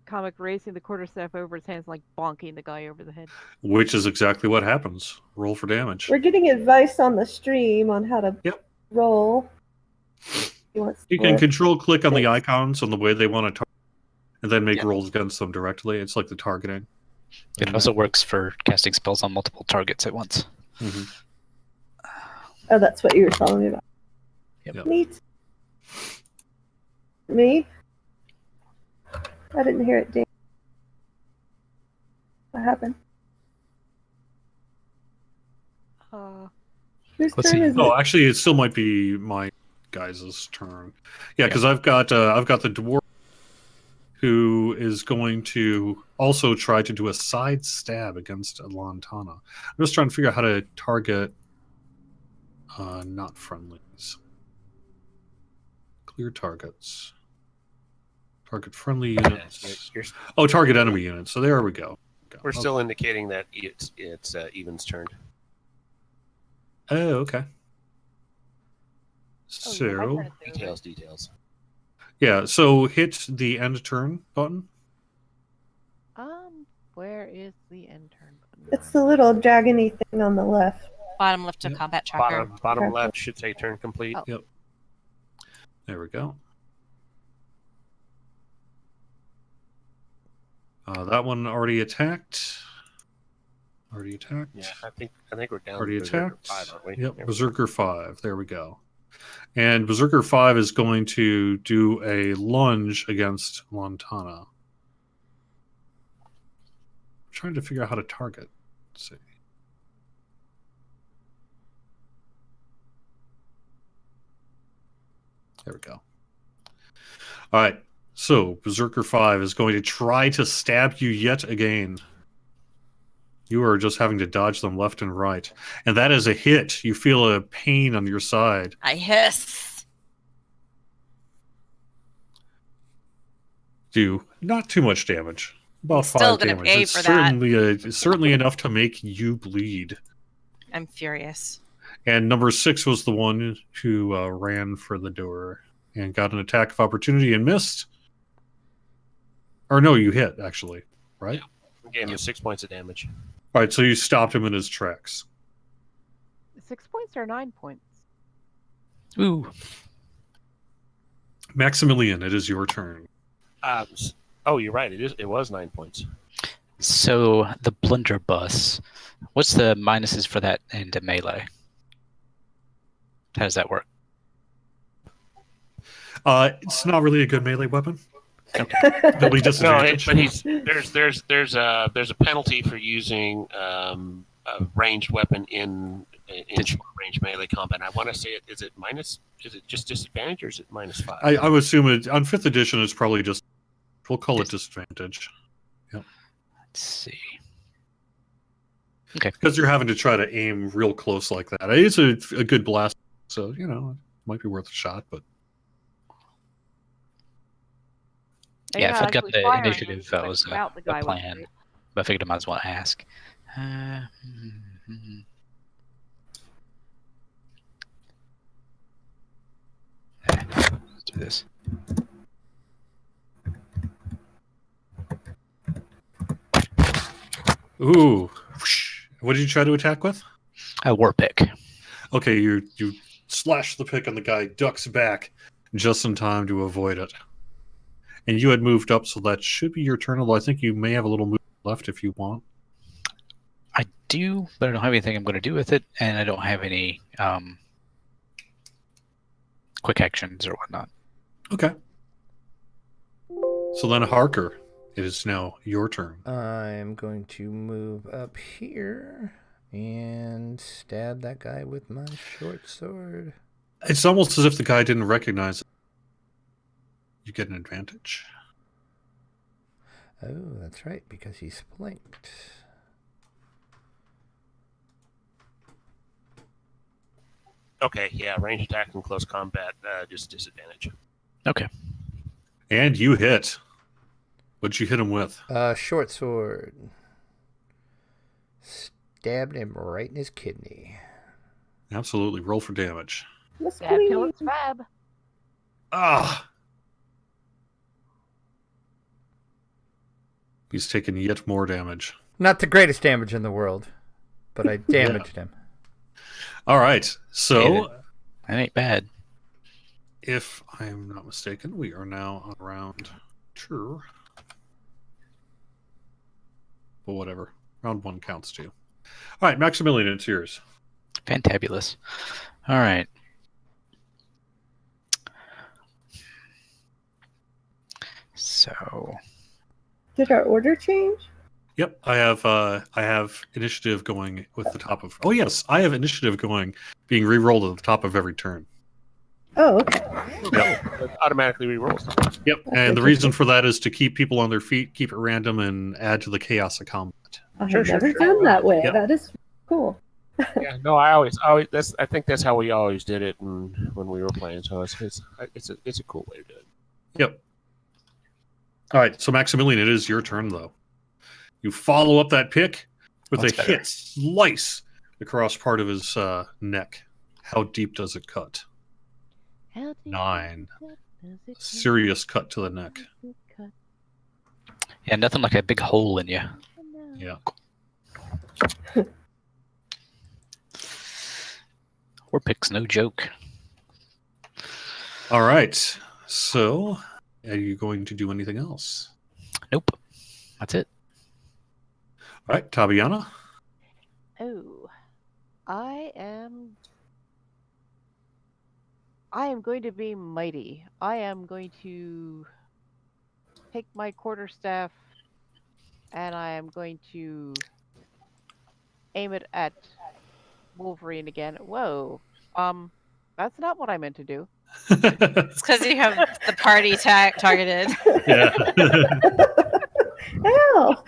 comic racing the quarterstaff over his hands, like bonking the guy over the head. Which is exactly what happens. Roll for damage. We're getting advice on the stream on how to roll. You can control click on the Thanks. icons on the way they want to target, and then make Yep. rolls against them directly. It's like the targeting. It also works for casting spells on multiple targets at once. Mm-hmm. Oh, that's what you were telling me about. Yep. Neat. Me? I didn't hear it, Dan. What happened? Whose Let's turn see. is Oh, it? actually, it still might be my guys' turn. Yeah, because I've got the dwarf who is going to also try to do a side stab against Lantana. I'm just trying to figure out how to target not friendlies. Clear targets. Target friendly units. Oh, target enemy units. So there we go. We're still indicating that it's Evan's turn. Oh, okay. Oh, yeah, my So, turn is over. Details. yeah, so hit the end turn button. Where is the end turn button? It's the little dragony thing on the left. Bottom left of Yep. combat tracker. Bottom Okay. left should say turn complete. Oh. Yep. There we go. That one already attacked. Already attacked. Yeah, I think we're down Already to Berserker attacked. 5, aren't we? Yep, There we go. Berserker 5. There we go. And Berserker 5 is going to do a lunge against Lantana. I'm trying to figure out how to target. Let's see. There we go. All right. So, Berserker 5 is going to try to stab you yet again. You are just having to dodge them left and right. And that is a hit. You feel a pain on your side. I hiss. Do not too much damage. About I'm still 5 gonna damage. pay It's for that. certainly enough to make you bleed. I'm furious. And number 6 was the one who ran for the door and got an attack of opportunity and missed. Or no, you hit, actually. Right? We gave him 6 points of damage. All right, so you stopped him in his tracks. 6 points or 9 points? Ooh. Maximilian, it is your turn. Oh, you're right. It was 9 points. So the blunderbuss, what's the minuses for that into melee? How does that work? It's not really a good melee weapon. Okay. There'll be No, disadvantage. but there's a penalty for using a ranged weapon in short range melee combat. I want to say is it just disadvantage or is it -5? I would assume it on 5th edition. It's probably just we'll call it disadvantage. Yep. Let's see. Okay. Because you're having to try to aim real close like that. It's a good blast, so it might be worth a shot. But You're Yeah, if not I'd got actually the firing, initiative, you're that just was about the a guy with plan. it. But I figured I might as well ask. Let's do this. ooh, whoosh. What did you try to attack with? A war pick. Okay, you slash the pick and the guy ducks back just in time to avoid it. And you had moved up, so that should be your turn. Although I think you may have a little move left if you want. I do, but I don't have anything I'm going to do with it, and I don't have any quick actions or whatnot. Okay. So then, Harker, it is now your turn. I'm going to move up here and stab that guy with my short sword. It's almost as if the guy didn't recognize it. You get an advantage. Oh, that's right, because he's flanked. Okay, yeah, range attack and close combat, just disadvantage. Okay. And you hit. What'd you hit him with? Short sword. Stabbed him right in his kidney. Absolutely. Roll for damage. Yes, Fab kill please. it's fab. Ah! He's taken yet more damage. Not the greatest damage in the world, but I damaged him. All right. So, That ain't bad. if I'm not mistaken, we are now on round 2. But whatever. Round 1 counts too. All right, Maximilian, it's yours. Fantabulous. All right. So, Did our order change? Yep, I have initiative going with the top of. Oh yes, I have initiative going, being re-rolled at the top of every turn. Oh, okay. Yep. It automatically rerolls. Yep, and the reason for that is to keep people on their feet, keep it random, and add to the chaos of combat. I have Sure, never done that way. Yep. That is cool. Yeah, no, I think that's how we always did it when we were playing. So it's a cool way to do it. Yep. All right, so Maximilian, it is your turn though. You follow up that pick with That's a better. hit slice across part of his neck. How deep does it cut? How deep 9. does it cut? Serious cut to the neck. Does it cut? yeah, nothing like a big hole in you. Yeah. War pick's no joke. All right. So, are you going to do anything else? Nope. That's it. All right, Tabiana. Oh, I am going to be mighty. I am going to take my quarterstaff and I am going to aim it at Wolverine again. Whoa. That's not what I meant to do. It's because you have The party targeted. Yeah. Ow!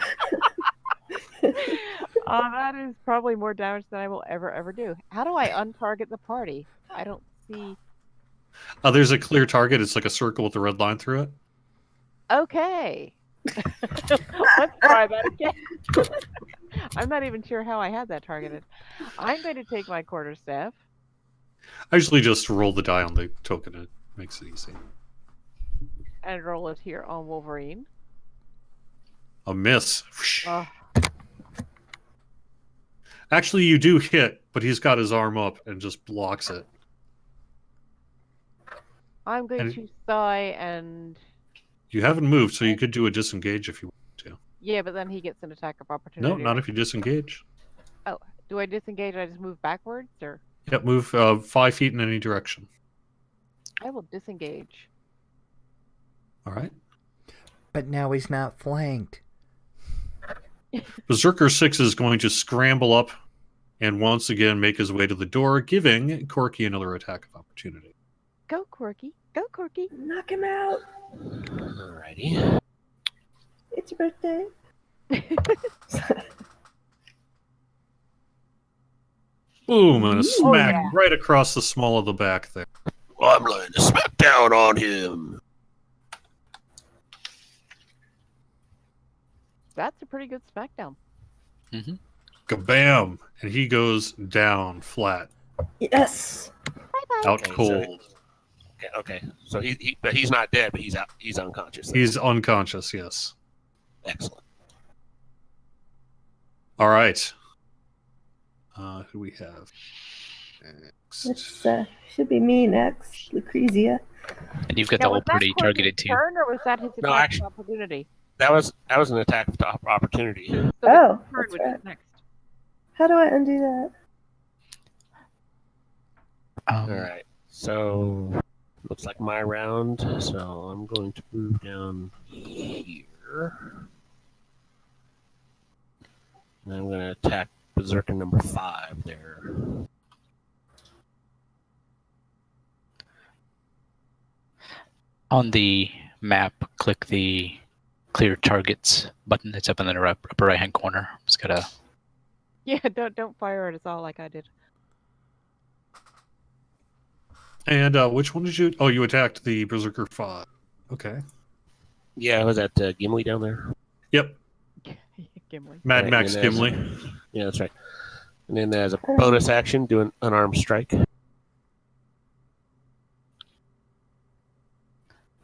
That is probably more damage than I will ever do. How do I untarget the party? I don't see. There's a clear target. It's like a circle with a red line through it. Okay. Let's try that again. I'm not even sure how I had that targeted. I'm going to take my quarterstaff. I usually just roll the die on the token. It makes it easy. And roll it here on Wolverine. A miss. Oh, Actually, you do hit, but he's got his arm up and just blocks it. I'm going And- to sigh and... You haven't moved, so you could do a disengage if you want to. Yeah, but then he gets an attack of opportunity. No, not if you disengage. Oh, do I disengage? I just move backwards, or Yep, move 5 feet in any direction. I will disengage. All right. But now he's not flanked. Berserker 6 is going to scramble up and once again make his way to the door, giving Corky another attack of opportunity. Go, Corky. Go, Corky. Knock him out. Alrighty. It's your birthday. Boom, and a Ooh. smack yeah. right across the small of the back there. I'm laying the smack down on him. That's a pretty good smackdown. Kabam! And he goes down flat, Yes. Bye-bye. out Okay, so- cold. Okay. So but he's not dead, but he's out. He's unconscious. He's unconscious, yes. Excellent. All right. Who do we have? Next. It's should be me next, Lucrezia. And you've got Now, the whole was that party Corky's targeted too. turn, or was that his attack No, actually- of opportunity? That was an attack of opportunity. So Oh, the turn that's would right. be next. How do I undo that? All right. So looks like my round. So I'm going to move down here. And I'm going to attack Berserker number 5 there. On the map, click the clear targets button that's up in the upper right hand corner. It's got a Yeah, don't fire at us all like I did. And which one did you... Oh, you attacked the Berserker 5. Okay. Yeah, was that Gimli down there? Yep. Gimli. Mad Right, Max and there's- Gimli. Yeah, that's right. And then as a bonus action, do an unarmed strike. There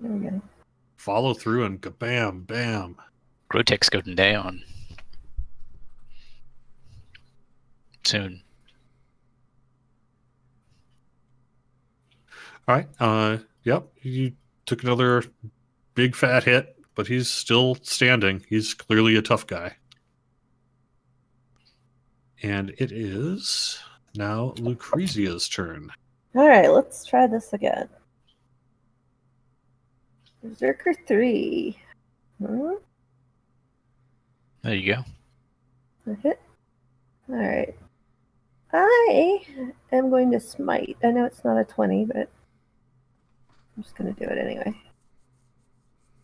we go. Follow through and kabam, bam. Grotex going down. Soon. All right. Yep. You took another big fat hit, but he's still standing. He's clearly a tough guy. And it is now Lucrezia's turn. All right, let's try this again. Berserker 3. Huh? There you go. A hit. All right. I am going to smite. I know it's not a 20, but I'm just going to do it anyway.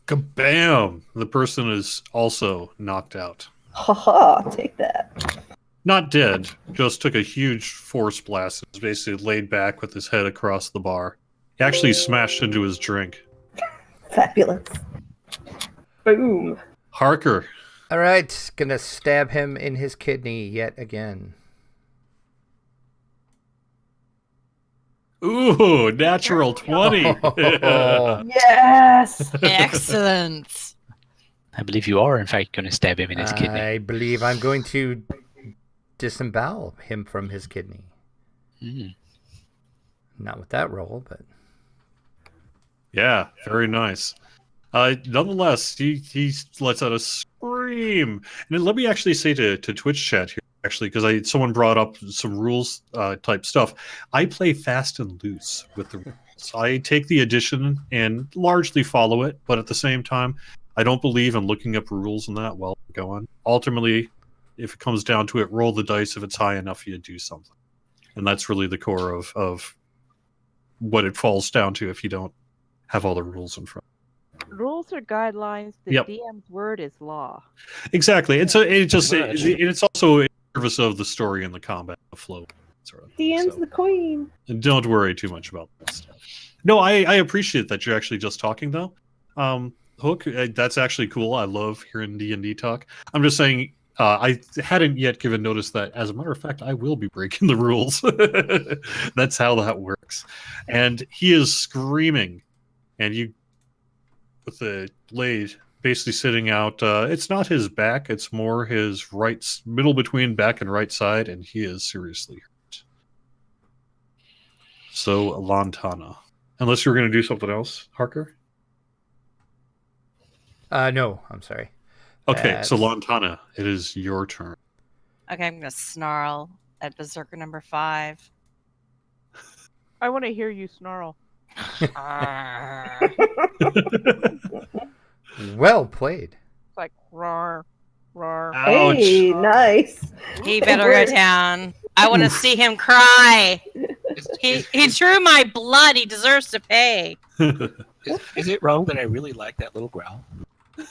Kabam! The person is also knocked out. Haha, take that. Not dead, just took a huge force blast and was basically laid back with his head across the bar. He actually smashed into his drink. Fabulous. Boom. Harker. All right, gonna stab him in his kidney yet again. Ooh, natural 20. Yes. Excellent. I believe you are, in fact, going to stab him in his kidney. I believe I'm going to disembowel him from his kidney. Mm. Not with that roll, but Yeah, very nice. Nonetheless, he lets out a scream. And let me actually say to Twitch chat here, actually, because someone brought up some rules type stuff. I play fast and loose with the rules. I take the edition and largely follow it, but at the same time, I don't believe in looking up rules and that while going. Ultimately, if it comes down to it, roll the dice. If it's high enough, you do something. And that's really the core of what it falls down to if you don't have all the rules in front. Rules are guidelines. The Yep. DM's word is law. Exactly. It's Pretty much. it's also in service of the story and the combat, the flow. Sort of thing. DM's So, the queen. don't worry too much about that stuff. No, I appreciate that you're actually just talking though. Hook, that's actually cool. I love hearing D&D talk. I'm just saying, I hadn't yet given notice that, as a matter of fact, I will be breaking the rules. That's how that works. And he is screaming, and you, with the blade basically sitting out, it's not his back, it's more his middle between back and right side, and he is seriously hurt. So, Lantana. Unless you were going to do something else, Harker? No, I'm sorry. Okay, so Lantana, it is your turn. Okay, I'm gonna snarl at Berserker number 5. I want to hear you snarl. Well played. It's like roar, roar. Ouch. Hey, nice. He better go down. I want to see him cry. He drew my blood. He deserves to pay. Is it wrong that I really like that little growl?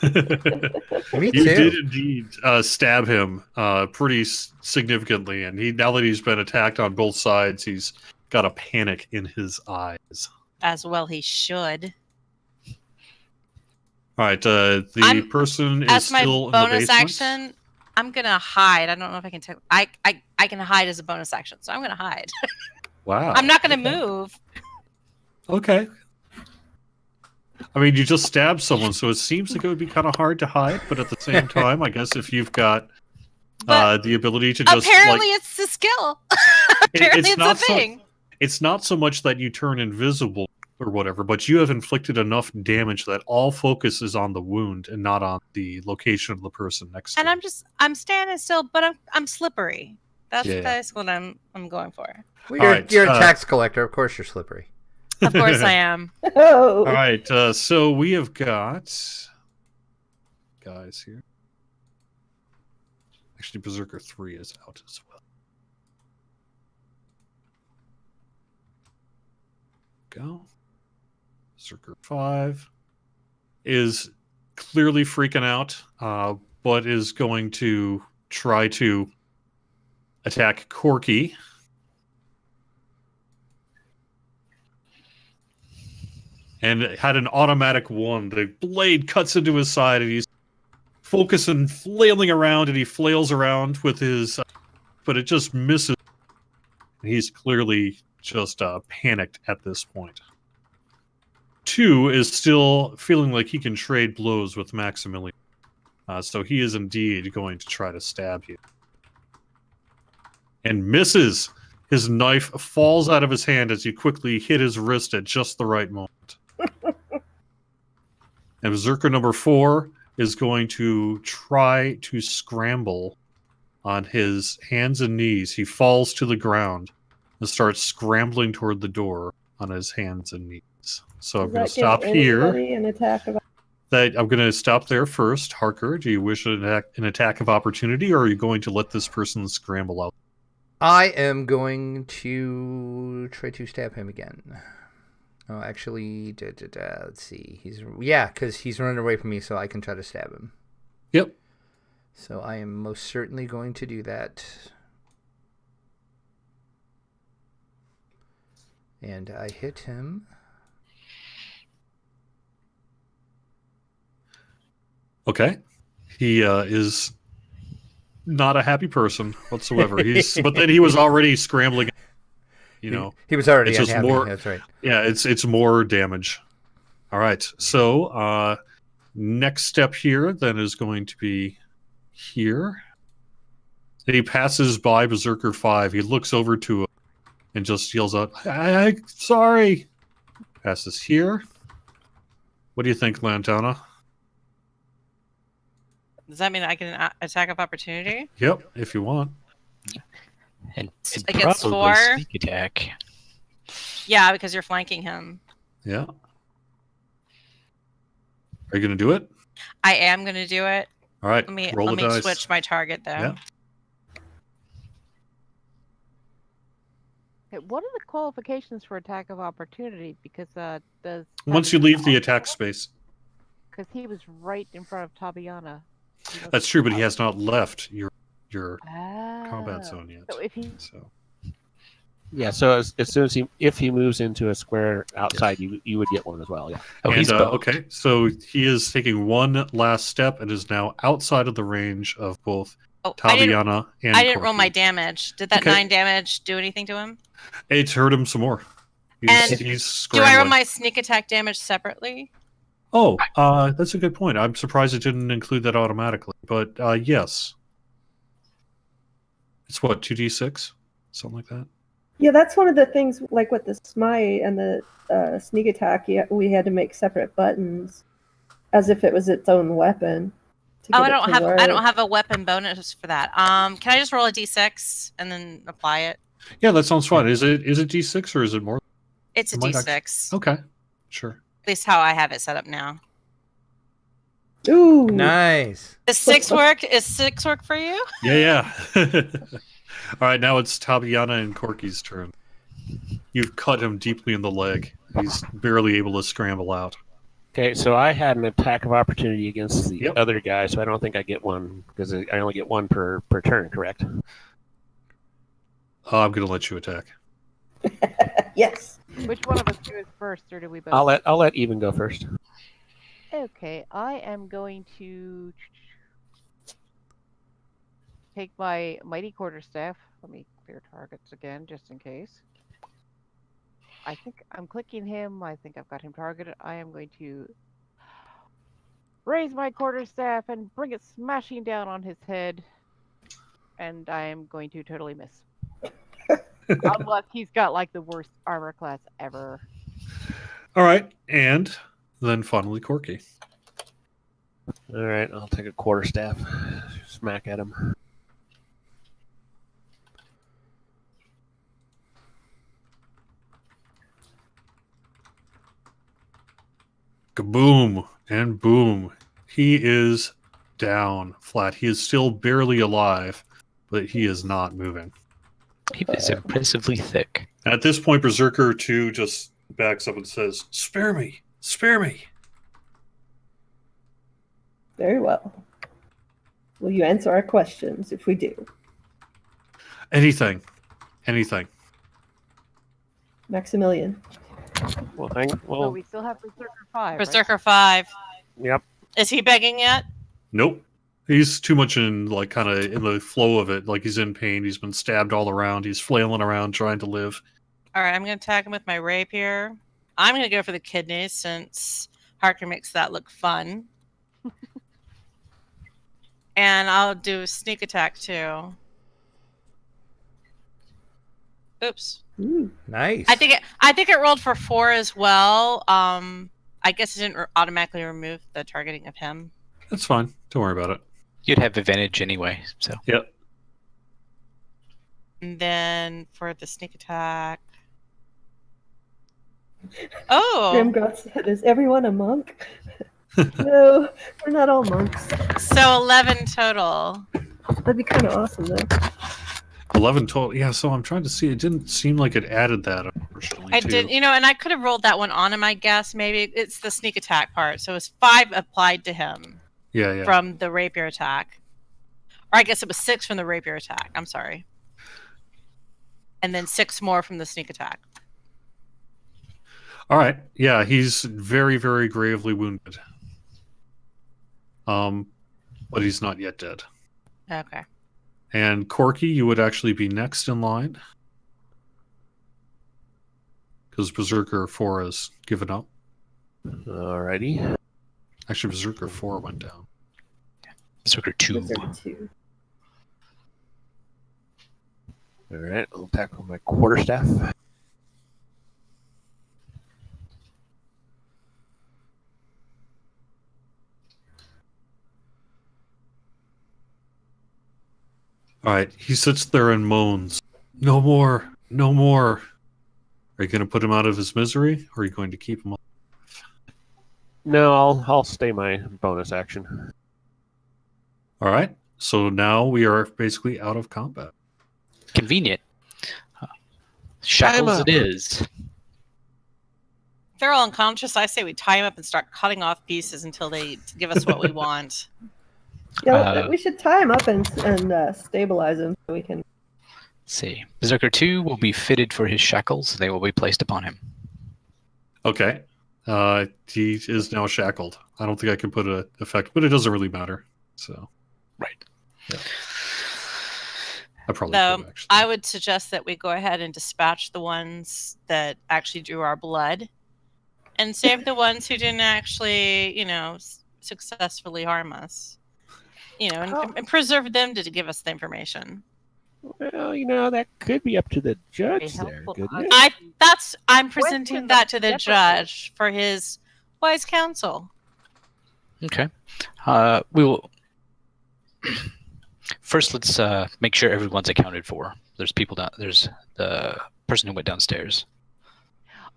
Me You too. did indeed stab him pretty significantly, and now that he's been attacked on both sides, he's got a panic in his eyes. As well, he should. All right, the person is As my still in the bonus basement. action, I'm gonna hide. I don't know if I can take. I can hide as a bonus action, so I'm gonna hide. Wow. I'm not gonna move. Okay. I mean, you just stabbed someone, so it seems like it would be kind of hard to hide, but at the same time, I guess if you've got But the ability to just apparently, it's the skill. Apparently, it's a not thing. it's not so much that you turn invisible or whatever, but you have inflicted enough damage that all focus is on the wound and not on the location of the person next to And you. I'm standing still, but I'm slippery. Yeah. That's what I'm going for. Well, All you're, right, you're a tax collector. Of course, you're slippery. Of course, I am. Oh. All right, so we have got guys here. Actually, Berserker 3 is out as well. Go. Berserker 5 is clearly freaking out, but is going to try to attack Corky. And had an automatic 1. The blade cuts into his side, and he's focusing, flailing around, and he flails around with his... but it just misses. He's clearly just panicked at this point. 2 is still feeling like he can trade blows with Maximilian. So he is indeed going to try to stab you. And misses. His knife falls out of his hand as you quickly hit his wrist at just the right moment. And Berserker number 4 is going to try to scramble on his hands and knees. He falls to the ground and starts scrambling toward the door on his hands and knees. So I'm going to stop here. An attack of... I'm going to stop there first. Harker, do you wish an attack of opportunity, or are you going to let this person scramble out? I am going to try to stab him again. Oh, actually, let's see. Because he's running away from me, so I can try to stab him. Yep. So I am most certainly going to do that. And I hit him. Okay. He is not a happy person whatsoever. But then he was already scrambling. He was already it's just unhappy. more. That's right. Yeah, it's more damage. All right. So next step here then is going to be here. He passes by Berserker 5. He looks over to him and just yells out, sorry. Passes here. What do you think, Lantana? Does that mean I can attack of opportunity? Yep, if you want. And Against probably 4? sneak attack. Yeah, because you're flanking him. Yeah. Are you going to do it? I am going to do it. All right. Let me dice. switch my target though. Yeah. Okay, what are the qualifications for attack of opportunity? Because does Once you leave the attack space. Because he was right in front of Tabiana. That's true, but he has not left your combat Oh. zone yet. So if he So Yeah, so as soon as if he moves into a square outside, you would get one as well. Yeah. Oh, and he's boned. okay, so he is taking one last step and is now outside of the range of both Oh, Tabiana and I didn't roll my Corky. damage. Did that Okay. 9 damage do anything to him? It's hurt him some more. And He's Do scrambling. I roll my sneak attack damage separately? Oh, that's a good point. I'm surprised it didn't include that automatically. But yes. It's what, 2d6? Something like that? Yeah, that's one of the things, like with the smite and the sneak attack, we had to make separate buttons as if it was its own weapon. Oh, I don't have a weapon bonus for that. Can I just roll a d6 and then apply it? Yeah, that sounds fun. Is it d6 or is it more? It's a It might d6. Okay, sure. At least how I have it set up now. Ooh, Nice. Does 6 work? Is 6 work for you? Yeah. All right, now it's Tabiana and Corky's turn. You've cut him deeply in the leg. He's barely able to scramble out. Okay, so I had an attack of opportunity against the Yep. other guy, so I don't think I get one because I only get one per turn. Correct? I'm going to let you attack. yes. which one of us goes first, or do we both? I'll let Even go first. Okay, I am going to take my mighty quarterstaff. Let me clear targets again, just in case. I think I'm clicking him. I think I've got him targeted. I am going to raise my quarterstaff and bring it smashing down on his head. And I am going to totally miss. Unless he's got like the worst armor class ever. All right, and then finally Corky. All right, I'll take a quarterstaff, smack at him. Kaboom and boom. He is down flat. He is still barely alive, but he is not moving. He is impressively thick. At this point, Berserker 2 just backs up and says, "Spare me! Spare me!" Very well. Will you answer our questions if we do? Anything. Anything. Maximilian. Well, So we still have Berserker 5. Berserker 5. Yep. Is he begging yet? Nope. He's too much in, like, kind of in the flow of it. Like, he's in pain. He's been stabbed all around. He's flailing around trying to live. All right, I'm going to attack him with my rapier. I'm going to go for the kidneys since Harker makes that look fun. And I'll do a sneak attack too. Oops. Ooh. Nice. I think it rolled for 4 as well. I guess it didn't automatically remove the targeting of him. That's fine. Don't worry about it. You'd have advantage anyway, so. Yep. And then for the sneak attack. Oh, Grimgod said, "Is everyone a monk?" No, we're not all monks. so 11 total. That'd be kind of awesome, though. 11 total. Yeah, so I'm trying to see. It didn't seem like it added that, unfortunately. I too. did, and I could have rolled that one on him, I guess. Maybe it's the sneak attack part. So it's 5 applied to him Yeah. from the rapier attack. Or I guess it was 6 from the rapier attack. I'm sorry. And then 6 more from the sneak attack. All right. Yeah, he's very, very gravely wounded. But he's not yet dead. Okay. And Corky, you would actually be next in line. Because Berserker 4 has given up. Alrighty. Actually, Berserker 4 went down. Berserker 2. Berserker 2. All right, I'll attack with my quarterstaff. All right, he sits there and moans. No more, no more. Are you going to put him out of his misery, or are you going to keep him alive? No, I'll stay my bonus action. All right, so now we are basically out of combat. Convenient. Shackles up. it is. If they're all unconscious, I say we tie them up and start cutting off pieces until they give us what we want. Yeah, we should tie him up and stabilize him so we can. Let's see. Berserker 2 will be fitted for his shackles. They will be placed upon him. Okay. He is now shackled. I don't think I can put an effect, but it doesn't really matter. So. Right. Yeah. I probably Though could, actually. I would suggest that we go ahead and dispatch the ones that actually drew our blood, and save the ones who didn't actually, successfully harm us. And preserve them to give us the information. Well, that could be up to the judge Be there. helpful. Couldn't it? I'm presenting them that to the separately. judge for his wise counsel. Okay. We will. First, let's make sure everyone's accounted for. There's people down. There's the person who went downstairs.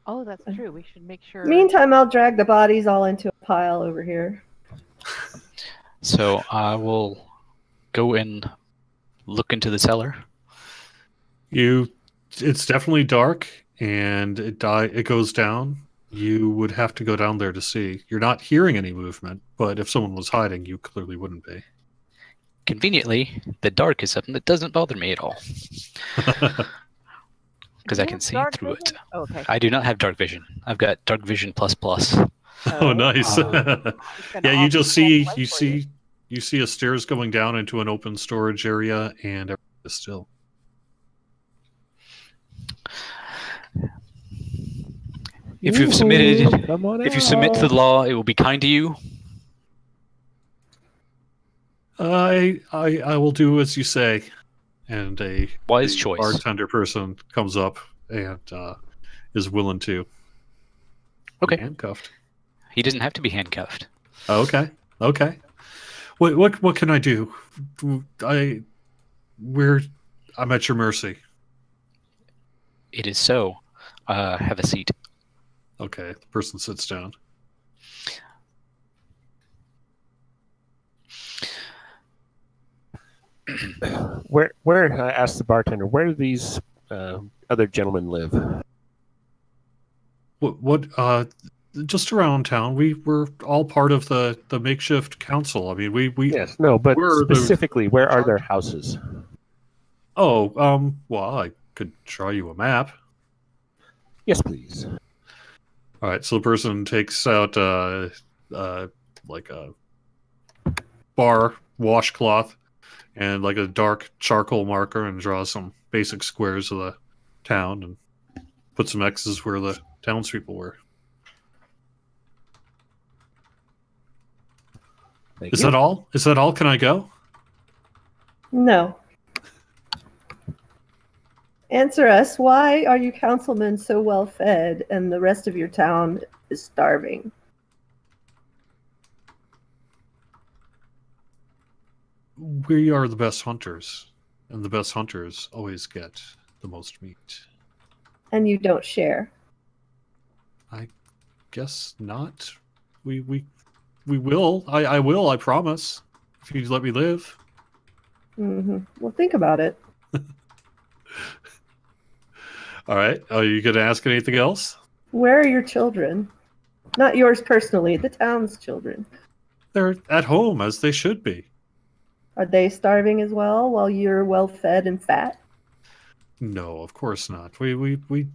Oh, that's true. We should make sure. Meantime, I'll drag the bodies all into a pile over here. So I will go and look into the cellar. It's definitely dark, and it goes down. You would have to go down there to see. You're not hearing any movement, but if someone was hiding, you clearly wouldn't be. Conveniently, the dark is something that doesn't bother me at all. Because I You can have see dark through vision? it. Oh, okay. I do not have dark vision. I've got dark vision plus. Oh, nice. It's gonna Yeah, you offer just more see light you for you. see you see a stairs going down into an open storage area, and everything is still. If you've Ooh, submitted, come on if you submit to the out. law, it will be kind to you. I will do as you say, and Wise the choice. bartender person comes up and is willing to. be Okay. handcuffed. He doesn't have to be handcuffed. Okay. What can I do? I'm at your mercy. It is so. Have a seat. Okay, the person sits down. Where I asked the bartender, where do these other gentlemen live? What just around town. We're all part of the makeshift council. I mean, we Yes, no, but we're the- specifically, where are their houses? Oh, well, I could draw you a map. Yes, please. All right, so the person takes out like a bar washcloth and like a dark charcoal marker and draws some basic squares of the town and put some X's where the townspeople were. Thank Is you. that all? Is that all? Can I go? No. Answer us. Why are you councilmen so well fed and the rest of your town is starving? We are the best hunters, and the best hunters always get the most meat. And you don't share. Guess not. We will. I will. I promise. If you let me live. Well, think about it. All right. Are you going to ask anything else? Where are your children? Not yours personally, the town's children. They're at home as they should be. Are they starving as well while you're well fed and fat? No, of course not. We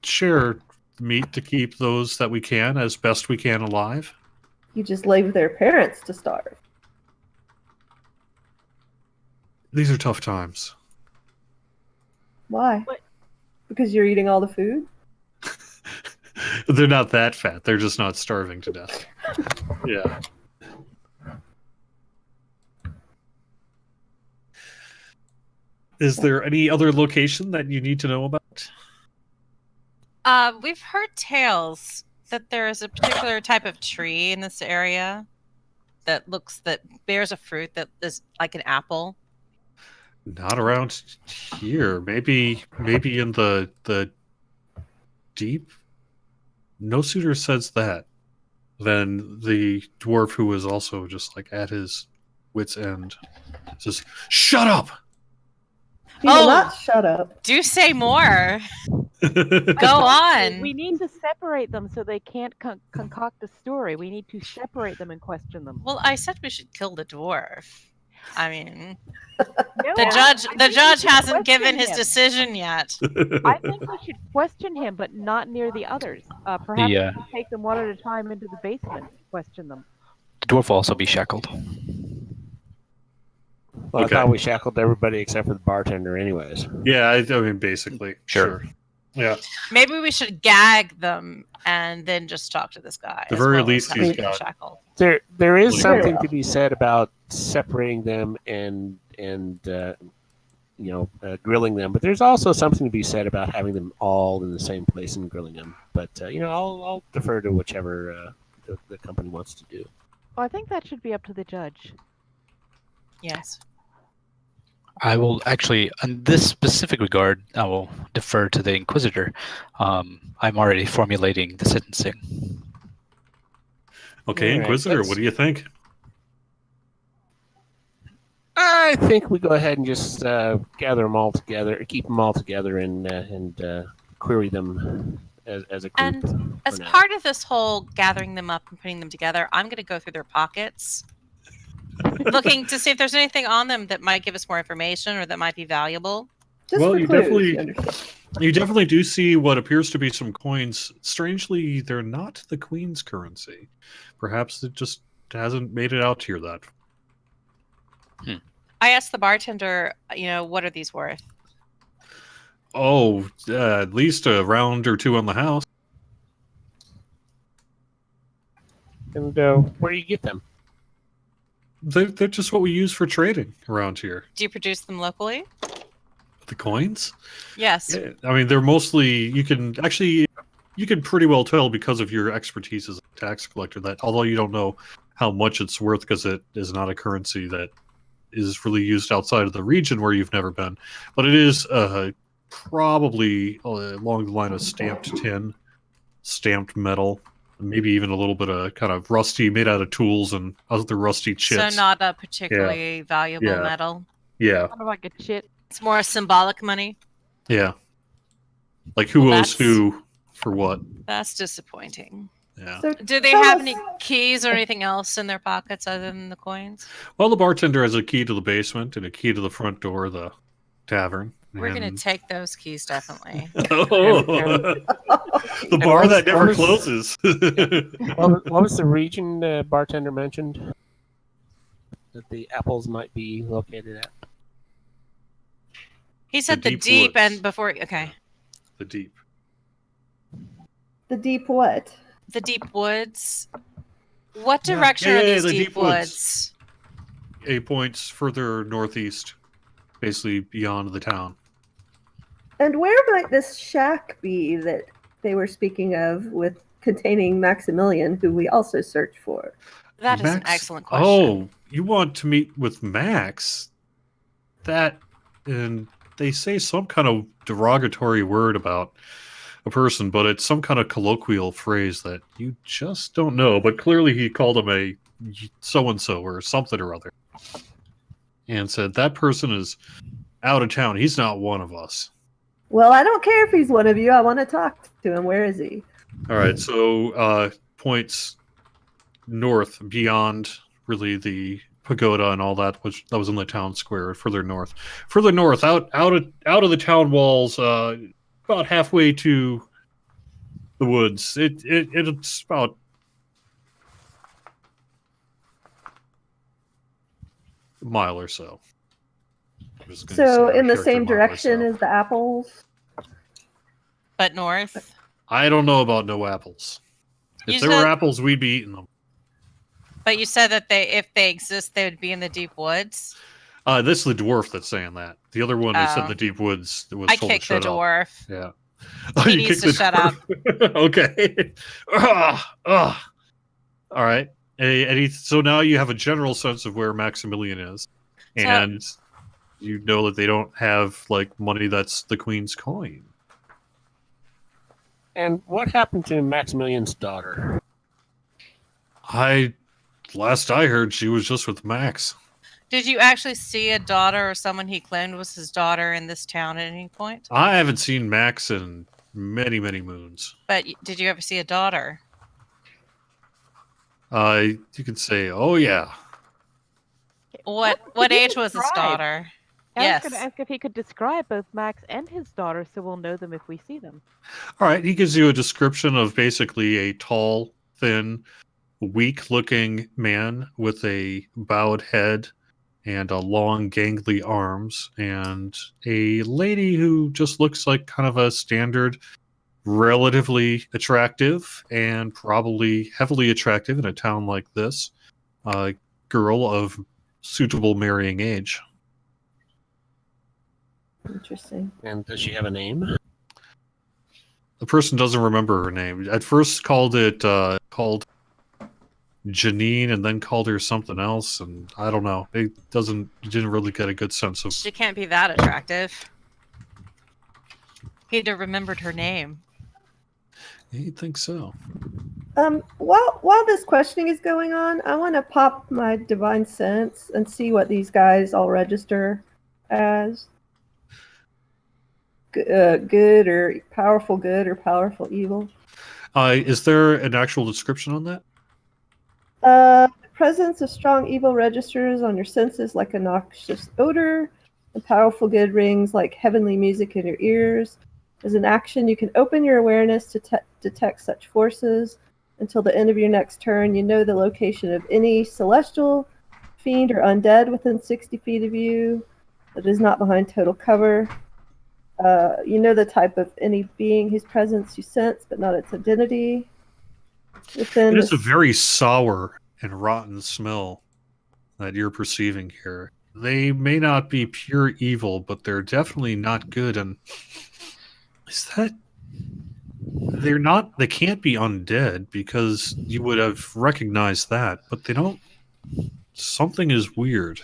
share meat to keep those that we can as best we can alive. You just leave their parents to starve. These are tough times. Why? What? Because you're eating all the food? They're not that fat. They're just not starving to death. Yeah. Is there any other location that you need to know about? We've heard tales that there is a particular type of tree in this area that bears a fruit that is like an apple. Not around here. Maybe in the deep. No sooner says that than the dwarf, who was also just like at his wit's end, says, "Shut up!" He will Oh. not shut up. Do say more. Go on. We need to separate them so they can't concoct a story. We need to separate them and question them. Well, I said we should kill the dwarf. I mean, No, the I judge think we hasn't should given question his him. decision yet. I think we should question him, but not near the others. Perhaps we should take them one at a time into the basement and question them. The dwarf will also be shackled. Well, Okay. I thought we shackled everybody except for the bartender, anyways. Yeah, I mean, basically. Sure. Yeah. Maybe we should gag them and then just talk to this guy. The as very well as least having he's them got- shackled. There is Well, something yeah. to be said about separating them and grilling them, but there's also something to be said about having them all in the same place and grilling them. But I'll defer to whichever the company wants to do. Well, I think that should be up to the judge. Yes. I will actually, in this specific regard, I will defer to the Inquisitor. I'm already formulating the sentencing. Okay, All right, Inquisitor, let's- what do you think? I think we go ahead and just gather them all together, keep them all together, and query them as a group. And as for now. part of this whole gathering them up and putting them together, I'm going to go through their pockets, looking to see if there's anything on them that might give us more information or that might be valuable. Just Well, for you clues, definitely- you understand. You definitely do see what appears to be some coins. Strangely, they're not the Queen's currency. Perhaps it just hasn't made it out here that. I asked the bartender, what are these worth? Oh, at least a round or two on the house. And where do you get them? They're just what we use for trading around here. Do you produce them locally? The coins? Yes. Yeah, I mean, they're mostly, you can pretty well tell because of your expertise as a tax collector that although you don't know how much it's worth because it is not a currency that is really used outside of the region where you've never been, but it is probably along the line of stamped tin, stamped metal, maybe even a little bit of kind of rusty, made out of tools and other rusty chits. So not a particularly valuable Yeah. metal. Yeah, Kind of like a chit. It's more symbolic money. yeah. Like who Well, owes who for what? That's disappointing. Yeah. So Do they tell have us- any keys or anything else in their pockets other than the coins? Well, the bartender has a key to the basement and a key to the front door of the tavern. We're going and- to take those keys, definitely. Oh, the bar what that was- never what was- closes. What was the region bartender mentioned that the apples might be located at? He said the deep deep woods. and before, okay. The deep. The deep what? The deep woods. What Yeah. direction Yeah, are yeah, these the deep deep woods. woods? 8 points further northeast, basically beyond the town. And where might this shack be that they were speaking of with containing Maximilian, who we also searched for? That is an Max? excellent question. Oh, you want to meet with Max? And they say some kind of derogatory word about a person, but it's some kind of colloquial phrase that you just don't know. But clearly he called him a so-and-so or something or other. And said, that person is out of town. He's not one of us. Well, I don't care if he's one of you. I want to talk to him. Where is he? All right, so points north beyond really the pagoda and all that, which that was in the town square. Further north, out of the town walls, about halfway to the woods. It's about a mile or so. I'm just gonna So, say in the character same model direction myself. as the apples? But north? I don't know about no apples. If You there were said- apples, we'd be eating them. But you said that if they exist, they would be in the deep woods. This is the dwarf that's saying that. The other one who said Oh. the deep woods was I told to kicked the shut up. dwarf. Yeah. He you needs kicked to the shut up. dwarf. Okay. All right. So now you have a general sense of where Maximilian is, So- and you know that they don't have like money that's the queen's coin. And what happened to Maximilian's daughter? Last I heard, she was just with Max. Did you actually see a daughter or someone he claimed was his daughter in this town at any point? I haven't seen Max in many, many moons. But did you ever see a daughter? You can say, oh yeah. What Could you age was his describe? daughter? I was Yes. going to ask if he could describe both Max and his daughter so we'll know them if we see them. All right, he gives you a description of basically a tall, thin, weak-looking man with a bowed head and long, gangly arms, and a lady who just looks like kind of a standard, relatively attractive, and probably heavily attractive in a town like this, girl of suitable marrying age. Interesting. And does she have a name? The person doesn't remember her name. At first called Janine and then called her something else, and I don't know. You didn't really get a good sense of. She can't be that attractive. He'd have remembered her name. You'd think so. While this questioning is going on, I want to pop my divine sense and see what these guys all register as. Good or powerful evil. Is there an actual description on that? The presence of strong evil registers on your senses like a noxious odor. The powerful good rings like heavenly music in your ears. As an action, you can open your awareness to detect such forces. Until the end of your next turn, you know the location of any celestial, fiend, or undead within 60 feet of you that is not behind total cover. You know the type of any being whose presence you sense, but not its identity. It is a very sour and rotten smell that you're perceiving here. They may not be pure evil, but they're definitely not good. And they can't be undead because you would have recognized that, but they don't. Something is weird.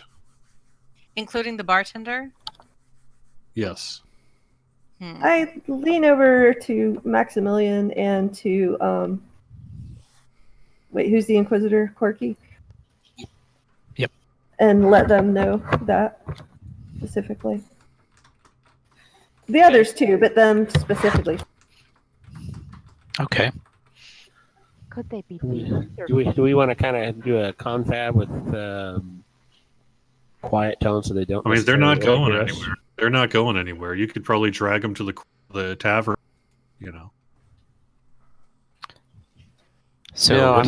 Including the bartender? Yes. I lean over to Maximilian and to wait, who's the Inquisitor? Corky? Yep. And let them know that specifically. The others too, but them specifically. Okay. Could they be thieves? Do we want to kind of do a confab with quiet tone so they don't? I mean, they're not necessarily going hear us? anywhere. They're not going anywhere. You could probably drag them to the tavern, you know. So No, what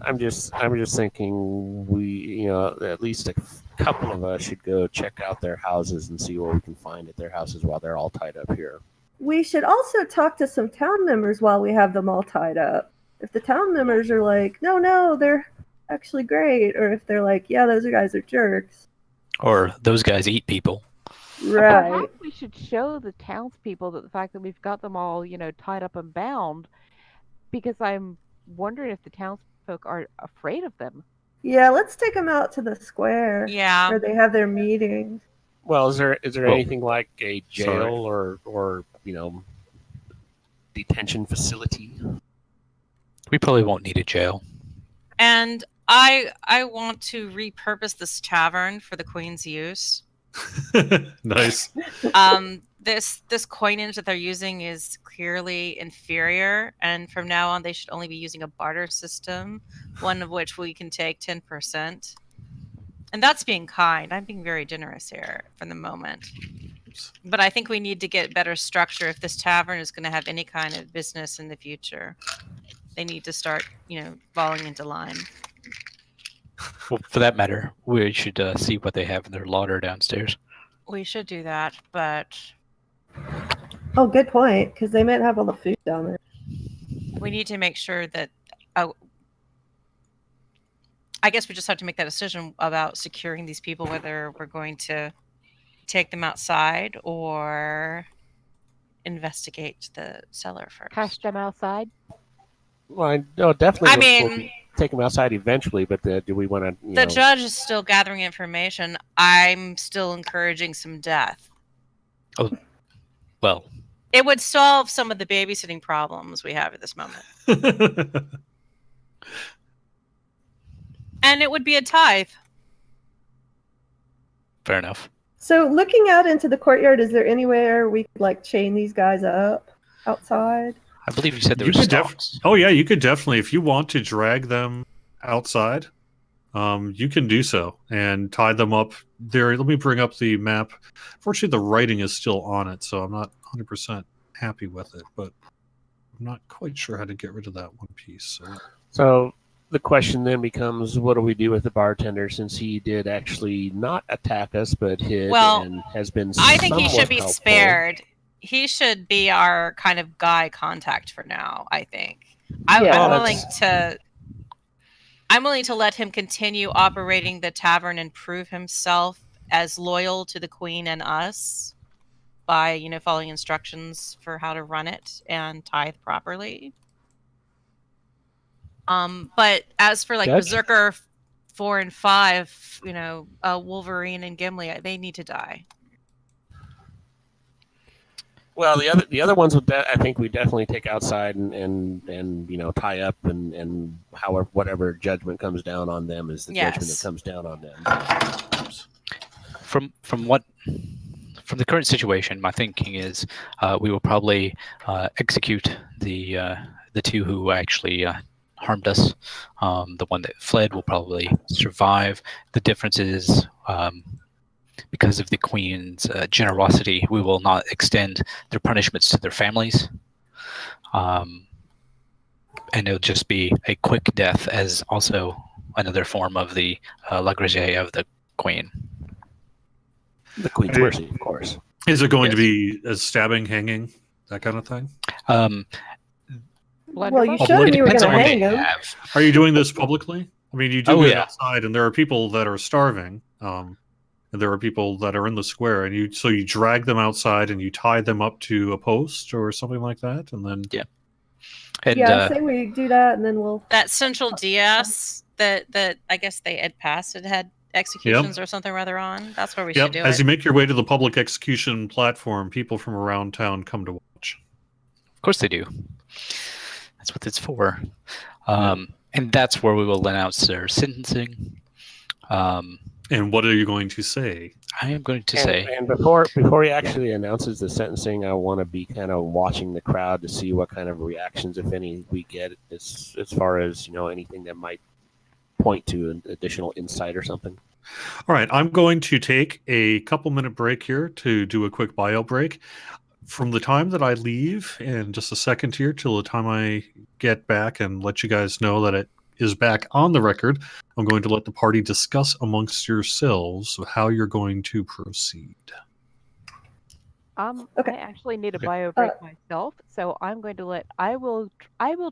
I'm just thinking we, at least a couple of us should go check out their houses and see what we can find at their houses while they're all tied up here. We should also talk to some town members while we have them all tied up. If the town members are like, no, they're actually great, or if they're like, yeah, those guys are jerks. or those guys eat people. Right. Perhaps we should show the townspeople that the fact that we've got them all, tied up and bound, because I'm wondering if the townsfolk are afraid of them. Yeah, let's take them out to the square Yeah. where they have their meetings. Well, is there Oh, anything like a jail sorry. or detention facility? We probably won't need a jail. And I want to repurpose this tavern for the Queen's use. Nice. This coinage that they're using is clearly inferior, and from now on they should only be using a barter system, one of which we can take 10%. And that's being kind. I'm being very generous here for the moment. But I think we need to get better structure if this tavern is going to have any kind of business in the future. They need to start, falling into line. Well, for that matter, we should see what they have in their larder downstairs. We should do that, but Oh, good point, because they might have all the food down there. we need to make sure that I guess we just have to make that decision about securing these people, whether we're going to take them outside or investigate the cellar first. Cash them outside. Well, no, definitely. I we'll mean, take them outside eventually, but do we want to? the judge is still gathering information. I'm still encouraging some death. Oh, well, It would solve some of the babysitting problems we have at this moment. And it would be a tithe. fair enough. So looking out into the courtyard, is there anywhere we could chain these guys up? outside? I believe you said there You were could stalks. Oh yeah, you could definitely, if you want to drag them outside, you can do so and tie them up there. Let me bring up the map. Fortunately, the writing is still on it, so I'm not 100% happy with it, but I'm not quite sure how to get rid of that one piece. So the question then becomes, what do we do with the bartender, since he did actually not attack us but hid Well, and has been I think he somewhat should be helpful? spared. He should be our kind of guy contact for now, I think. Yeah. I'm Well, willing to let him continue operating the tavern and prove himself as loyal to the queen and us by, following instructions for how to run it and tithe properly. But as for like Judge? Berserker 4 and 5, Wolverine and Gimli, they need to die. Well, the other ones I think we definitely take outside and tie up and however whatever judgment comes down on them is the judgment that comes down on them. From the current situation, my thinking is we will probably execute the two who actually harmed us. The one that fled will probably survive. The difference is because of the Queen's generosity, we will not extend their punishments to their families. And it'll just be a quick death as also another form of the Lagrege of the Queen. The Queen's mercy, of course. Is it going to be a stabbing, hanging, that kind of thing? Well, you It showed me you were depends going on to what hang they him. have. Are you doing this publicly? I mean, you do Oh, it yeah. outside, and there are people that are starving. And there are people that are in the square, and you drag them outside and you tie them up to a post or something like that, and then And, Yeah, say we do that, and then we'll. That central DS that I guess they had passed, it had executions or something rather on. That's where we should do as it. you make your way to the public execution platform, people from around town come to watch. Of course they do. That's what it's for. And that's where we will announce their sentencing. And what are you going to say? I am going to say... And before he actually announces the sentencing, I want to be kind of watching the crowd to see what kind of reactions, if any, we get as far as, anything that might point to an additional insight or something. All right, I'm going to take a couple-minute break here to do a quick bio break. From the time that I leave, and just a second here till the time I get back and let you guys know that it is back on the record, I'm going to let the party discuss amongst yourselves how you're going to proceed. Okay. I actually need a bio break myself, so I'm going to I will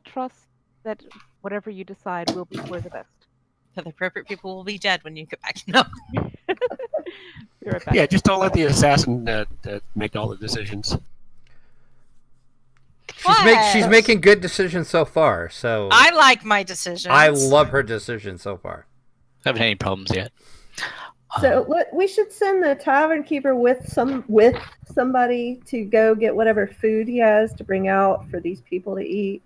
trust that whatever you decide will be for the best. The appropriate people will be dead when you get back. No. Be right back. Yeah, just don't let the assassin make all the decisions. She's making good decisions so far. So I like my decisions. I love her decision so far. Haven't had any problems yet. So we should send the tavern keeper with somebody to go get whatever food he has to bring out for these people to eat,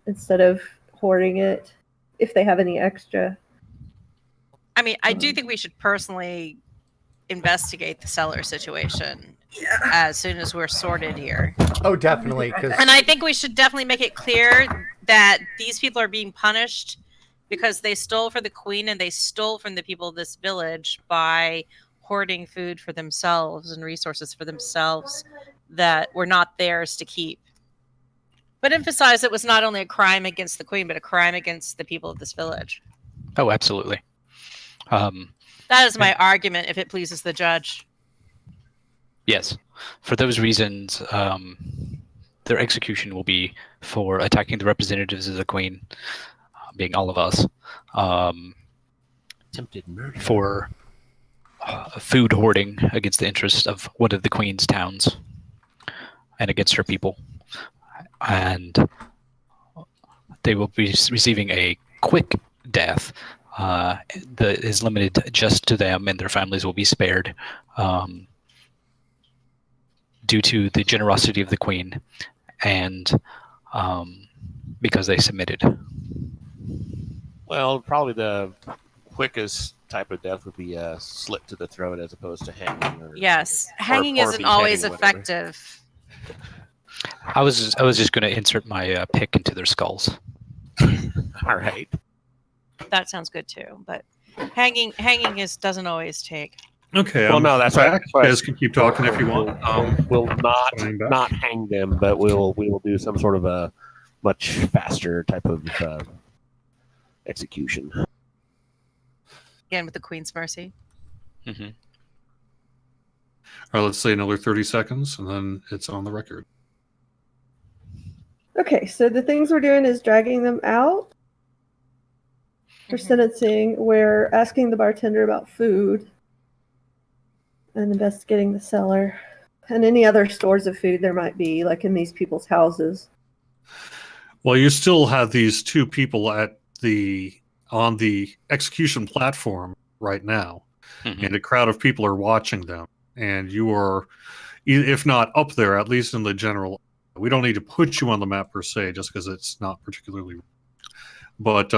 instead of hoarding it, if they have any extra. I mean, I do think we should personally investigate the cellar situation as soon as we're sorted here. Oh, definitely. And I think we should definitely make it clear that these people are being punished because they stole for the queen and they stole from the people of this village by hoarding food for themselves and resources for themselves that were not theirs to keep. But emphasize it was not only a crime against the queen, but a crime against the people of this village. Oh, absolutely. That is my argument, if it pleases the judge. Yes. For those reasons, their execution will be for attacking the representatives of the queen, being all of us. Attempted murder. For food hoarding against the interests of one of the queen's towns and against her people. And they will be receiving a quick death that is limited just to them, and their families will be spared due to the generosity of the queen and because they submitted. Well, probably the quickest type of death would be a slit to the throat as opposed to hanging. Yes, or hanging or isn't beheading, always whatever. effective. I was just going to insert my pick into their skulls. All right. That sounds good too. But hanging doesn't always take. Okay. Well, no, that's back. right. You guys can keep talking if you want. We'll flying back. not hang them, but we will do some sort of a much faster type of execution. Again with the Queen's Mercy. Mm-hmm. All right, let's say another 30 seconds, and then it's on the record. Okay, so the things we're doing is dragging them out for sentencing. We're asking the bartender about food and investigating the cellar and any other stores of food there might be, like in these people's houses. Well, you still have these two people on the execution platform right now, and a crowd of people are watching them. And you are, if not up there, at least in the general. We don't need to put you on the map per se, just because it's not particularly. But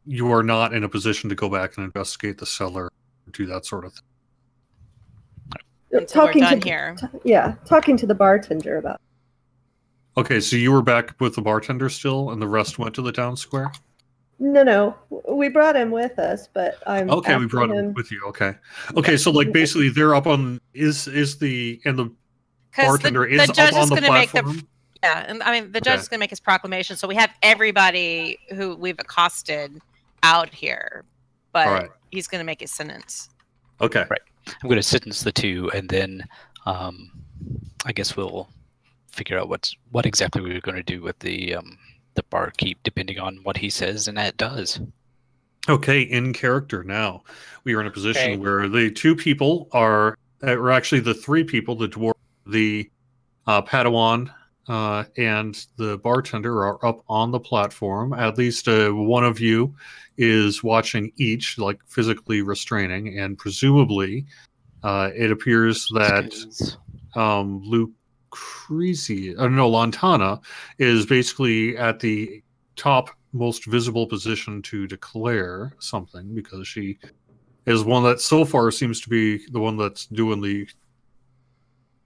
you are not in a position to go back and investigate the cellar, or do that sort of thing. Until we're done here. Talking to the bartender about it. Okay, so you were back with the bartender still, and the rest went to the town square? No, we brought him with us, but I'm okay. We brought him with you. Okay. So like basically, they're up on the bartender is the judge up on is the going to make platform. and I mean the judge is going to make his proclamation. So we have everybody who we've accosted out here, but he's going to make his sentence. Okay. Right. I'm going to sentence the two, and then I guess we'll figure out what exactly we're going to do with the barkeep, depending on what he says and that does. Okay, in character now. We are in a position where the two people or actually the three people, the dwarf, the Padawan, and the bartender are up on the platform. At least one of you is watching each, like physically restraining, and presumably it appears that Lantana is basically at the top most visible position to declare something, because she is one that so far seems to be the one that's doing the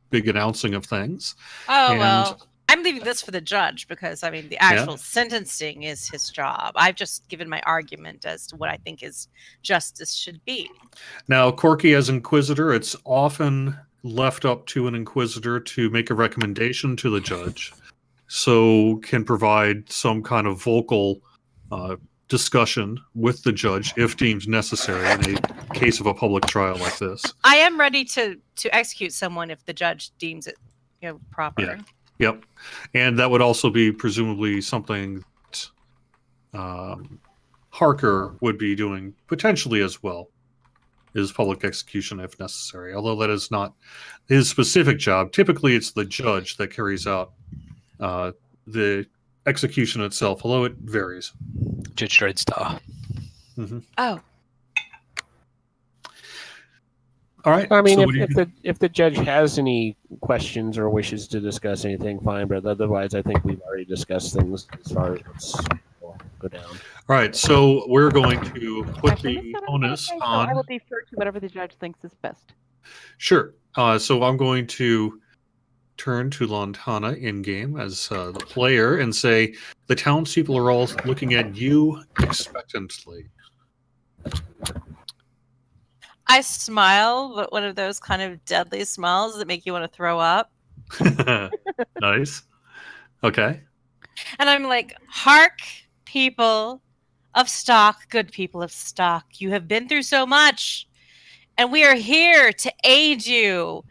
big announcing of things. Well, I'm leaving this for the judge, because I mean the actual sentencing is his job. I've just given my argument as to what I think is justice should be. Now, Corky, as Inquisitor, it's often left up to an Inquisitor to make a recommendation to the judge, so can provide some kind of vocal discussion with the judge if deemed necessary in a case of a public trial like this. I am ready to execute someone if the judge deems it proper. Yeah. Yep. And that would also be presumably something that Harker would be doing potentially as well, is public execution if necessary, although that is not his specific job. Typically, it's the judge that carries out the execution itself, although it varies. Judge Dreadstar. Mm-hmm. Oh. All right. I mean, so if the judge has any questions or wishes to discuss anything, fine. But otherwise, I think we've already discussed things as far as what's go down. All right. So we're going to put the onus on. So I will defer to whatever the judge thinks is best. Sure. So I'm going to turn to Lantana in game as the player and say, the townspeople are all looking at you expectantly. I smile, but one of those kind of deadly smiles that make you want to throw up. Nice. Okay. And I'm like, hark, people of stock, good people of stock, you have been through so much, and we are here to aid you.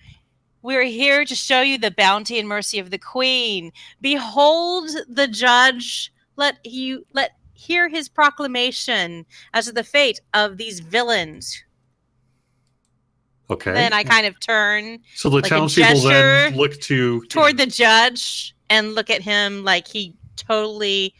We are here to show you the bounty and mercy of the Queen. Behold the judge. Let hear his proclamation as to the fate of these villains. Okay. Then I kind of turn. So the like townspeople then look toward the judge and look at him like he totally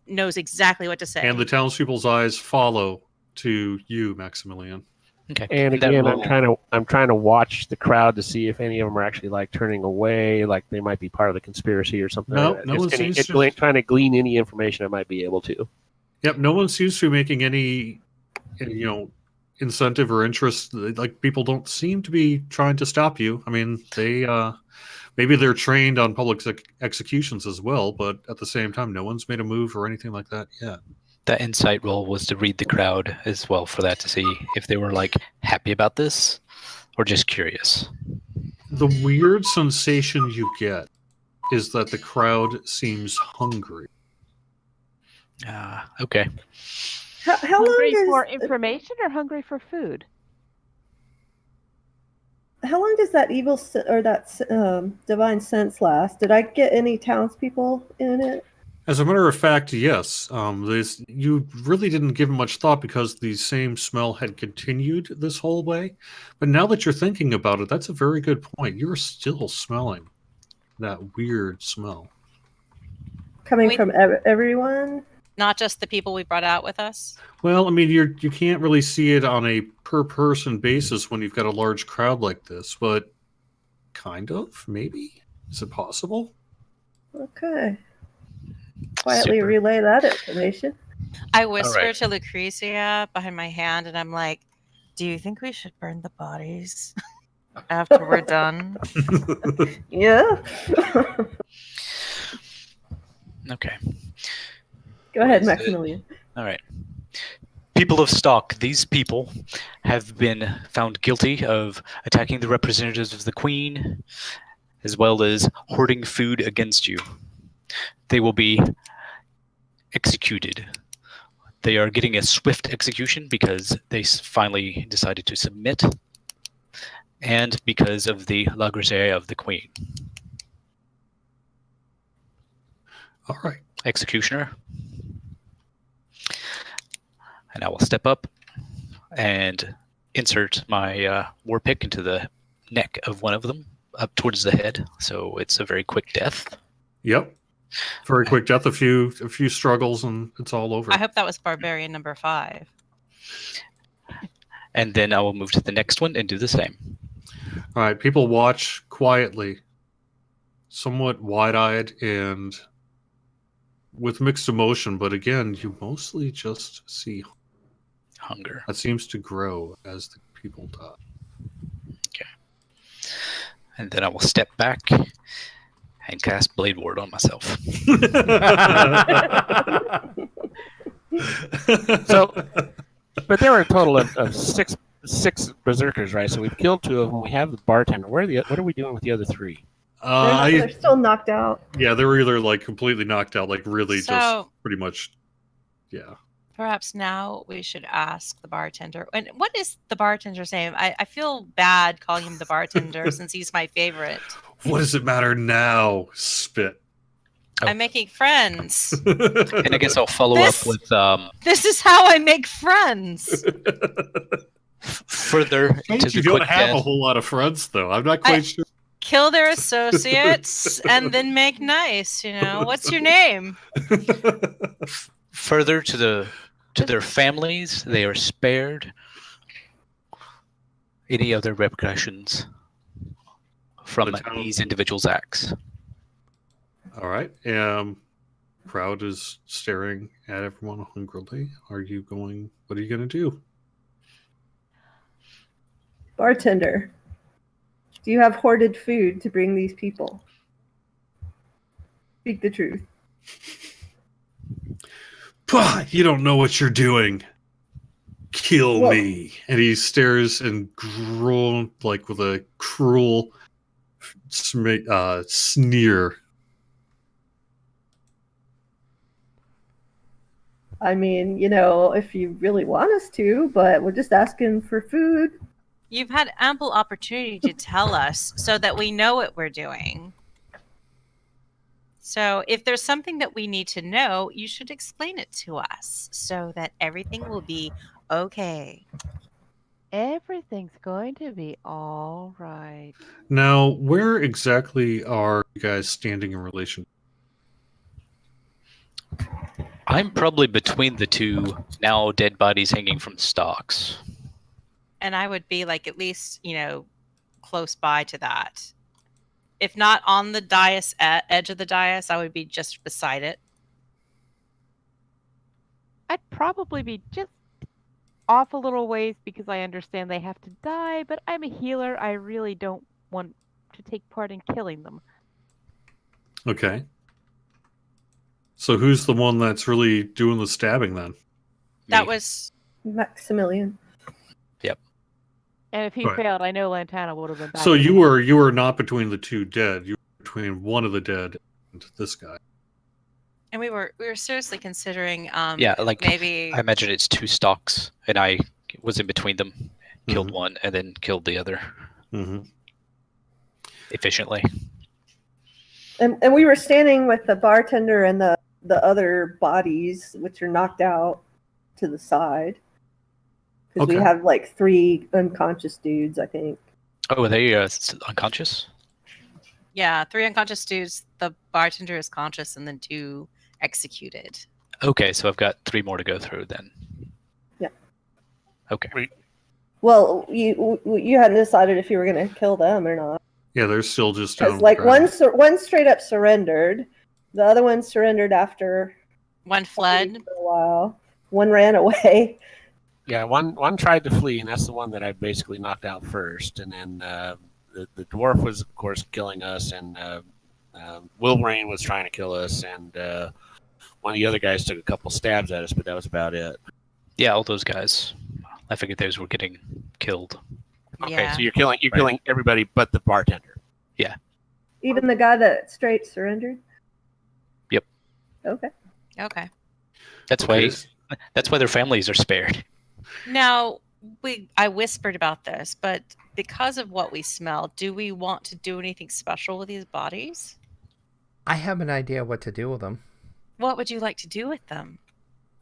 knows exactly what to say. And the townspeople's eyes follow to you, Maximilian. Okay. And again, I'm trying to watch the crowd to see if any of them are actually like turning away, like they might be part of the conspiracy or something. No, like no one seems to. Trying to glean any information I might be able to. Yep, no one seems to be making any incentive or interest. Like, people don't seem to be trying to stop you. I mean, they maybe they're trained on public executions as well, but at the same time, no one's made a move or anything like that yet. That insight roll was to read the crowd as well for that, to see if they were like happy about this or just curious. The weird sensation you get is that the crowd seems hungry. Okay. How Hungry long for does information or hungry for food? how long does that or that divine sense last? Did I get any townspeople in it? As a matter of fact, yes. You really didn't give it much thought because the same smell had continued this whole way. But now that you're thinking about it, that's a very good point. You're still smelling that weird smell. Coming Wait. from everyone? Not just the people we brought out with us. Well, I mean, you can't really see it on a per-person basis when you've got a large crowd like this, but kind of, maybe? Is it possible? Okay. Quietly Super. relay that information. I whisper right. to Lucrezia behind my hand, and I'm like, "Do you think we should burn the bodies after we're done?" Yeah. Okay. Go ahead, Is it- Maximilian. All right. People of stock, these people have been found guilty of attacking the representatives of the Queen, as well as hoarding food against you. They will be executed. They are getting a swift execution because they finally decided to submit, and because of the La Grisaille of the Queen. All right. Executioner. And I will step up and insert my war pick into the neck of one of them, up towards the head. So it's a very quick death. Yep. Very quick death. A few struggles, and it's all over. I hope that was Barbarian number 5. And then I will move to the next one and do the same. All right. People watch quietly, somewhat wide-eyed, and with mixed emotion. But again, you mostly just see Hunger. that seems to grow as the people die. And then I will step back and cast Blade Ward on myself. So, but there were a total of six berserkers, right? So we've killed 2 of them. We have the bartender. What are we doing with the other 3? They're still knocked out. Yeah, they were either like completely knocked out, like really just So- pretty much. Yeah. Perhaps now we should ask the bartender. And what is the bartender's name? I feel bad calling him the bartender since he's my favorite. What does it matter now? Spit. Oh. I'm making friends. And I guess I'll follow up with This is how I make friends. further to You the don't quick have death. a whole lot of friends, though. I'm not quite sure. Kill their associates and then make nice. What's your name? Further to their families, they are spared any other repercussions from The town- these individuals' acts. All right. Crowd is staring at everyone hungrily. What are you going to do? Bartender, do you have hoarded food to bring these people? Speak the truth. Pah, you don't know what you're doing. Kill Well- me. And he stares and groans like with a cruel sneer. I mean, if you really want us to, but we're just asking for food. You've had ample opportunity to tell us so that we know what we're doing. So if there's something that we need to know, you should explain it to us so that everything will be okay. Everything's going to be all right. Now, where exactly are you guys standing in relation? I'm probably between the 2 now dead bodies hanging from stalks. And I would be like at least, close by to that. If not on the dais, edge of the dais, I would be just beside it. I'd probably be just off a little ways because I understand they have to die, but I'm a healer. I really don't want to take part in killing them. Okay. So who's the one that's really doing the stabbing then? That Me. was Maximilian. And if he Right. failed, I know Lantana would have been back. So in the you were not between the two dead. You were between one of the dead and this guy. and we were seriously considering Yeah, like maybe I imagine it's two stocks, and I was in between them, killed Mhm. one, and then killed the other Mm-hmm. efficiently. And we were standing with the bartender and the other bodies, which are knocked out to the side. Because we Okay. have like 3 unconscious dudes, I think. Oh, are they unconscious? yeah, 3 unconscious dudes. The bartender is conscious, and then 2 executed. Okay, so I've got 3 more to go through then. Yeah. Okay. Well, you hadn't decided if you were going to kill them or not. Yeah, they're still just down. Because like one straight up surrendered, the other one surrendered after One fled. for a while. One ran away. Yeah, one tried to flee, and that's the one that I basically knocked out first. And then the dwarf was, of course, killing us, and Wilbrain was trying to kill us, and one of the other guys took a couple stabs at us, but that was about it. Yeah, all those guys. I figured those were getting killed. Okay, Yeah. so you're killing everybody but the bartender. Even the guy that straight surrendered. Yep. Okay. Okay. That's Okay. why their families are spared. Now I whispered about this, but because of what we smell, do we want to do anything special with these bodies? I have an idea what to do with them. What would you like to do with them?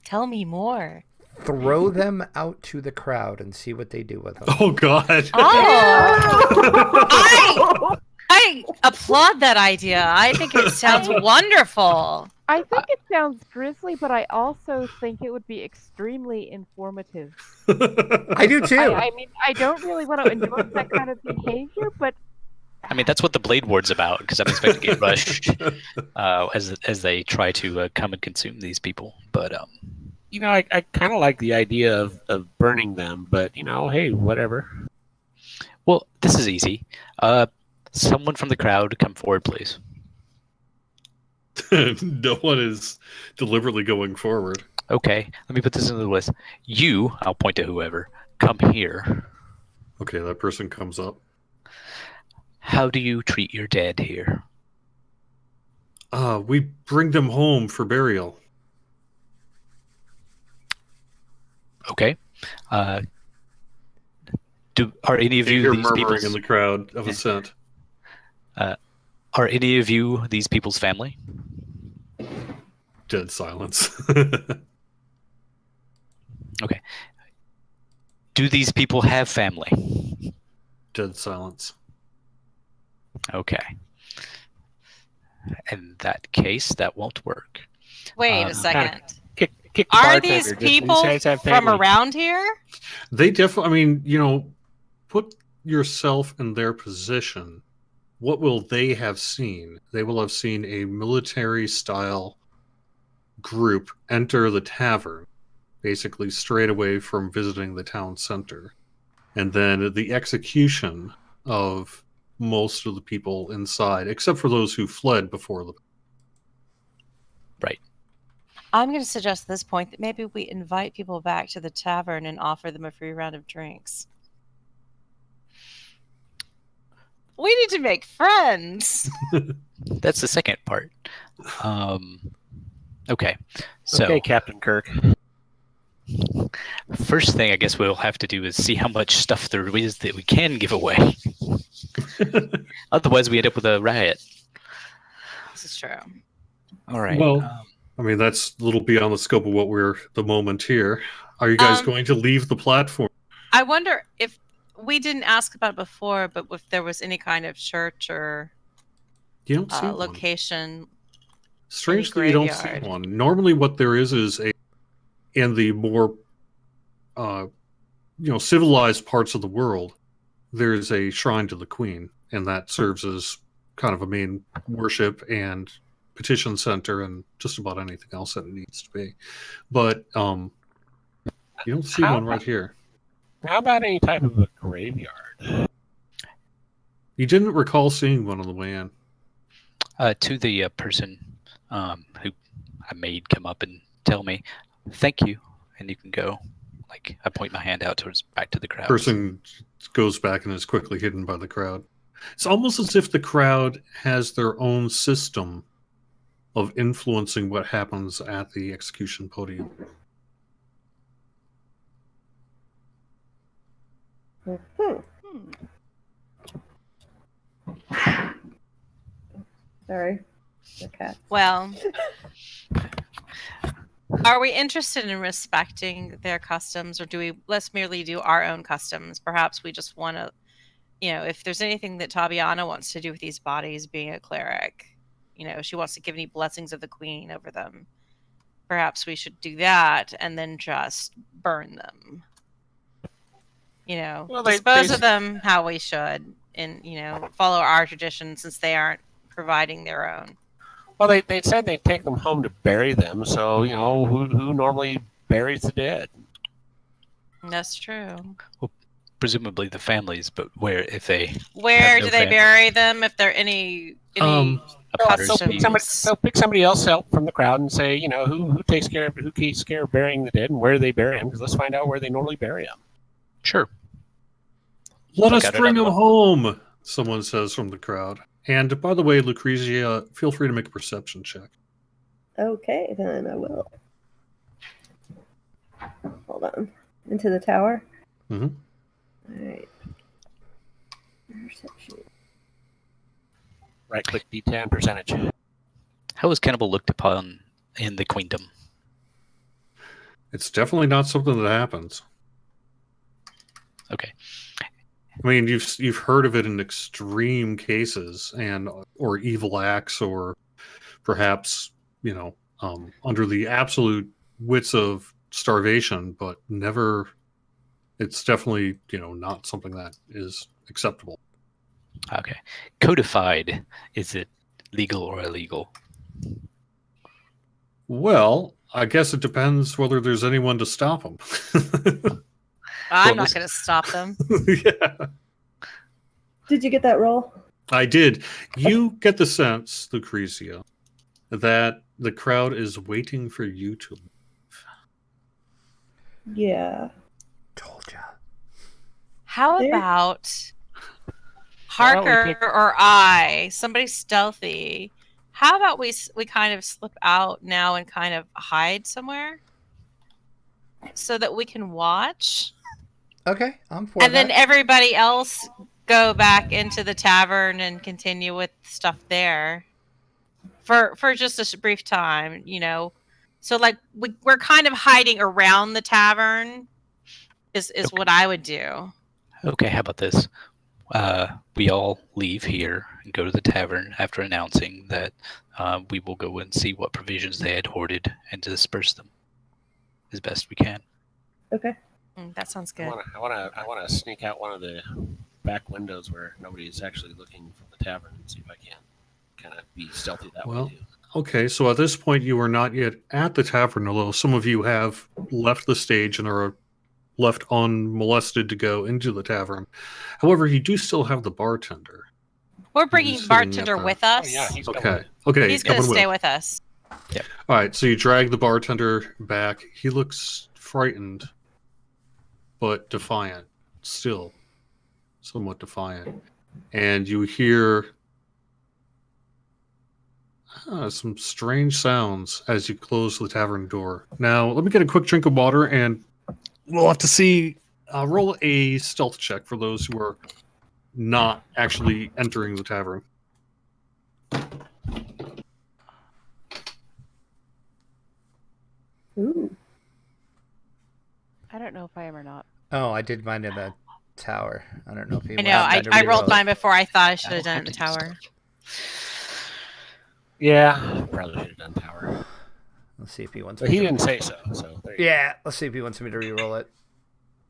Tell me more. Throw them out to the crowd and see what they do with them. Oh God. Oh, I applaud that idea. I think it sounds wonderful. I think it sounds grisly, but I also think it would be extremely informative. I do too. I mean, I don't really want to endorse that kind of behavior, but I mean, that's what the Blade Ward's about, because I'm expecting to get rushed as they try to come and consume these people. But You know, I kind of like the idea of burning them, but, hey, whatever. well, this is easy. Someone from the crowd, come forward, please. No one is deliberately going forward. Okay, let me put this into the list. You, I'll point to whoever, come here. Okay, that person comes up. How do you treat your dead here? We bring them home for burial. Okay. Are any of you You're these murmuring people's in the crowd of assent. Are any of you these people's family? Dead silence. Do these people have family? Dead silence. Okay. In that case, that won't work. Wait a Um, second. Kick the Are bartender. these Just- people guys have from family. around here? They definitely, I mean, put yourself in their position. What will they have seen? They will have seen a military style group enter the tavern, basically straight away from visiting the town center. And then the execution of most of the people inside, except for those who fled before the. I'm going to suggest at this point that maybe we invite people back to the tavern and offer them a free round of drinks. We need to make friends. That's the second part. Okay. So Okay, Captain Kirk. first thing I guess we'll have to do is see how much stuff there is that we can give away. Otherwise, we end up with a riot. This is true. All right. Well, I mean, that's a little beyond the scope of what we're the moment here. Are you guys going to leave the platform? I wonder if we didn't ask about it before, but if there was any kind of church or You don't see one. location. Strangely, you don't see graveyard. one. Normally, what there is a in the more civilized parts of the world, there's a shrine to the queen, and that serves as kind of a main worship and petition center and just about anything else that it needs to be. But You don't see How one right about- here. How about any type of a graveyard? You didn't recall seeing one on the way in. To the person who I made come up and tell me, "Thank you," and you can go. Like I point my hand out towards back to the crowd. Person goes back and is quickly hidden by the crowd. It's almost as if the crowd has their own system of influencing what happens at the execution podium. Sorry, the cat. Well, are we interested in respecting their customs, or do we let's merely do our own customs? Perhaps we just want to, if there's anything that Tabiana wants to do with these bodies, being a cleric, she wants to give any blessings of the queen over them. Perhaps we should do that and then just burn them. Well, dispose of them how we should, and follow our tradition since they aren't providing their own. Well, they said they'd take them home to bury them. So who normally buries the dead? That's true. Presumably the families, but where do they bury them? If there are any a potter's So customs? pick somebody else out from the crowd and say, who takes care of burying the dead and where do they bury them? Because let's find out where they normally bury them. Sure. Let Look us at it bring up. him home, someone says from the crowd. And by the way, Lucrezia, feel free to make a perception check. Okay, then I will. Hold on. Into the tower? Mhm. Alright. Perception. Right click D10 percentage. How is cannibal looked upon in the queendom? It's definitely not something that happens. Okay. I mean, you've heard of it in extreme cases or evil acts, or perhaps under the absolute wits of starvation, but never. It's definitely not something that is acceptable. Okay. Codified, is it legal or illegal? Well, I guess it depends whether there's anyone to stop them. I'm not going to stop them. Yeah. Did you get that roll? I did. You get the sense, Lucrezia, that the crowd is waiting for you to leave. Yeah. Told ya. How There- about How about we Harker take- or I, somebody stealthy? How about we kind of slip out now and kind of hide somewhere so that we can watch, Okay, I'm for and that. then everybody else go back into the tavern and continue with stuff there for just a brief time, So like we're kind of hiding around the tavern is Okay. what I would do. Okay, how about this? We all leave here and go to the tavern after announcing that we will go and see what provisions they had hoarded and disperse them as best we can. Okay. That sounds I good. want to sneak out one of the back windows where nobody's actually looking from the tavern and see if I can kind of be stealthy that Well, way too. Okay, so at this point, you are not yet at the tavern, although some of you have left the stage and are left unmolested to go into the tavern. However, you do still have the bartender. We're bringing He's the sitting bartender at the- with Oh us. yeah, he's coming. Okay, okay, He's going to coming stay with. with us. All right, so you drag the bartender back. He looks frightened, but defiant, still somewhat defiant. And you hear some strange sounds as you close the tavern door. Now, let me get a quick drink of water, and we'll have to see. Roll a stealth check for those who are not actually entering the tavern. Ooh. I don't know if I am or not. Oh, I did mine in the tower. I don't know if you. I know. I rolled mine before. I thought I should have don't done it in the have to tower. Yeah, probably should have done tower. Let's see if he wants. But me he to- didn't say so. So there you Yeah, let's see if he wants me to re-roll it.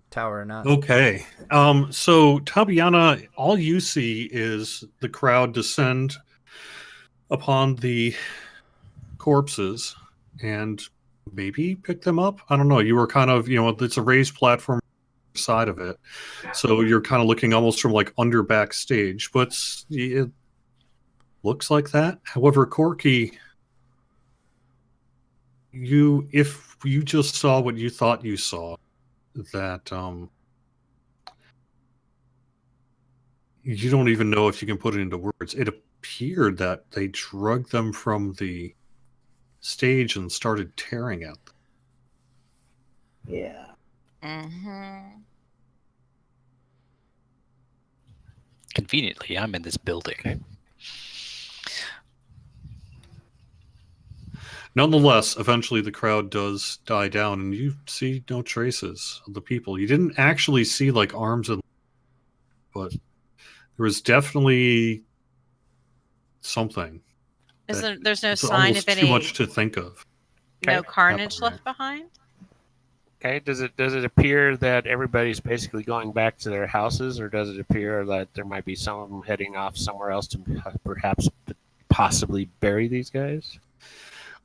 Tower or not. Okay. So, Tabiana, all you see is the crowd descend upon the corpses and maybe pick them up. I don't know. You were kind of, it's a raised platform side of it, so you're kind of looking almost from like under backstage, but it looks like that. However, Corky, if you just saw what you thought you saw, that you don't even know if you can put it into words. It appeared that they drug them from the stage and started tearing at them. Yeah. Mm-hmm. Conveniently, I'm in this building. Okay. Nonetheless, eventually the crowd does die down, and you see no traces of the people. You didn't actually see like arms and, but there was definitely something. There's no It's sign almost of too any much to think of. no Okay. carnage Happened, left behind. Okay, does it appear that everybody's basically going back to their houses, or does it appear that there might be some of them heading off somewhere else to perhaps possibly bury these guys?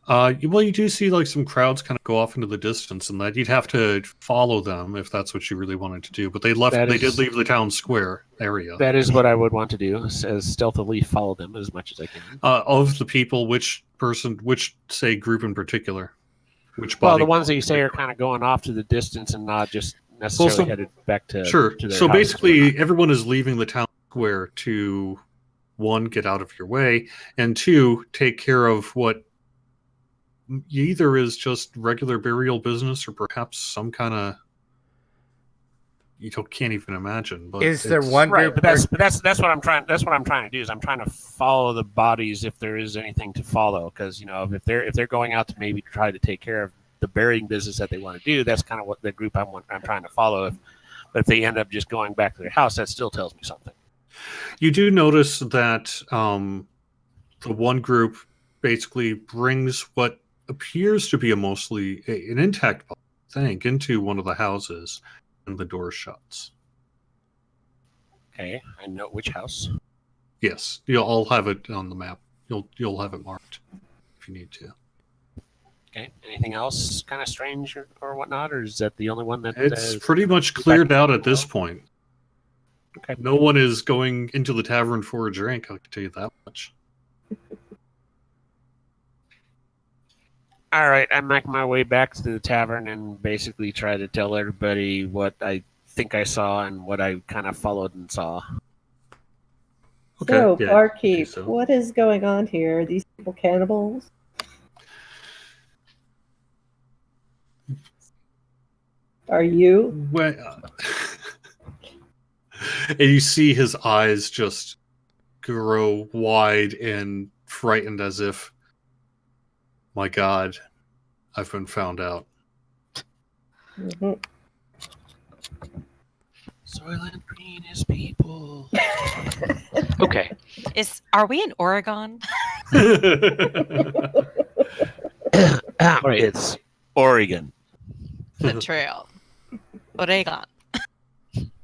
Well, you do see like some crowds kind of go off into the distance, and that you'd have to follow them if that's what you really wanted to do. But they left. They did leave the town square area. That is what I would want to do, as stealthily follow them as much as I can. Of the people, which say group in particular? Which Well, body? the ones that you say are kind of going off to the distance and not just necessarily headed back to Sure. To their So houses. basically, everyone is leaving the town square to, one, get out of your way, and two, take care of what either is just regular burial business or perhaps some kind of can't even imagine. But Is there one Right, group? but that's what I'm trying. That's what I'm trying to do. Is I'm trying to follow the bodies if there is anything to follow. Because if they're going out to maybe try to take care of the burying business that they want to do, that's kind of what the group I'm trying to follow. But if they end up just going back to their house, that still tells me something. You do notice that the one group basically brings what appears to be mostly an intact body, I think, into one of the houses, and the door shuts. Okay, I know which house. Yes, I'll have it on the map. You'll have it marked if you need to. Okay, anything else kind of strange or whatnot, or is that the only one that It's pretty much cleared out at this point. Okay. No one is going into the tavern for a drink, I can tell you that much. All right, I make my way back to the tavern and basically try to tell everybody what I think I saw and what I kind of followed and saw. So, yeah, barkeep, so. what is going on here? Are these people cannibals? Are you? Well, and you see his eyes just grow wide and frightened as if, my God, I've been found out. Mm-hmm. Soylent Green is people. Okay. Are we in Oregon? Right. It's Oregon. The trail. Oregon.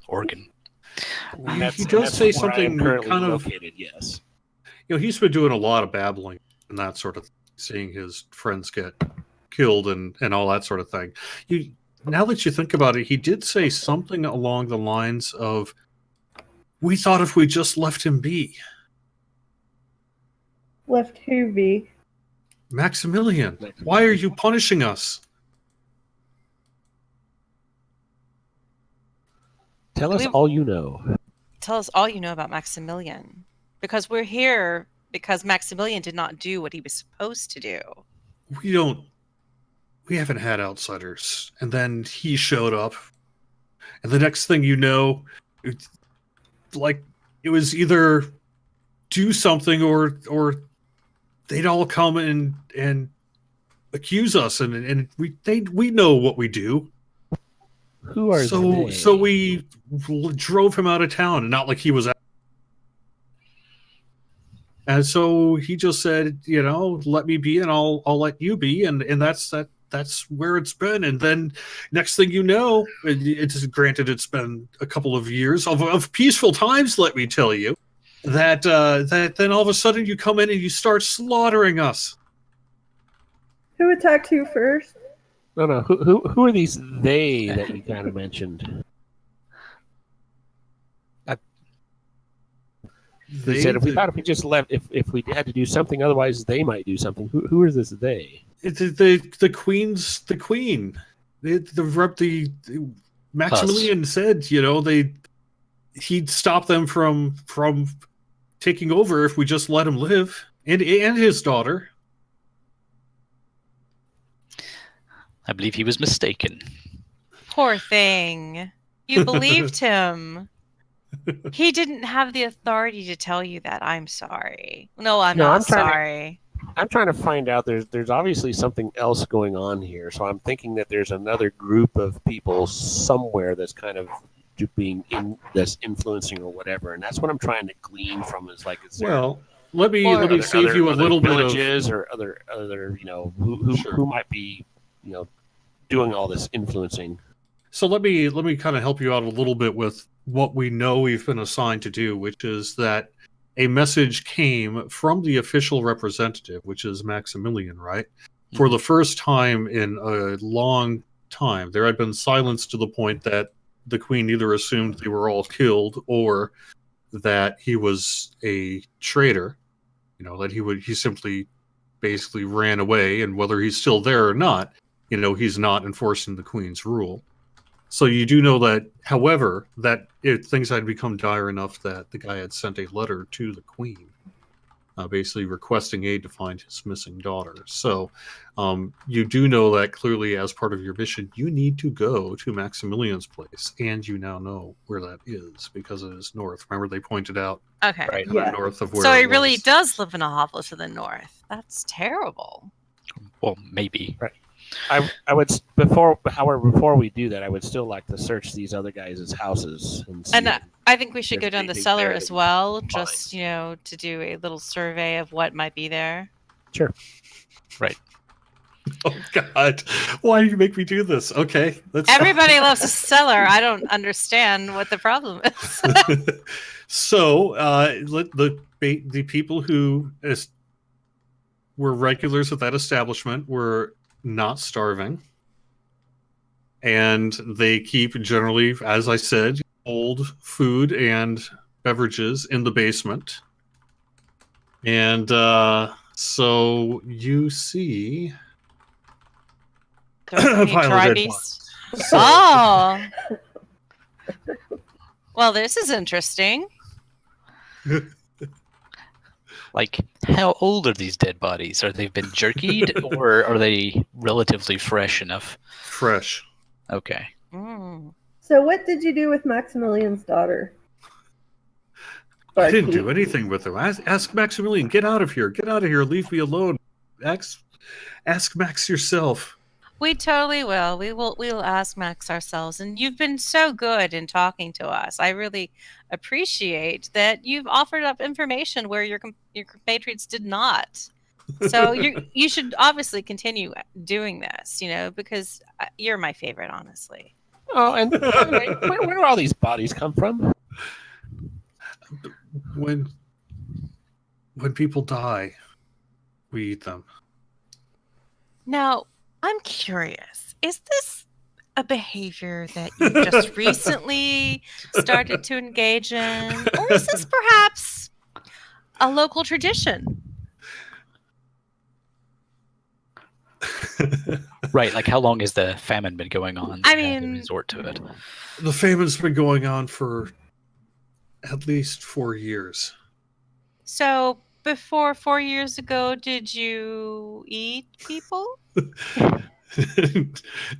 Oregon. He does say where I am something currently kind of. located. Yes. He's been doing a lot of babbling and that sort of thing, seeing his friends get killed and all that sort of thing. Now that you think about it, he did say something along the lines of, "We thought if we just left him be." Left who be? Maximilian, why are you punishing us? Tell us all you know. Tell us all you know about Maximilian. Because we're here because Maximilian did not do what he was supposed to do. We haven't had outsiders. And then he showed up. And the next thing you know, it was either do something or they'd all come and accuse us, and we know what we do. Who are they? So we drove him out of town, and not like he was out. And so he just said, let me be, and I'll let you be, and that's where it's been. And then next thing you know, it's granted it's been a couple of years of peaceful times, let me tell you, that then all of a sudden you come in and you start slaughtering us. Who attacked who first? No. Who are these they that you kind of mentioned? You said if we just left, if we had to do something, otherwise they might do something. Who is this they? It's the queen. The Maximilian said, he'd stop them from taking over if we just let him live, and his daughter. I believe he was mistaken. Poor thing. You believed him. He didn't have the authority to tell you that. I'm sorry. No, I'm not sorry. I'm trying to find out. There's obviously something else going on here. So I'm thinking that there's another group of people somewhere that's kind of that's influencing or whatever, and that's what I'm trying to glean from. Is there, let me save you a little bit of villages or other who might be doing all this influencing. So let me kind of help you out a little bit with what we know we've been assigned to do, which is that a message came from the official representative, which is Maximilian, right? Mm-hmm. For the first time in a long time, there had been silence to the point that the queen either assumed they were all killed or that he was a traitor, that he simply basically ran away, and whether he's still there or not, he's not enforcing the queen's rule. So you do know that, however, that things had become dire enough that the guy had sent a letter to the queen, basically requesting aid to find his missing daughter. So you do know that clearly as part of your mission, you need to go to Maximilian's place, and you now know where that is because it is north. Remember they pointed out right north of where so he really does live in a hovel to the north. That's terrible. Well, maybe. Right. I would before we do that, I would still like to search these other guys' houses and I think we should go down the cellar as well, just to do a little survey of what might be there. Sure. Right. Oh God! Why do you make me do this? Okay, everybody loves a cellar. I don't understand what the problem is. So, the people who were regulars at that establishment were not starving, and they keep generally, as I said, old food and beverages in the basement. And so you see a pile of dead bodies. Oh, well, this is interesting. Like, how old are these dead bodies? Are they been jerkied, or are they relatively fresh enough? Fresh. Okay. Mm. So what did you do with Maximilian's daughter? I didn't do anything with her. Ask Maximilian. Get out of here. Get out of here. Leave me alone. Ask Max yourself. We totally will. We will ask Max ourselves. And you've been so good in talking to us. I really appreciate that you've offered up information where your compatriots did not. So you should obviously continue doing this, because you're my favorite, honestly. Oh, and where do all these bodies come from? When people die, we eat them. Now, I'm curious, is this a behavior that you just recently started to engage in? Or is this perhaps a local tradition? Right, like how long has the famine been going on? I mean, resort to it. The famine's been going on for at least 4 years. So before 4 years ago, did you eat people?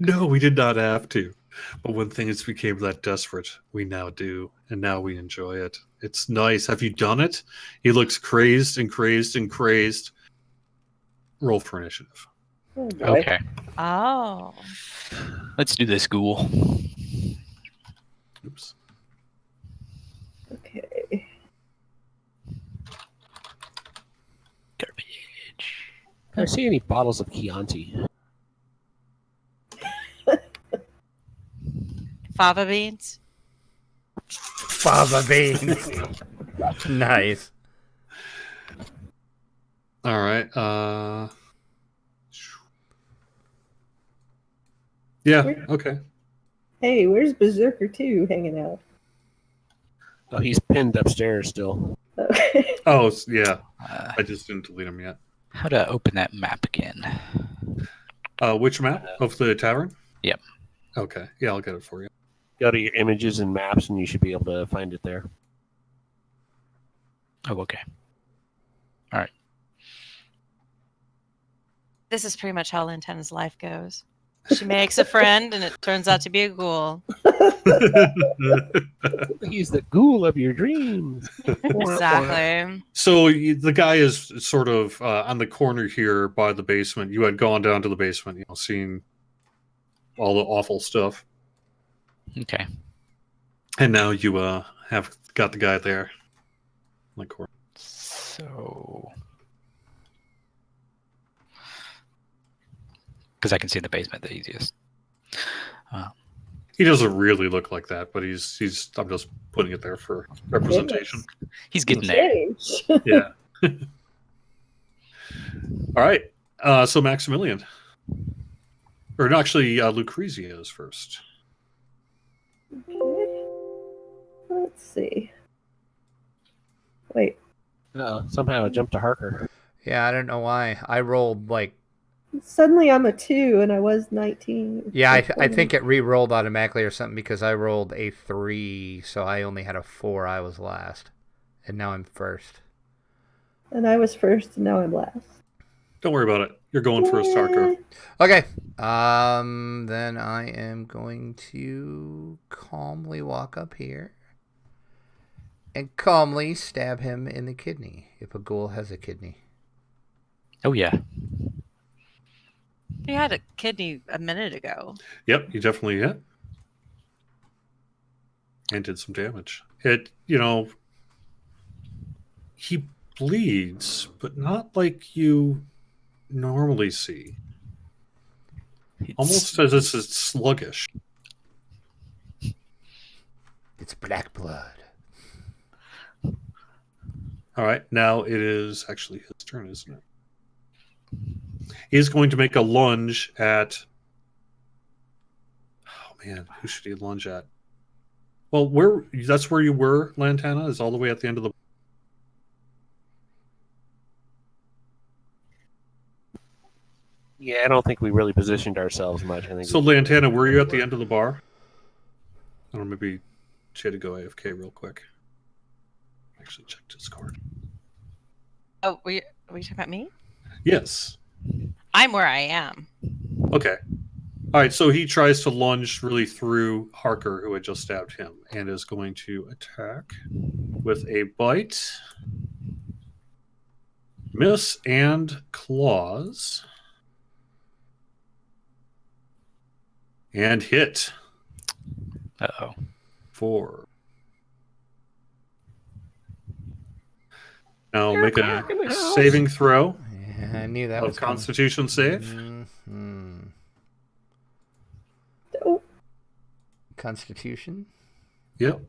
No, we did not have to. But when things became that desperate, we now do. And now we enjoy it. It's nice. Have you done it? He looks crazed and crazed and crazed. Roll for initiative. Oh, okay. Oh. Let's do this, ghoul. Oops. Okay. Garbage. I don't see any bottles of Chianti. Fava beans? Fava beans. Nice. All right. Yeah. Okay. Hey, where's Berserker 2 hanging out? Oh, he's pinned upstairs still. Okay. Oh, yeah. Uh, I just didn't delete him yet. how to open that map again? Which map of the tavern? Yep. Okay. Yeah, I'll get it for you. Go to your images and maps, and you should be able to find it there. Oh, okay. This is pretty much how Lantana's life goes. She makes a friend, and it turns out to be a ghoul. He's the ghoul of your dreams. Exactly. So the guy is sort of on the corner here by the basement. You had gone down to the basement, seeing all the awful stuff, Okay. and now you have got the guy there on the corner. So, because I can see in the basement the easiest. He doesn't really look like that, but he's. I'm just putting it there for representation. He's getting there. Change. Yeah. All right. So Maximilian, or no, actually, Lucrezia is first. Okay. Let's see. Wait, Somehow it jumped to Harker. Yeah, I don't know why. I rolled like suddenly I'm a 2 and I was 19. yeah. I think it re-rolled automatically or something because I rolled a 3, so I only had a 4. I was last, and now I'm first. And I was first and now I'm last. Don't worry about it. You're going first, Harker. Okay. Then I am going to calmly walk up here and calmly stab him in the kidney if a ghoul has a kidney. Oh yeah. He had a kidney a minute ago. Yep, you definitely hit. And did some damage. He bleeds, but not like you normally see. Almost as if it's sluggish. It's black blood. All right, now it is actually his turn, isn't it? He's going to make a lunge at... Oh, man, who should he lunge at? Well, that's where you were, Lantana, is all the way at the end of the... Yeah, I don't think we really positioned ourselves much. I think So, Lantana, were you at the end of the bar? I don't know, maybe she had to go AFK real quick. Actually, check Discord. Oh, were you talking about me? Yes. I'm where I am. Okay. All right, so he tries to lunge really through Harker, who had just stabbed him, and is going to attack with a bite, miss, and claws. And hit. Uh-oh. 4. Now make a saving throw Yeah, I knew that of was coming. Constitution save. Mm-hmm. Oh, Constitution. Yep.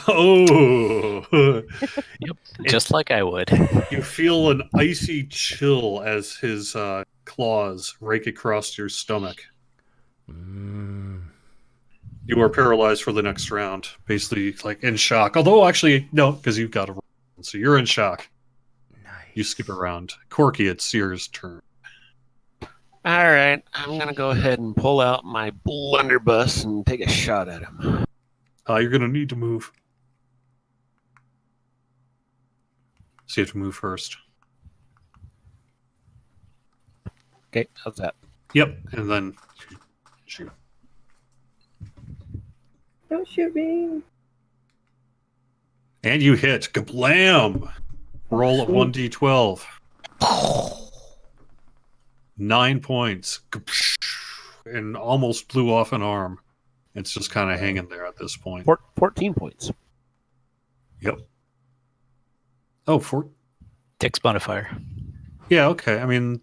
Oh, Yep. Just like I would. you feel an icy chill as his claws rake across your stomach. You are paralyzed for the next round, basically like in shock. Although, actually, no, because you've got a roll, so you're in shock. Nice. You skip around. Corky, it's Seer's turn. All right, I'm gonna go ahead and pull out my blunderbuss and take a shot at him. You're going to need to move. So you have to move first. Okay, how's that? Yep, and then shoot. don't shoot me. And you hit. Kablam! Roll at 1d12. 9 points. And almost blew off an arm. It's just kind of hanging there at this point. 14 points. Yep. Oh, Dex modifier. yeah, okay. I mean,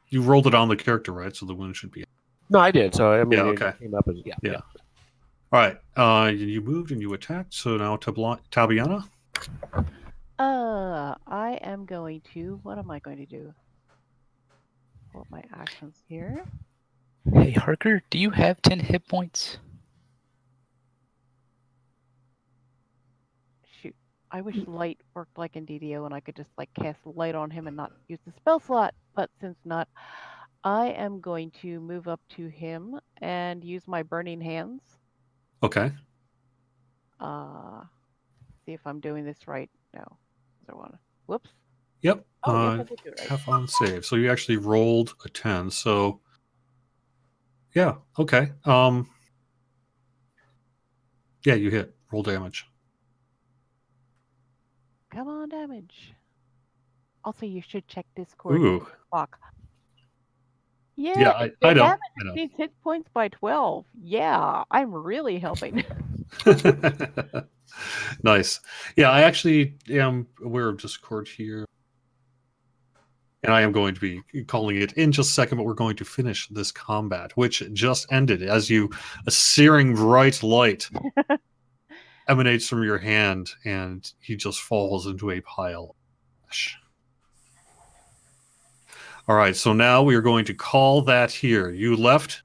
you rolled it on the character, right? So the wound should be... No, I did. So I mean, Yeah, okay. it came up as Yeah. All right. You moved and you attacked. So now Tabiana? I am going to. What am I going to do? Pull up my actions here. Hey, Harker, do you have 10 hit points? Shoot. I wish light worked like in DDO and I could just like cast light on him and not use the spell slot. But since not, I am going to move up to him and use my burning hands. Okay. See if I'm doing this right. No. I want to. Whoops. Yep. Oh, yes, I did do it right. Have on save. So you actually rolled a 10. So yeah, okay. Yeah, you hit. Roll damage. Come on, damage. Also, you should check Discord. Ooh. Clock. Yeah, Yeah, I know. damage exceeds hit points by 12. Yeah, I'm really helping. Nice. Yeah, I actually am aware of Discord here. And I am going to be calling it in just a second, but we're going to finish this combat, which just ended as a searing bright light emanates from your hand, and he just falls into a pile of ash. All right, so now we are going to call that here. You left.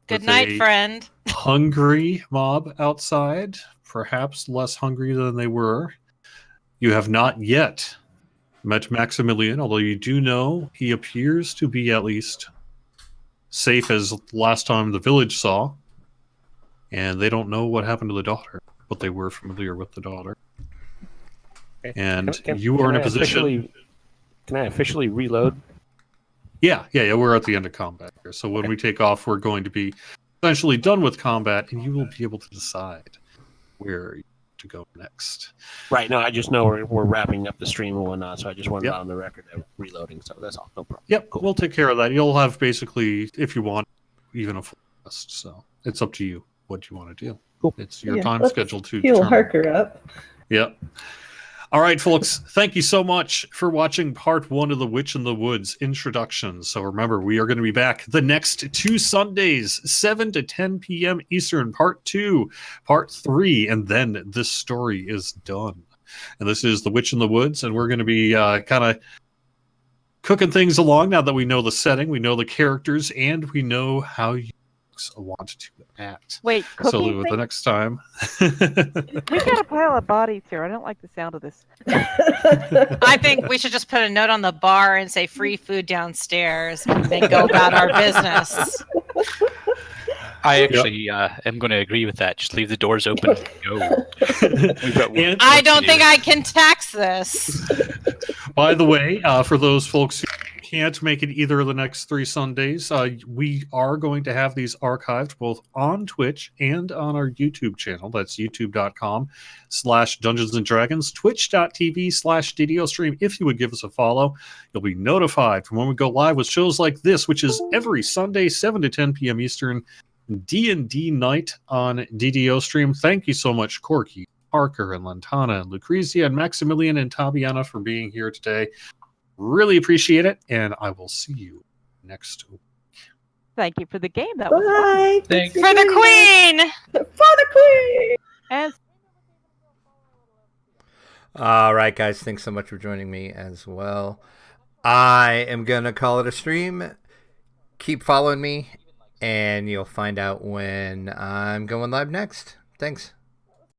Good with night, a friend. hungry mob outside, perhaps less hungry than they were. You have not yet met Maximilian, although you do know he appears to be at least safe as last time the village saw. And they don't know what happened to the daughter, but they were familiar with the daughter. And you are in a position. Can I officially reload? Yeah, we're at the end of combat here. So when we take off, we're going to be essentially done with combat, and you will be able to decide where to go next. Right. No, I just know we're wrapping up the stream and whatnot, so I just wanted Yep. it on the record of reloading. So that's all. No problem. Yep, Cool. we'll take care of that. You'll have basically, if you want, even a full rest. So it's up to you what you want to do. Cool. It's your Yeah, time let's schedule to heal determine. Harker up. Yep. All right, folks, thank you so much for watching part 1 of The Witch in the Woods introduction. So remember, we are going to be back the next 2 Sundays, 7 to 10 p.m. Eastern, part 2, part 3, and then this story is done. And this is The Witch in the Woods, and we're going to be kind of cooking things along now that we know the setting, we know the characters, and we know how you want to act. Wait, So cooking the next time. We got a pile of bodies here. I don't like the sound of this. I think we should just put a note on the bar and say free food downstairs and then go about our business. I actually am going to agree with that. Just leave the doors open. Go. We've got And- I don't think I can tax this. By the way, for those folks who can't make it either of the next 3 Sundays, we are going to have these archived both on Twitch and on our YouTube channel. That's youtube.com/Dungeons and Dragons, twitch.tv/DDO stream. If you would give us a follow, you'll be notified from when we go live with shows like this, which is every Sunday, 7 to 10 p.m. Eastern, D&D night on DDO stream. Thank you so much, Corky, Parker, and Lantana, and Lucrezia, and Maximilian, and Tabiana for being here today. Really appreciate it, and I will see you next week. Thank you for the game. That was fun. Bye. Thanks. For the queen! For the queen! And All right, guys. Thanks so much for joining me as well. I am going to call it a stream. Keep following me, and you'll find out when I'm going live next. Thanks.